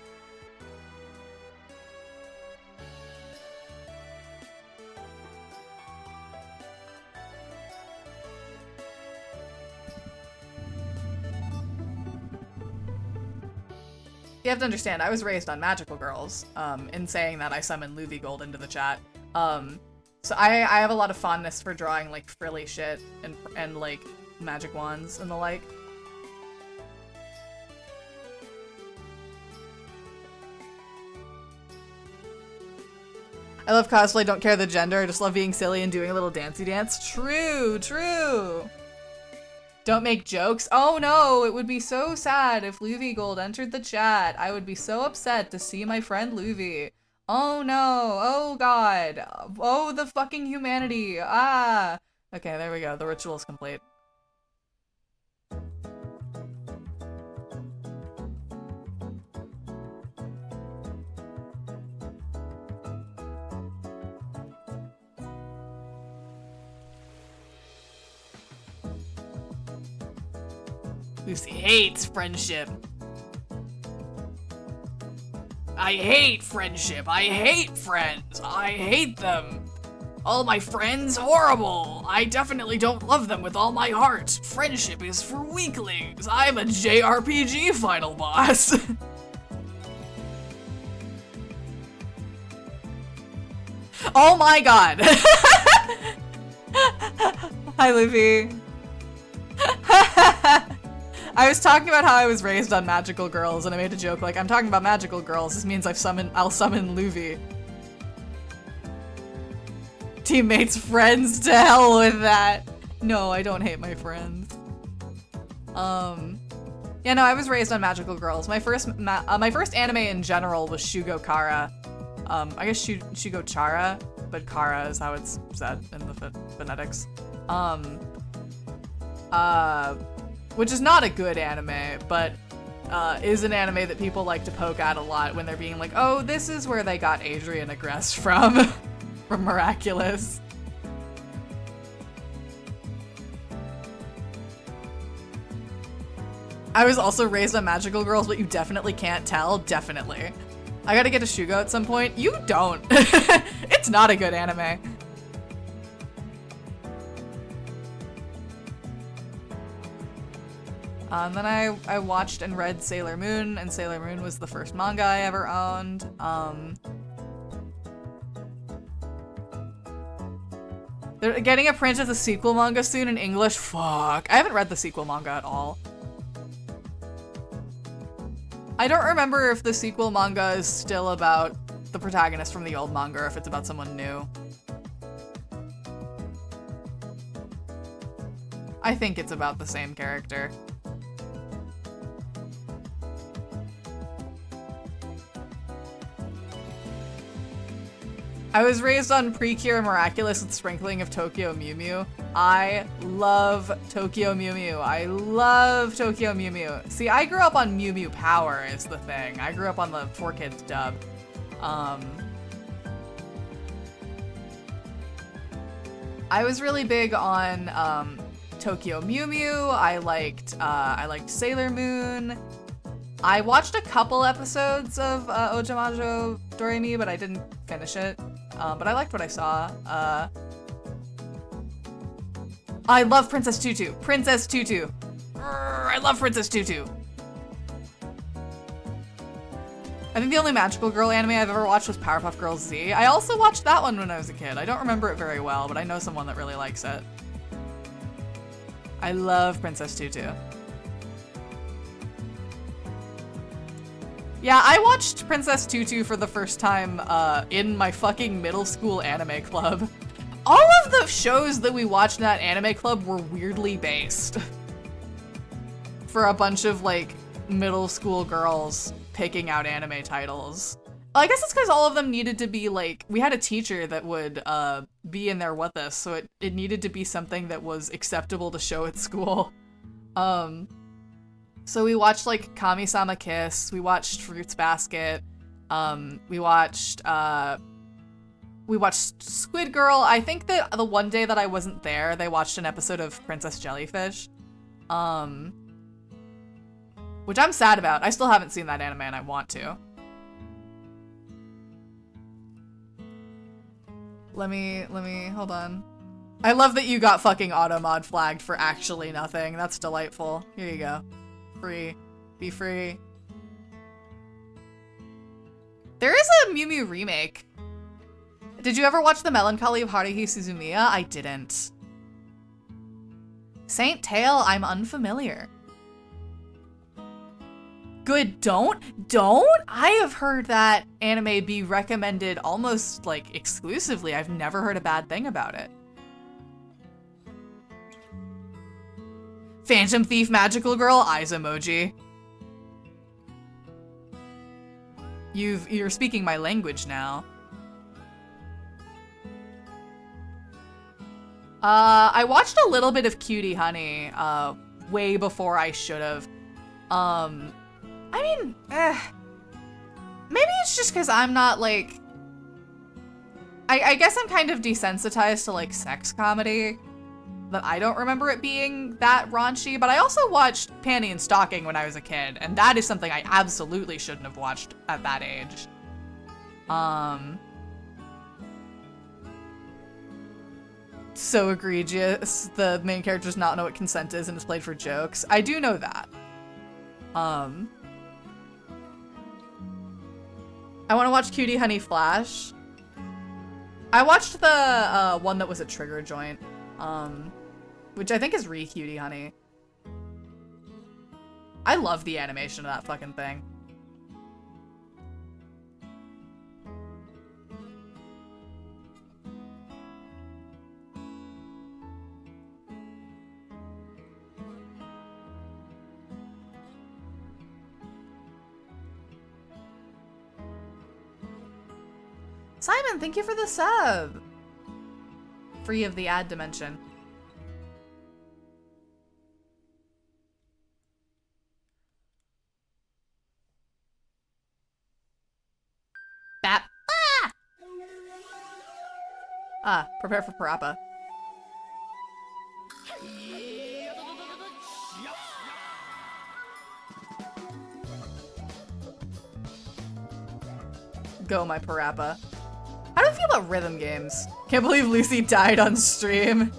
You have to understand, I was raised on magical girls. In saying that, I summoned Luvi Gold into the chat. So I have a lot of fondness for drawing, like, frilly shit and like magic wands and the like. I love cosplay, don't care the gender, I just love being silly and doing a little dancey dance. True, true. Don't make jokes. Oh no, it would be so sad if Luvi Gold entered the chat. I would be so upset to see my friend Luvi. Oh no, oh god. Oh, the fucking humanity. Ah. Okay, there we go. The ritual is complete. Lucy hates friendship. I hate friendship. I hate friends. I hate them. All my friends, horrible. I definitely don't love them with all my heart. Friendship is for weaklings. I'm a JRPG final boss. Oh my god. Hi, Luffy. I was talking about how I was raised on magical girls, and I made a joke like, I'm talking about magical girls. This means I'll summon Luffy. Teammates, friends, to hell with that. No, I don't hate my friends. Yeah, no, I was raised on magical girls. My first anime in general was Shugo Chara. I guess Shugo Chara, but Kara is how it's said in the phonetics. Which is not a good anime, but is an anime that people like to poke at a lot when they're being like, oh, this is where they got Adrian Agreste from, from Miraculous. I was also raised on magical girls, but you definitely can't tell. Definitely. I gotta get a Shugo at some point. You don't. It's not a good anime. And then I watched and read Sailor Moon, and Sailor Moon was the first manga I ever owned. They're getting a print of the sequel manga soon in English. Fuck. I haven't read the sequel manga at all. I don't remember if the sequel manga is still about the protagonist from the old manga or if it's about someone new. I think it's about the same character. I was raised on Precure Miraculous with sprinkling of Tokyo Mew Mew. I love Tokyo Mew Mew. I love Tokyo Mew Mew. See, I grew up on Mew Mew Power is the thing. I grew up on the 4Kids dub. I was really big on Tokyo Mew Mew. I liked Sailor Moon. I watched a couple episodes of Ojamajo Doremi, but I didn't finish it. But I liked what I saw. I love Princess Tutu. Princess Tutu. I love Princess Tutu. I think the only magical girl anime I've ever watched was Powerpuff Girls Z. I also watched that one when I was a kid. I don't remember it very well, but I know someone that really likes it. I love Princess Tutu. Yeah, I watched Princess Tutu for the first time in my fucking middle school anime club. All of the shows that we watched in that anime club were weirdly based. For a bunch of like middle school girls picking out anime titles. I guess it's because all of them needed to be like, we had a teacher that would be in there with us, so it needed to be something that was acceptable to show at school. So we watched like Kami-sama Kiss, we watched Fruits Basket, we watched Squid Girl. I think that the one day that I wasn't there, they watched an episode of Princess Jellyfish. Which I'm sad about. I still haven't seen that anime and I want to. Let me, hold on. I love that you got fucking automod flagged for actually nothing. That's delightful. Here you go. Free. Be free. There is a Mew Mew remake. Did you ever watch The Melancholy of Haruhi Suzumiya? I didn't. Saint Tail, I'm unfamiliar. Good, don't? I have heard that anime be recommended almost like exclusively. I've never heard a bad thing about it. Phantom Thief Magical Girl, eyes emoji. You're speaking my language now. I watched a little bit of Cutie Honey, way before I should have. I mean, maybe it's just because I'm not, like... I guess I'm kind of desensitized to, like, sex comedy. That I don't remember it being that raunchy, but I also watched Panty and Stocking when I was a kid, and that is something I absolutely shouldn't have watched at that age. So egregious. The main character does not know what consent is and is played for jokes. I do know that. I want to watch Cutie Honey Flash. I watched the one that was a trigger joint, which I think is Cutie Honey. I love the animation of that fucking thing. Simon, thank you for the sub. Free of the ad dimension. Bap. Ah! Ah, prepare for Parappa. Go, my Parappa. How do I feel about rhythm games? Can't believe Lucy died on stream.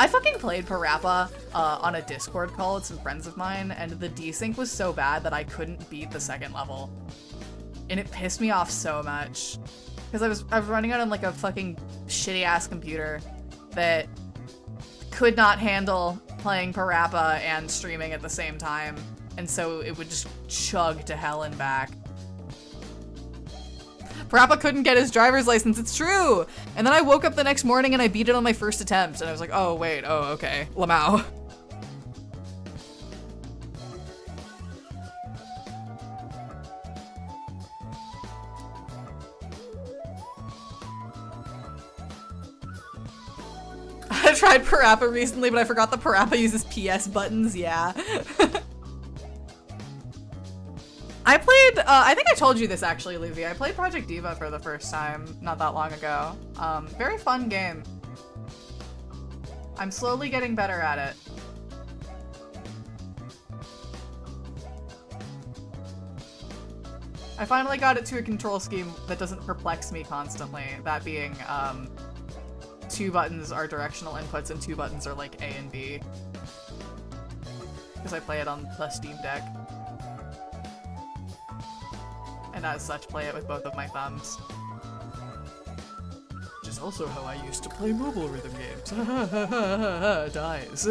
I fucking played Parappa on a Discord call with some friends of mine, and the desync was so bad that I couldn't beat the second level. And it pissed me off so much. Because I was running it on like a fucking shitty ass computer that could not handle playing Parappa and streaming at the same time. And so it would just chug to hell and back. Parappa couldn't get his driver's license, it's true! And then I woke up the next morning and I beat it on my first attempt, and I was like, oh wait, oh okay, Lamau. I tried Parappa recently, but I forgot that Parappa uses PS buttons, yeah. I played, I think I told you this actually, Luvi. I played Project Diva for the first time not that long ago. Very fun game. I'm slowly getting better at it. I finally got it to a control scheme that doesn't perplex me constantly. That being, 2 buttons are directional inputs and 2 buttons are like A and B. Because I play it on the Steam Deck. and as such play it with both of my thumbs. Which is also how I used to play mobile rhythm games. Dies.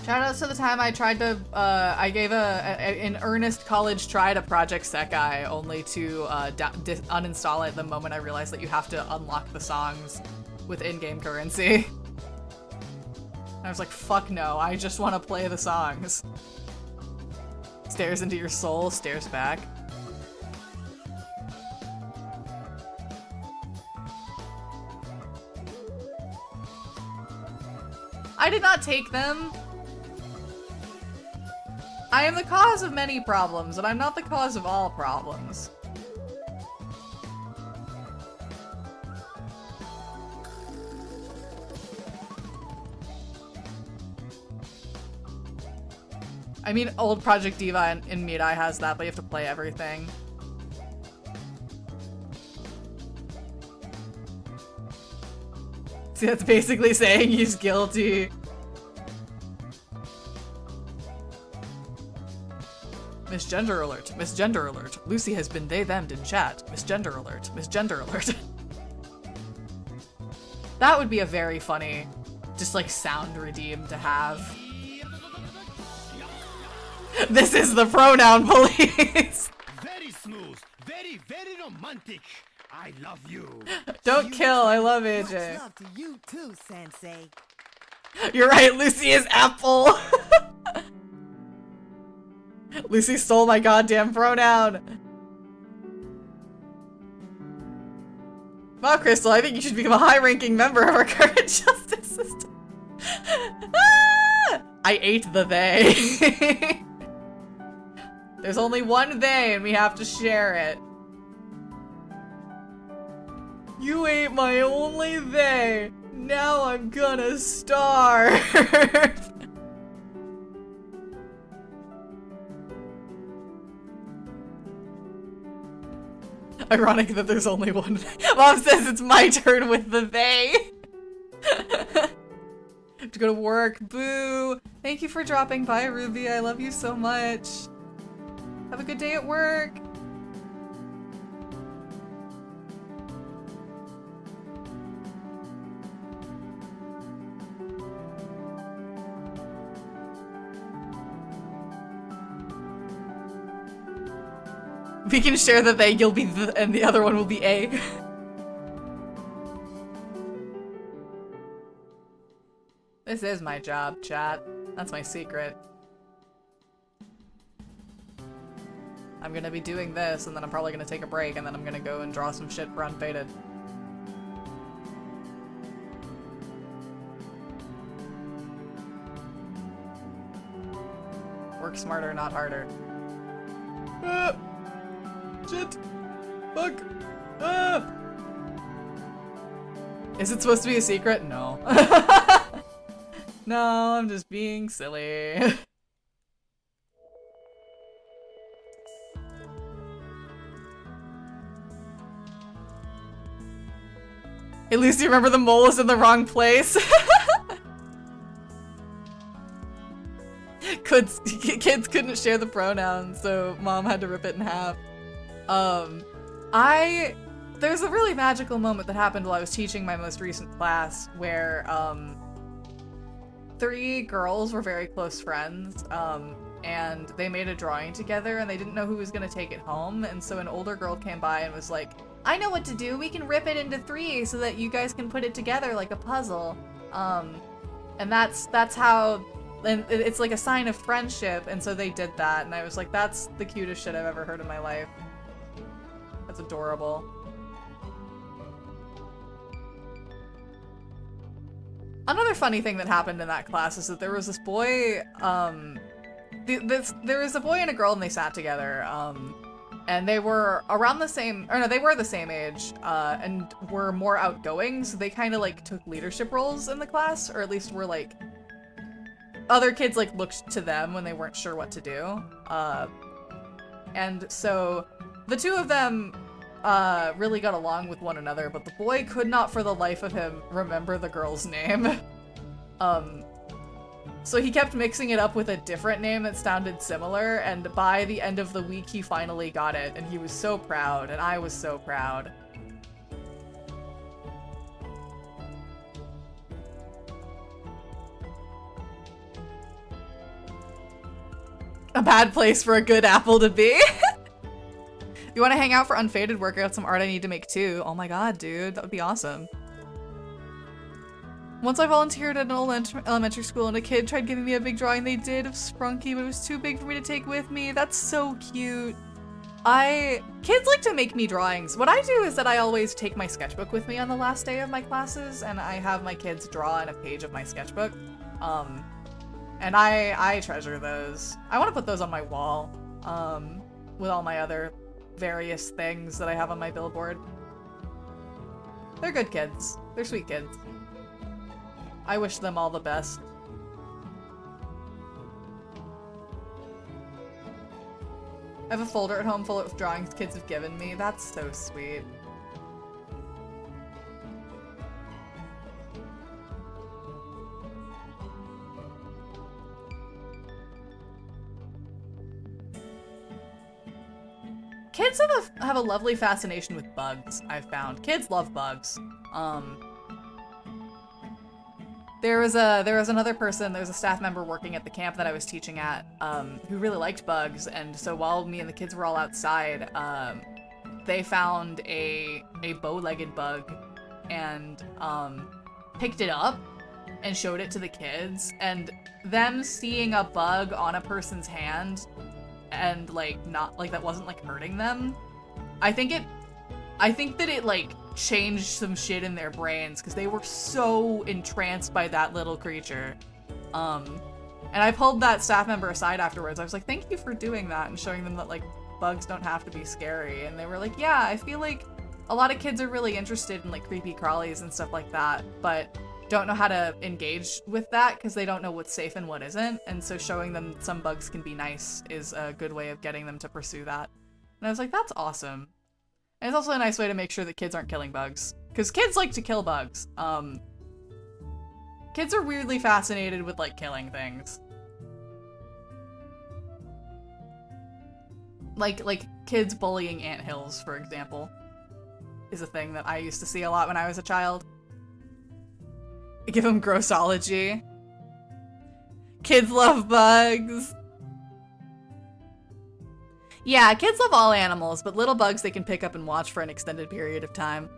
Shoutouts to the time I tried to, I gave an earnest college try to Project Sekai, only to uninstall it the moment I realized that you have to unlock the songs with in-game currency. I was like, fuck no, I just want to play the songs. Stares into your soul, stares back. I did not take them. I am the cause of many problems, and I'm not the cause of all problems. I mean, old Project Diva in Mirai has that, but you have to play everything. See, that's basically saying he's guilty. Misgender alert, misgender alert. Lucy has been they-them'd in chat. Misgender alert, misgender alert. That would be a very funny, just like sound redeem to have. This is the pronoun police. Very smooth, very romantic. I love you. Don't kill, I love AJ. Much love to you too, Sensei. You're right, Lucy is Apple. Lucy stole my goddamn pronoun. Wow, Crystal, I think you should become a high-ranking member of our current justice system. Ah! I ate the they. There's only one they, and we have to share it. You ate my only they. Now I'm gonna starve. Ironic that there's only one. Mom says it's my turn with the they. Have to go to work. Boo. Thank you for dropping by, Ruby. I love you so much. Have a good day at work. We can share the they, you'll be the, and the other one will be a. This is my job, chat. That's my secret. I'm gonna be doing this, and then I'm probably gonna take a break, and then I'm gonna go and draw some shit for Unfaded. Work smarter, not harder. Shit! Fuck! Ah! Is it supposed to be a secret? No. No, I'm just being silly. Hey Lucy, remember the mole is in the wrong place? Kids couldn't share the pronouns, so mom had to rip it in half. There's a really magical moment that happened while I was teaching my most recent class where, 3 girls were very close friends, and they made a drawing together and they didn't know who was gonna take it home, and so an older girl came by and was like, I know what to do, we can rip it into 3 so that you guys can put it together like a puzzle. And that's how, and it's like a sign of friendship, and so they did that, and I was like, that's the cutest shit I've ever heard in my life. That's adorable. Another funny thing that happened in that class is that there was this boy, there was a boy and a girl and they sat together, and they were around the same, or no, they were the same age, and were more outgoing, so they kind of like took leadership roles in the class, or at least were like, other kids like looked to them when they weren't sure what to do. And so the two of them really got along with one another, but the boy could not for the life of him remember the girl's name. So he kept mixing it up with a different name that sounded similar, and by the end of the week he finally got it, and he was so proud, and I was so proud. A bad place for a good apple to be. You want to hang out for Unfaded? Work out some art I need to make too. Oh my god, dude, that would be awesome. Once I volunteered at an old elementary school and a kid tried giving me a big drawing they did of Sprunky, but it was too big for me to take with me. That's so cute. Kids like to make me drawings. What I do is that I always take my sketchbook with me on the last day of my classes, and I have my kids draw in a page of my sketchbook. And I treasure those. I want to put those on my wall, with all my other various things that I have on my billboard. They're good kids. They're sweet kids. I wish them all the best. I have a folder at home full of drawings kids have given me. That's so sweet. Kids have a lovely fascination with bugs, I've found. Kids love bugs. There was another person, there was a staff member working at the camp that I was teaching at, who really liked bugs, and so while me and the kids were all outside, they found a bow-legged bug and picked it up and showed it to the kids, and them seeing a bug on a person's hand and like not like that wasn't like hurting them, I think that it like changed some shit in their brains because they were so entranced by that little creature. And I pulled that staff member aside afterwards. I was like, thank you for doing that and showing them that like bugs don't have to be scary. And they were like, yeah, I feel like a lot of kids are really interested in like creepy crawlies and stuff like that, but don't know how to engage with that because they don't know what's safe and what isn't. And so showing them some bugs can be nice is a good way of getting them to pursue that. And I was like, that's awesome. And it's also a nice way to make sure that kids aren't killing bugs, because kids like to kill bugs. Kids are weirdly fascinated with like killing things. Like kids bullying anthills, for example, is a thing that I used to see a lot when I was a child. Give them grossology. Kids love bugs. Yeah, kids love all animals, but little bugs they can pick up and watch for an extended period of time.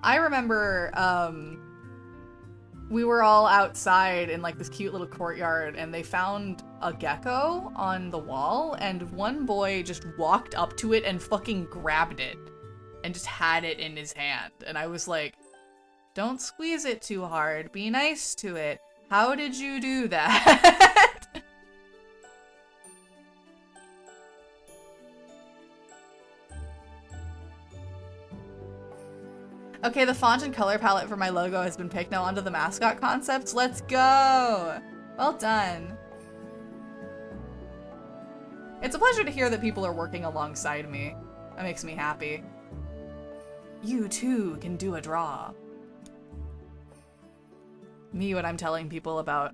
I remember, we were all outside in like this cute little courtyard and they found a gecko on the wall and one boy just walked up to it and fucking grabbed it and just had it in his hand. And I was like, don't squeeze it too hard, be nice to it. How did you do that? Okay, the font and color palette for my logo has been picked. Now onto the mascot concepts. Let's go! Well done. It's a pleasure to hear that people are working alongside me. That makes me happy. You too can do a draw. Me when I'm telling people about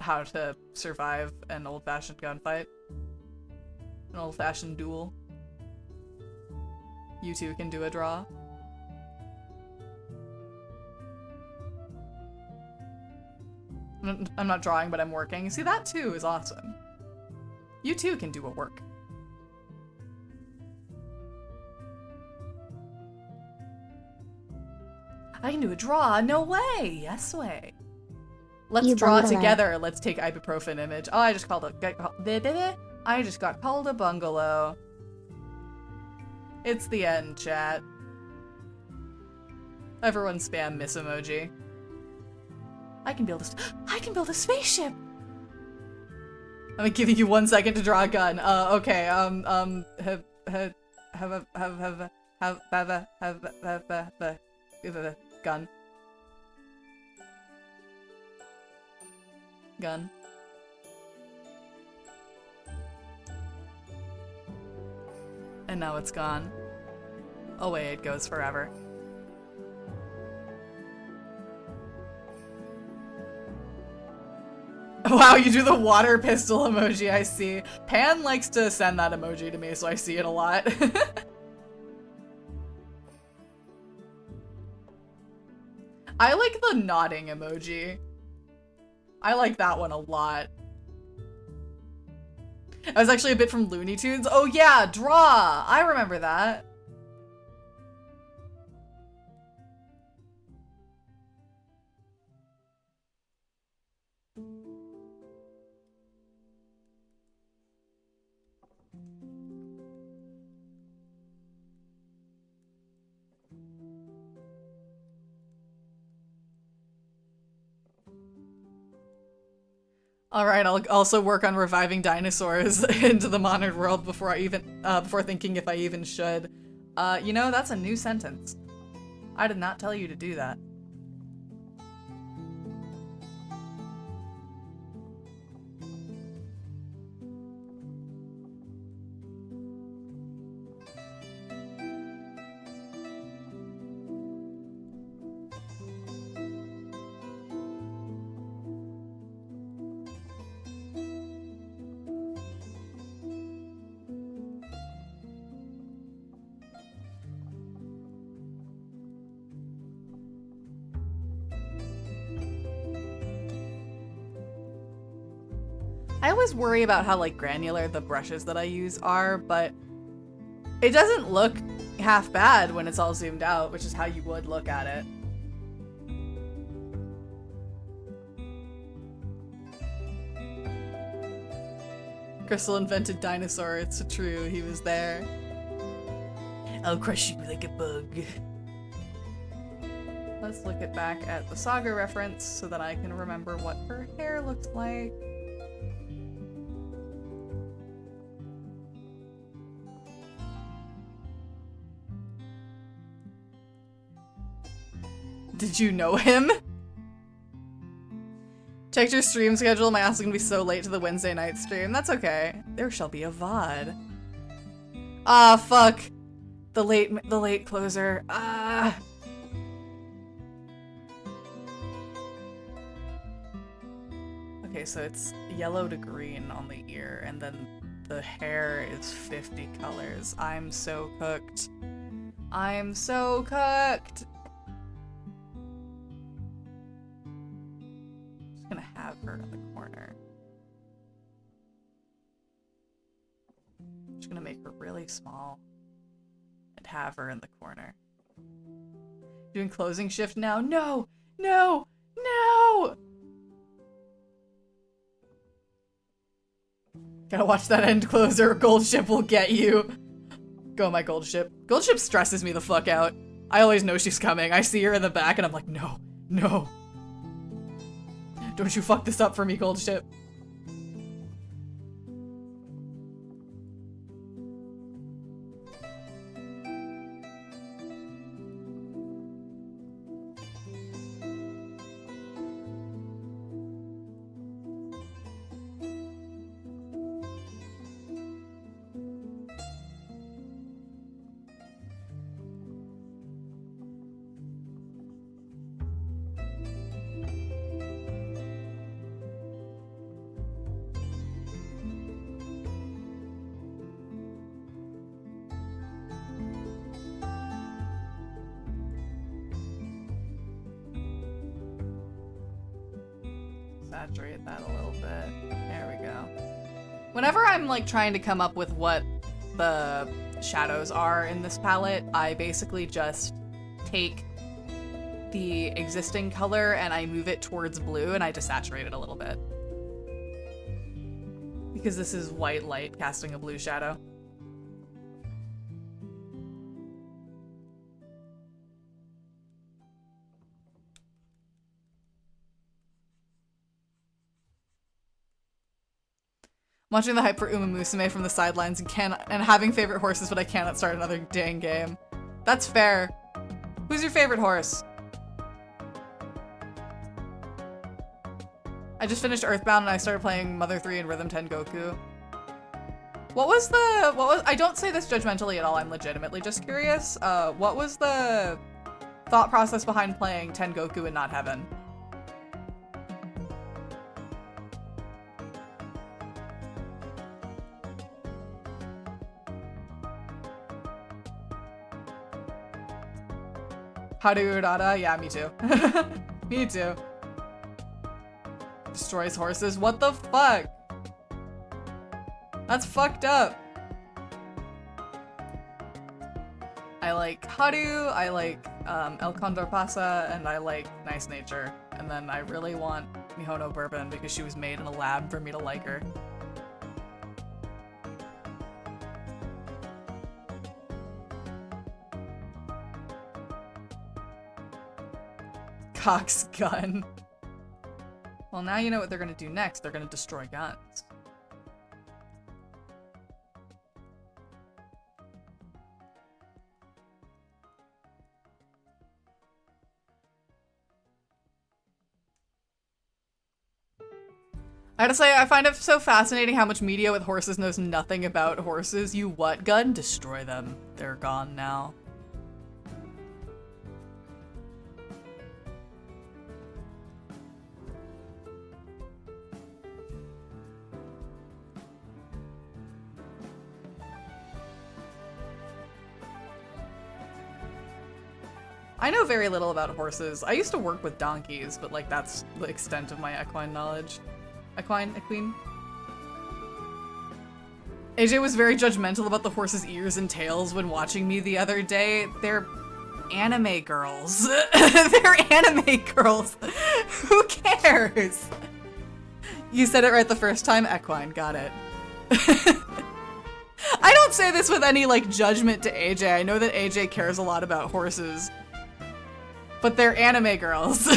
how to survive an old-fashioned gunfight. An old-fashioned duel. You too can do a draw. I'm not drawing, but I'm working. See, that too is awesome. You too can do a work. I can do a draw. No way. Yes way. Let's You draw bungalow. together. Let's take ibuprofen image. Oh, I just got called a bungalow. It's the end, chat. Everyone spam miss emoji. I can build a spaceship. I'm giving you 1 second to draw a gun. Okay. Gun. Gun. And now it's gone. Oh wait, it goes forever. Wow, you do the water pistol emoji, I see. Pan likes to send that emoji to me, so I see it a lot. I like the nodding emoji. I like that one a lot. I was actually a bit from Looney Tunes. Oh yeah, draw! I remember that. All right, I'll also work on reviving dinosaurs into the modern world before I even before thinking if I even should. You know, that's a new sentence. I did not tell you to do that. I always worry about how like granular the brushes that I use are, but it doesn't look half bad when it's all zoomed out, which is how you would look at it. Crystal invented dinosaur, it's true, he was there. I'll crush you like a bug. Let's look it back at the Saga reference so that I can remember what her hair looks like. Did you know him? Checked your stream schedule. My ass is gonna be so late to the Wednesday night stream. That's okay. There shall be a VOD. Ah, fuck. The late closer. Ah. Okay, so it's yellow to green on the ear, and then the hair is 50 colors. I'm so cooked. I'm so cooked. Gonna have her in the corner. I'm just gonna make her really small and have her in the corner. Doing closing shift now? No! No! No! Gotta watch that end closer or gold ship will get you. Go my gold ship. Gold ship stresses me the fuck out. I always know she's coming. I see her in the back and I'm like, no, no. Don't you fuck this up for me, gold ship. Saturate that a little bit. There we go. Whenever I'm like trying to come up with what the shadows are in this palette, I basically just take the existing color and I move it towards blue and I desaturate it a little bit. Because this is white light casting a blue shadow. Watching the hype for Uma Musume from the sidelines and having favorite horses, but I cannot start another dang game. That's fair. Who's your favorite horse? I just finished Earthbound and I started playing Mother 3 and Rhythm 10 Goku. What was I don't say this judgmentally at all, I'm legitimately just curious. What was the thought process behind playing Tengoku and not Heaven? Haru Urara? Yeah, me too. Me too. Destroys horses? What the fuck? That's fucked up. I like Haru, I like El Condor Pasa, and I like Nice Nature. And then I really want Mihono Bourbon because she was made in a lab for me to like her. Cox gun. Well, now you know what they're gonna do next. They're gonna destroy guns. I gotta say, I find it so fascinating how much media with horses knows nothing about horses. You what gun? Destroy them. They're gone now. I know very little about horses. I used to work with donkeys, but like that's the extent of my equine knowledge. Equine? AJ was very judgmental about the horse's ears and tails when watching me the other day. They're anime girls. They're anime girls. Who cares? You said it right the first time. Equine, got it. I don't say this with any like judgment to AJ. I know that AJ cares a lot about horses. But they're anime girls.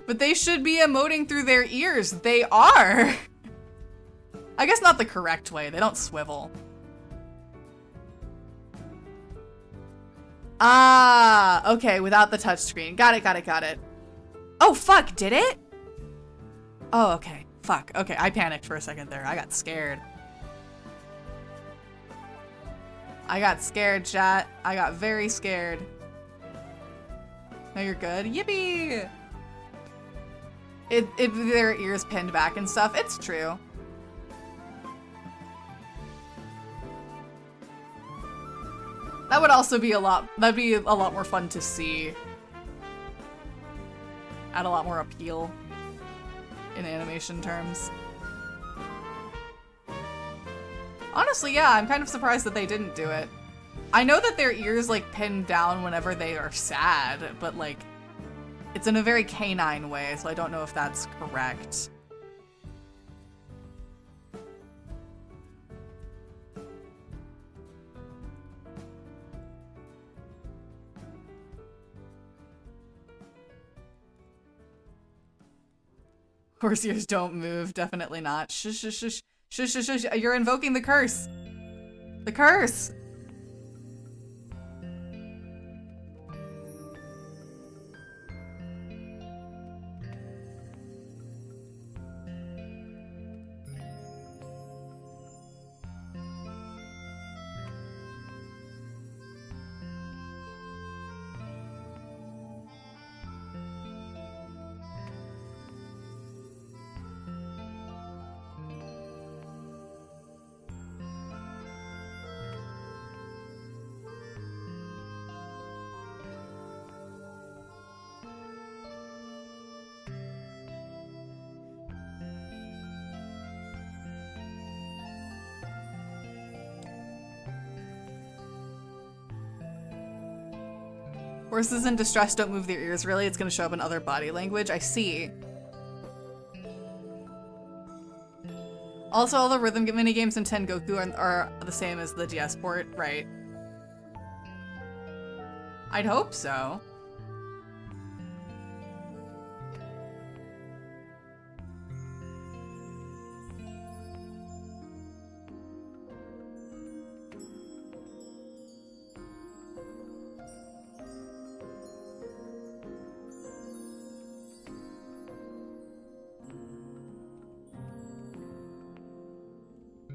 But they should be emoting through their ears. They are. I guess not the correct way. They don't swivel. Ah, okay, without the touchscreen. Got it. Oh, fuck, did it? Oh, okay. Fuck. Okay, I panicked for a second there. I got scared. Chat. I got very scared. No, you're good. Yippee! If their ears pinned back and stuff, it's true. That would also be that'd be a lot more fun to see. Add a lot more appeal in animation terms. Honestly, yeah, I'm kind of surprised that they didn't do it. I know that their ears like pin down whenever they are sad, but like it's in a very canine way, so I don't know if that's correct. Horse ears don't move, definitely not. Shush, shush, shush, shush, shush, shush. You're invoking the curse. The curse. Horses in distress don't move their ears, really? It's gonna show up in other body language? I see. Also, all the rhythm minigames in Tengoku are the same as the DS port, right? I'd hope so.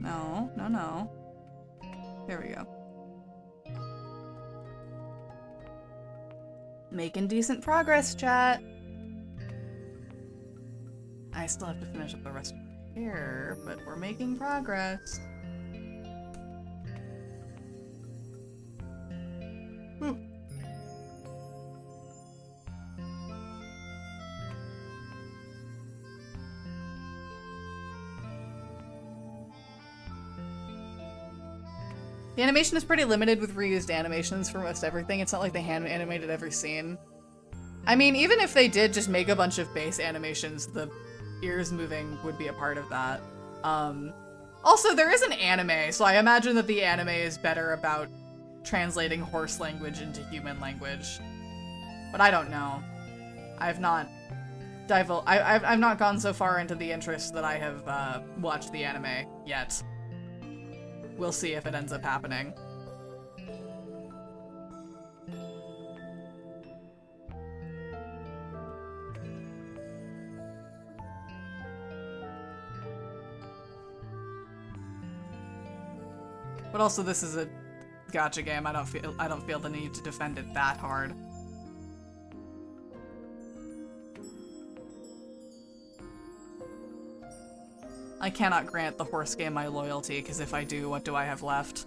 No, no, no. There we go. Making decent progress, chat. I still have to finish up the rest of my hair, but we're making progress. Whew. The animation is pretty limited with reused animations for most everything. It's not like they hand animated every scene. I mean, even if they did just make a bunch of base animations, the ears moving would be a part of that. Also, there is an anime, so I imagine that the anime is better about translating horse language into human language. But I don't know. I've not I've not gone so far into the interest that I have watched the anime yet. We'll see if it ends up happening. But also, this is a gacha game. I don't feel the need to defend it that hard. I cannot grant the horse game my loyalty, because if I do, what do I have left?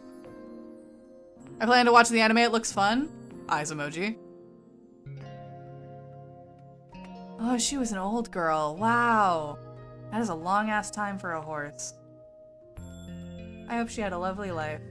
I plan to watch the anime, it looks fun. Eyes emoji. Oh, she was an old girl. Wow. That is a long-ass time for a horse. I hope she had a lovely life.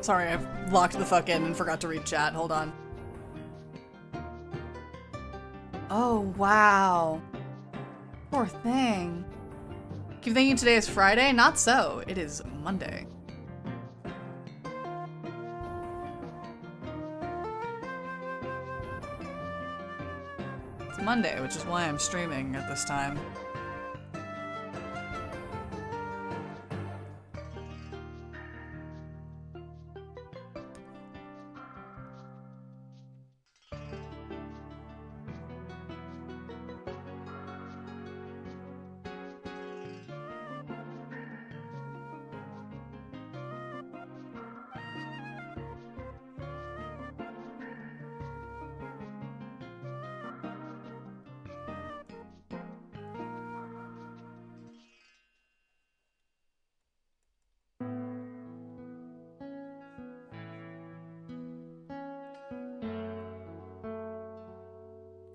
Sorry, I locked the fuck in and forgot to read chat. Hold on. Oh, wow. Poor thing. Keep thinking today is Friday? Not so. It is Monday. It's Monday, which is why I'm streaming at this time.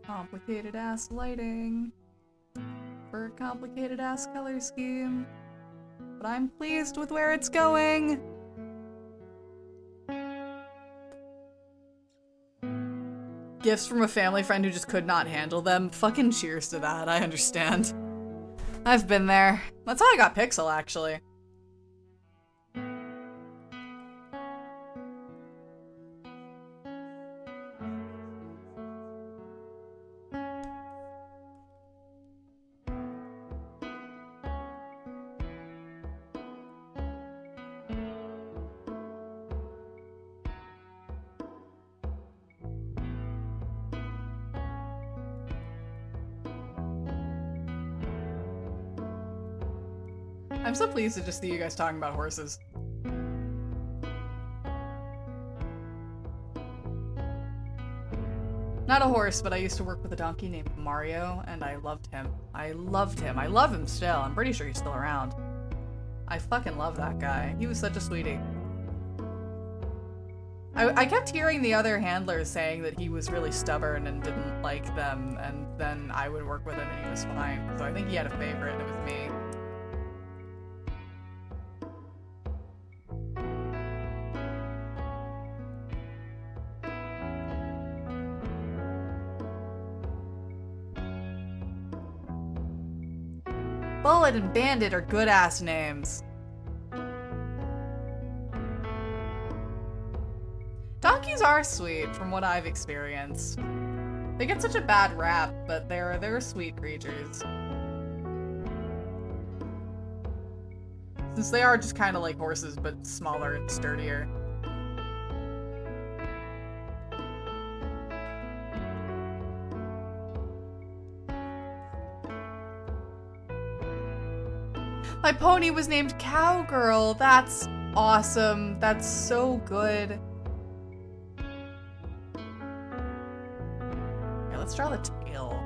Complicated ass lighting for a complicated ass color scheme, but I'm pleased with where it's going. Gifts from a family friend who just could not handle them. Fucking cheers to that. I understand. I've been there. That's how I got Pixel, actually. I'm so pleased to just see you guys talking about horses. Not a horse, but I used to work with a donkey named Mario, and I loved him. I loved him. I love him still. I'm pretty sure he's still around. I fucking love that guy. He was such a sweetie. I kept hearing the other handlers saying that he was really stubborn and didn't like them, and then I would work with him and he was fine. So I think he had a favorite, and it was me. Bullet and Bandit are good-ass names. Donkeys are sweet, from what I've experienced. They get such a bad rap, but they're sweet creatures. Since they are just kind of like horses, but smaller and sturdier. My pony was named Cowgirl. That's awesome. That's so good. Yeah, let's draw the tail.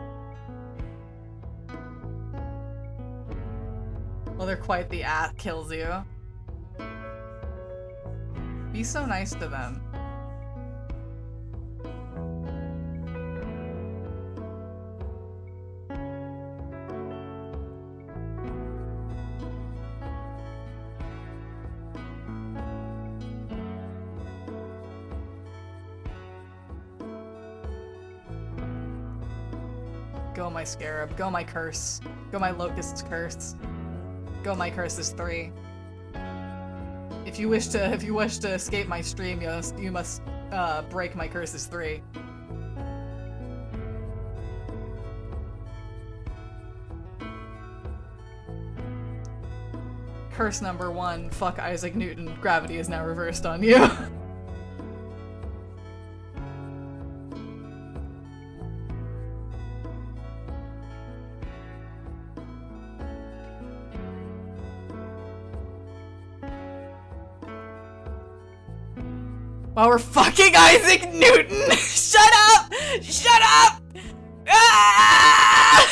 Well, they're quite the kills you. Be so nice to them. Go my scarab, go my curse, go my locust's curse, go my curse is 3. If you wish to escape my stream, you must break my curse is 3. Curse number 1, fuck Isaac Newton, gravity is now reversed on you. While we're fucking Isaac Newton! Shut up! Shut up! Ah!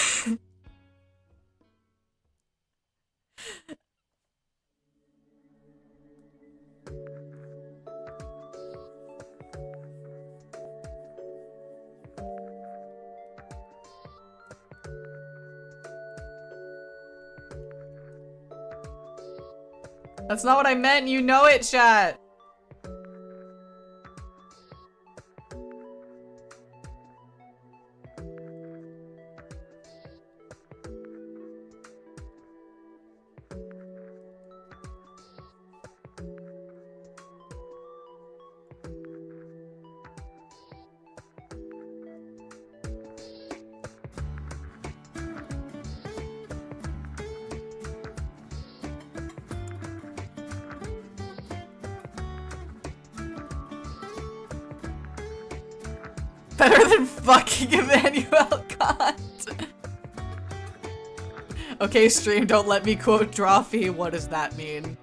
That's not what I meant, you know it, chat! Better than fucking Emmanuel Kant. Okay, stream, don't let me quote Drawfee. What does that mean?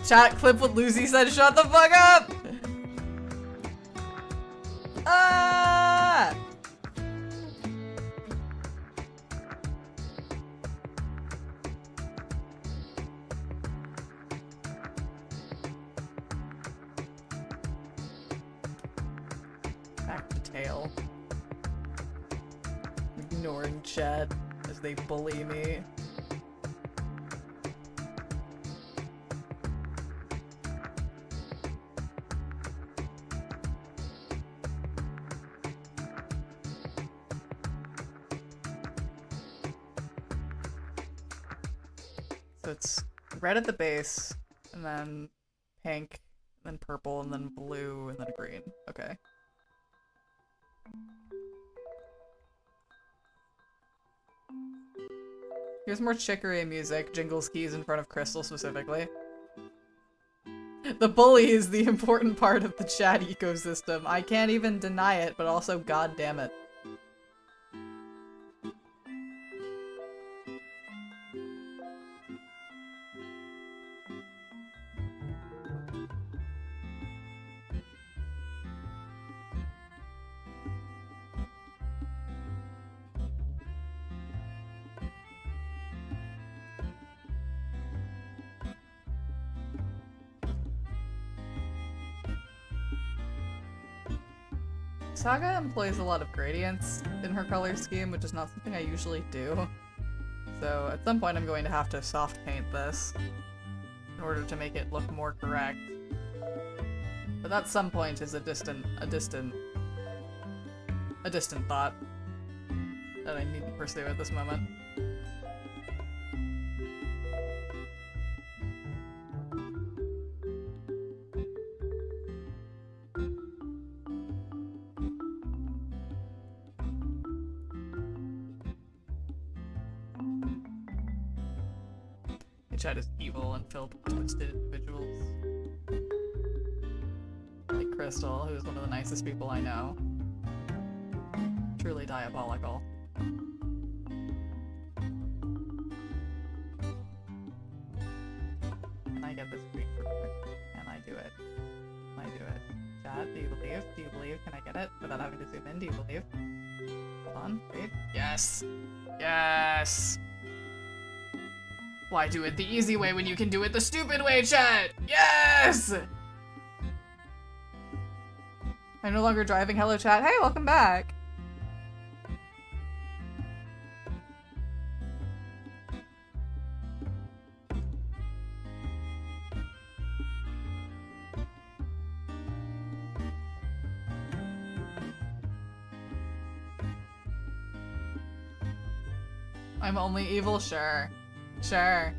Chat, clip what Lucy said, shut the fuck up! Ah! Back to tail. Ignoring chat as they bully me. So it's red at the base, and then pink, and then purple, and then blue, and then green. Okay. Here's more Chicory music, Jingle's keys in front of Crystal specifically. The bully is the important part of the chat ecosystem. I can't even deny it, but also god damn it. Saga employs a lot of gradients in her color scheme, which is not something I usually do. So at some point I'm going to have to soft paint this in order to make it look more correct. But that some point is a distant thought that I need to pursue at this moment. My chat is evil and filled with twisted individuals. Like Crystal, who's one of the nicest people I know. Truly diabolical. Can I get this green perfect? Can I do it? Can I do it? Chat, do you believe? Do you believe? Can I get it? Without having to zoom in, do you believe? Hold on, wait. Yes! Yes! Why do it the easy way when you can do it the stupid way, chat? Yes! I'm no longer driving. Hello, chat. Hey, welcome back. I'm only evil? Sure. Sure.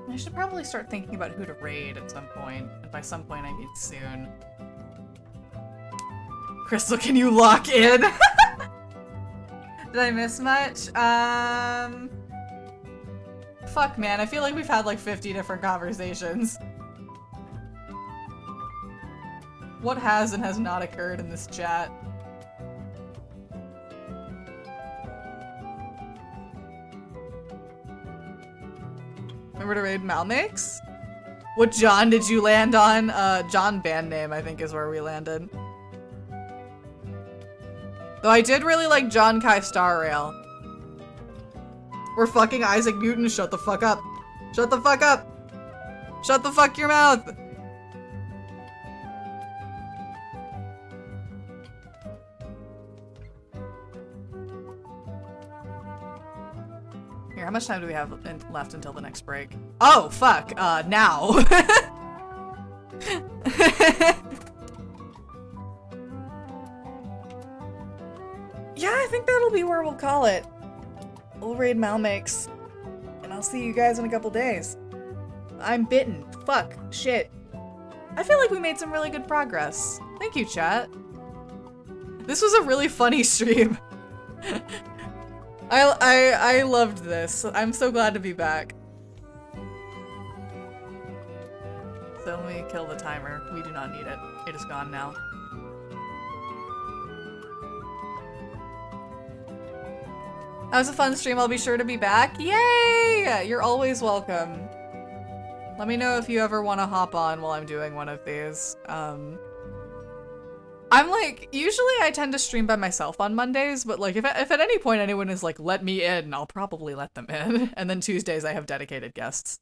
I should probably start thinking about who to raid at some point, and by some point I mean soon. Crystal, can you lock in? Did I miss much? Fuck, man, I feel like we've had like 50 different conversations. What has and has not occurred in this chat? Remember to raid Malmakes? What John did you land on? John band name, I think, is where we landed. Though I did really like John Kai Star Rail. We're fucking Isaac Newton. Shut the fuck up. Shut the fuck up. Shut the fuck your mouth. Here, how much time do we have left until the next break? Oh, fuck. Now. Yeah, I think that'll be where we'll call it. We'll raid Malmakes. And I'll see you guys in a couple days. I'm bitten. Fuck. Shit. I feel like we made some really good progress. Thank you, chat. This was a really funny stream. I loved this. I'm so glad to be back. So let me kill the timer. We do not need it. It is gone now. That was a fun stream. I'll be sure to be back. Yay! You're always welcome. Let me know if you ever want to hop on while I'm doing one of these. I'm like, usually I tend to stream by myself on Mondays, but like if at any point anyone is like, let me in, I'll probably let them in. And then Tuesdays I have dedicated guests.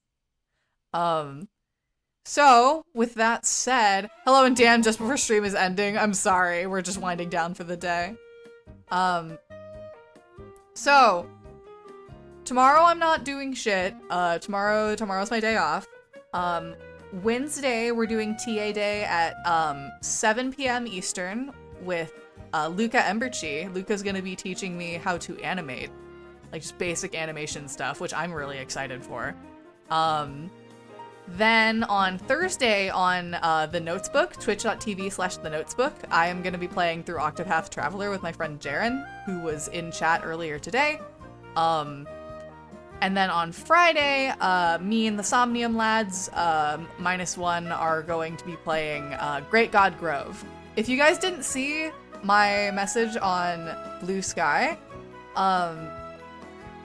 So with that said, hello and Dan, just before stream is ending, I'm sorry, we're just winding down for the day. So tomorrow I'm not doing shit. Tomorrow's my day off. Wednesday we're doing TA day at 7 p.m. Eastern with Luca Emberchi. Luca's gonna be teaching me how to animate, like just basic animation stuff, which I'm really excited for. Then on Thursday on The Notesbook, twitch.tv/The Notesbook, I am going to be playing through Octopath Traveler with my friend Jaren, who was in chat earlier today. And then on Friday, me and the Somnium lads, -1, are going to be playing Great God Grove. If you guys didn't see my message on Blue Sky,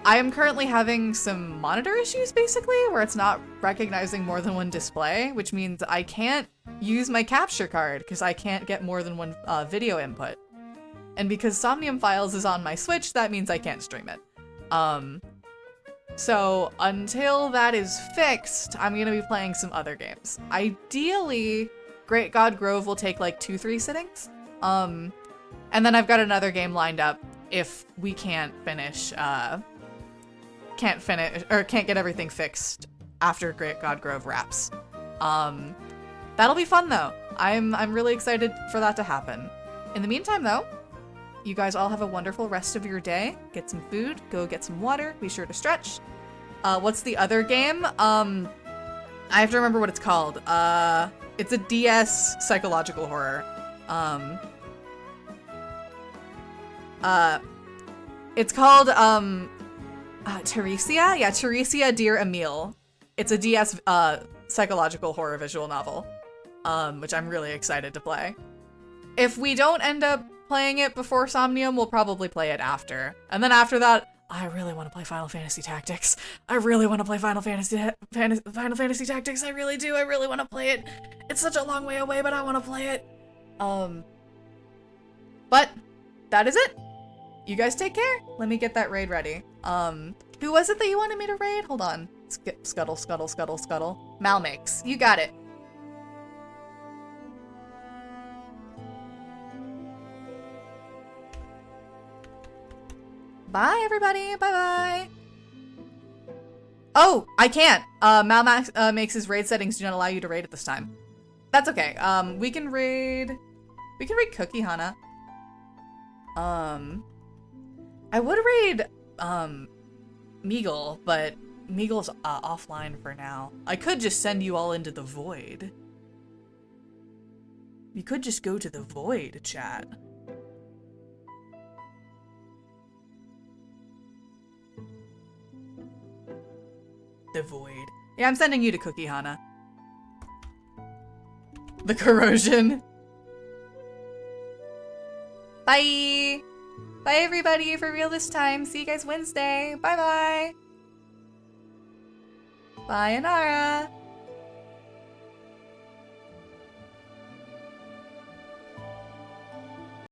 I am currently having some monitor issues, basically, where it's not recognizing more than one display, which means I can't use my capture card because I can't get more than one video input. And because Somnium Files is on my Switch, that means I can't stream it. So until that is fixed, I'm going to be playing some other games. Ideally, Great God Grove will take like 2-3 sittings. And then I've got another game lined up if we can't get everything fixed after Great God Grove wraps. That'll be fun though. I'm really excited for that to happen. In the meantime though, you guys all have a wonderful rest of your day. Get some food, go get some water, be sure to stretch. What's the other game? I have to remember what it's called. It's a DS psychological horror. It's called, Teresia? Yeah, Teresia Dear Emile. It's a DS psychological horror visual novel, which I'm really excited to play. If we don't end up playing it before Somnium, we'll probably play it after. And then after that, I really want to play Final Fantasy Tactics. I really want to play Final Fantasy Tactics. I really do. I really want to play it. It's such a long way away, but I want to play it. But that is it. You guys take care. Let me get that raid ready. Who was it that you wanted me to raid? Hold on. Scuttle. Malmix. You got it. Bye, everybody. Bye-bye. Oh, I can't. Malmax makes his raid settings do not allow you to raid at this time. That's okay. We can raid Cookie Hana. I would raid, Meagle, but Meagle's offline for now. I could just send you all into the void. You could just go to the void, chat. The void. Yeah, I'm sending you to Cookie Hana. The corrosion. Bye! Bye everybody, for real this time. See you guys Wednesday. Bye bye. Bye Anara.